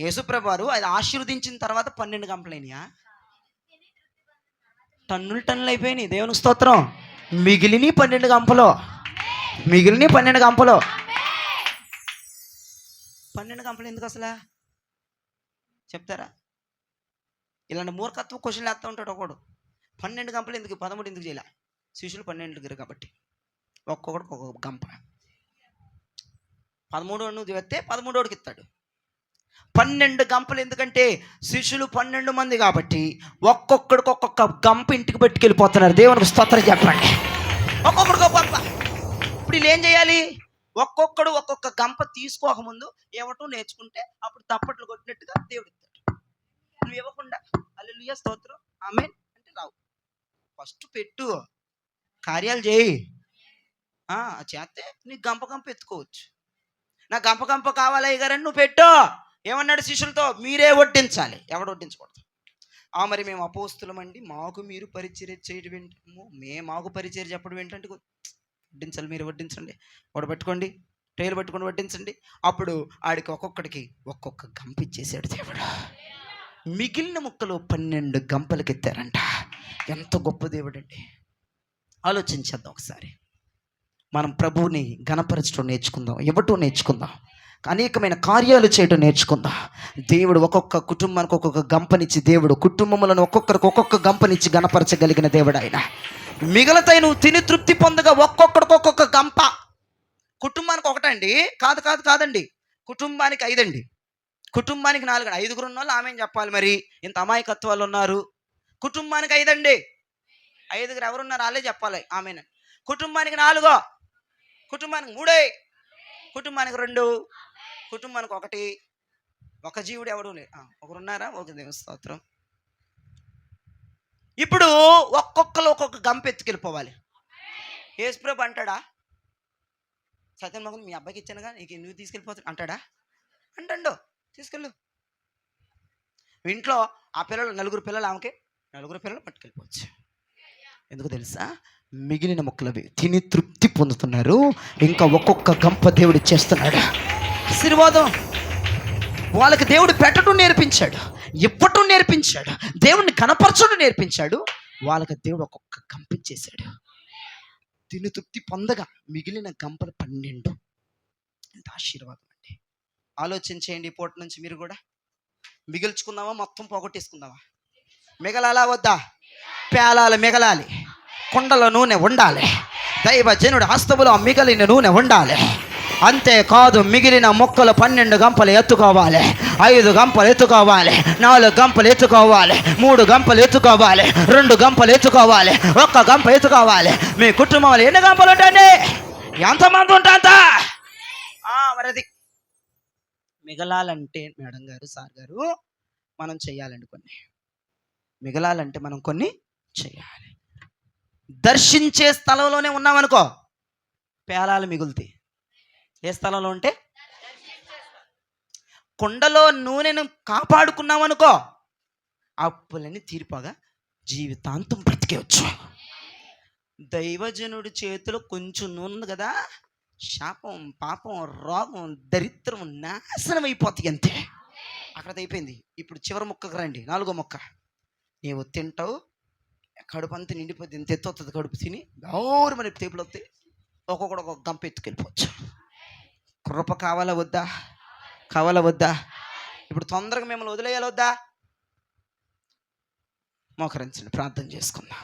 యేసుప్రభు వారు అది ఆశీర్వదించిన తర్వాత 12 గంపలైనయా? టన్నులు అయిపోయినాయి. దేవుని స్తోత్రం. మిగిలిని 12 గంపలు, మిగిలిని 12 గంపలు. 12 గంపలు ఎందుకు అసలు చెప్తారా? ఇలాంటి మూర్ఖత్వ క్వశ్చన్లు వేస్తూ ఉంటాడు ఒకడు. 12 గంపలు ఎందుకు, 13 ఎందుకు చేయాల? శిష్యులు 12 కాబట్టి ఒక్కొక్కడికి ఒక్కొక్క గంప. 13 నువ్వు వేస్తే 13 ఇస్తాడు. 12 గంపలు ఎందుకంటే శిష్యులు 12 మంది కాబట్టి ఒక్కొక్కడికి ఒక్కొక్క గంప ఇంటికి పట్టుకెళ్ళిపోతున్నారు. దేవునికి స్తోత్రం చెప్పండి. ఒక్కొక్కడికి ఒక గంప. ఇప్పుడు వీళ్ళు ఏం చేయాలి? ఒక్కొక్కడు ఒక్కొక్క గంప తీసుకోకముందు ఇవ్వటం నేర్చుకుంటే అప్పుడు తప్పట్లు కొట్టినట్టుగా దేవుడు ఇస్తాడు. నువ్వు ఇవ్వకుండా హల్లెలూయా స్తోత్రం ఆమేన్ అంటే రావు. ఫస్ట్ పెట్టు, కార్యాలు చేయి. చేస్తే నీకు గంప ఎత్తుకోవచ్చు. నా గంప కావాలి గారని నువ్వు పెట్టు. ఏమన్నాడు శిష్యులతో? మీరే వడ్డించాలి, ఎవడు వడ్డించకూడదు. మరి మేము అపోస్తులమండి, మాకు మీరు పరిచర్య చేయడం ఏంటి? మాకు పరిచర్య చెప్పడం ఏంటంటే వడ్డించాలి, మీరు వడ్డించండి, వాడు పట్టుకోండి, ట్రేలు పట్టుకొని వడ్డించండి. అప్పుడు ఆడికి ఒక్కొక్కడికి ఒక్కొక్క గంప ఇచ్చేసాడు దేవుడు. మిగిలిన ముక్కలు 12 గంపలకి ఎత్తారంట. ఎంత గొప్ప దేవుడు అండి. ఆలోచించేద్దాం ఒకసారి. మనం ప్రభువుని ఘనపరచడం నేర్చుకుందాం, ఇవ్వటం నేర్చుకుందాం, అనేకమైన కార్యాలు చేయడం నేర్చుకుందాం. దేవుడు ఒక్కొక్క కుటుంబానికి ఒక్కొక్క గంపనిచ్చి, దేవుడు కుటుంబములను ఒక్కొక్కరికి ఒక్కొక్క గంపనిచ్చి ఘనపరచగలిగిన దేవుడు ఆయన. మిగలతాయి నువ్వు తిని తృప్తి పొందగా ఒక్కొక్కడికి ఒక్కొక్క గంప. కుటుంబానికి ఒకటండి? కాదండి. కుటుంబానికి 5 అండి, కుటుంబానికి 4. 5 ఉన్న వాళ్ళు ఆమె చెప్పాలి. మరి ఇంత అమాయకత్వాలు ఉన్నారు. కుటుంబానికి 5 అండి. 5 ఎవరున్నారు వాళ్ళే చెప్పాలి ఆమెను. కుటుంబానికి 4, కుటుంబానికి 3, కుటుంబానికి 2, కుటుంబానికి 1. ఒక జీవుడు ఎవడు లేదు. ఒకరున్నారా? ఒక దేవుని స్తోత్రం. ఇప్పుడు ఒక్కొక్కరు ఒక్కొక్క గంప ఎత్తుకెళ్ళిపోవాలి. యేసుప్రభు అంటాడా సత్యమోహన్ మీ అబ్బాయికి ఇచ్చానుగా నీకు నువ్వు తీసుకెళ్ళిపోతాడు అంటాడా? అంటాడు, తీసుకెళ్ళు. ఇంట్లో ఆ పిల్లలు 4 పిల్లలు, ఆమెకి 4 పిల్లలు పట్టుకెళ్ళిపోవచ్చు. ఎందుకు తెలుసా? మిగిలిన మొక్కలవి తిని తృప్తి పొందుతున్నారు. ఇంకా ఒక్కొక్క గంప దేవుడు ఇచ్చేస్తున్నాడు. ఆశీర్వాదం వాళ్ళకి దేవుడు పెట్టడం నేర్పించాడు, ఇవ్వటం నేర్పించాడు, దేవుడిని కనపరచడం నేర్పించాడు. వాళ్ళకి దేవుడు ఒక్కొక్క గంప ఇచ్చేసాడు. తిని తృప్తి పొందగా మిగిలిన గంపలు 12. ఎంత ఆశీర్వాదం అండి. ఆలోచించేయండి. పూట నుంచి మీరు కూడా మిగిల్చుకుందామా, మొత్తం పోగొట్టేసుకుందామా? మిగలాలా వద్దా? పేలాలు మిగలాలి, కుండలో నూనె ఉండాలి, దైవజనుడు హస్తములో మిగిలిన నూనె ఉండాలి. అంతేకాదు మిగిలిన మొక్కలు 12 గంపలు ఎత్తుకోవాలి, 5 గంపలు ఎత్తుకోవాలి, 4 గంపలు ఎత్తుకోవాలి, 3 గంపలు ఎత్తుకోవాలి, 2 గంపలు ఎత్తుకోవాలి, 1 గంప ఎత్తుకోవాలి. మీ కుటుంబంలో ఎన్ని గంపలు ఉంటాయండి? ఎంతమంది ఉంటాంత? మరి అది మిగలాలంటే మేడం గారు, సార్ గారు, మనం చెయ్యాలండి కొన్ని. మిగలాలంటే మనం కొన్ని చెయ్యాలి. దర్శించే స్థలంలోనే ఉన్నామనుకో పేలాలు మిగులుతాయి. ఏ స్థలంలో ఉంటే? కుండలో నూనెను కాపాడుకున్నామనుకో అప్పులన్నీ తీరిపోగా జీవితాంతం బ్రతికేవచ్చు. దైవజనుడి చేతిలో కొంచెం నూనె ఉంది కదా, శాపం, పాపం, రోగం, దరిద్రం నాశనం అయిపోతాయి అంతే. అక్కడ అయిపోయింది. ఇప్పుడు చివరి ముక్కకు రండి, 4వ ముక్క. నీవు తింటావు, కడుపు అంతా నిండిపోతుంది, ఇంత ఎత్తు వస్తుంది కడుపు తిని, గౌరు మరి తేపులు వస్తాయి. ఒక్కొక్కడు ఒక్కొక్క గంప ఎత్తుకెళ్ళిపోవచ్చు. కృప కావాలా వద్దా? కావాలా వద్దా? ఇప్పుడు తొందరగా మిమ్మల్ని వదిలేయాలి వద్దా? మోకరించండి, ప్రార్థన చేసుకుందాం.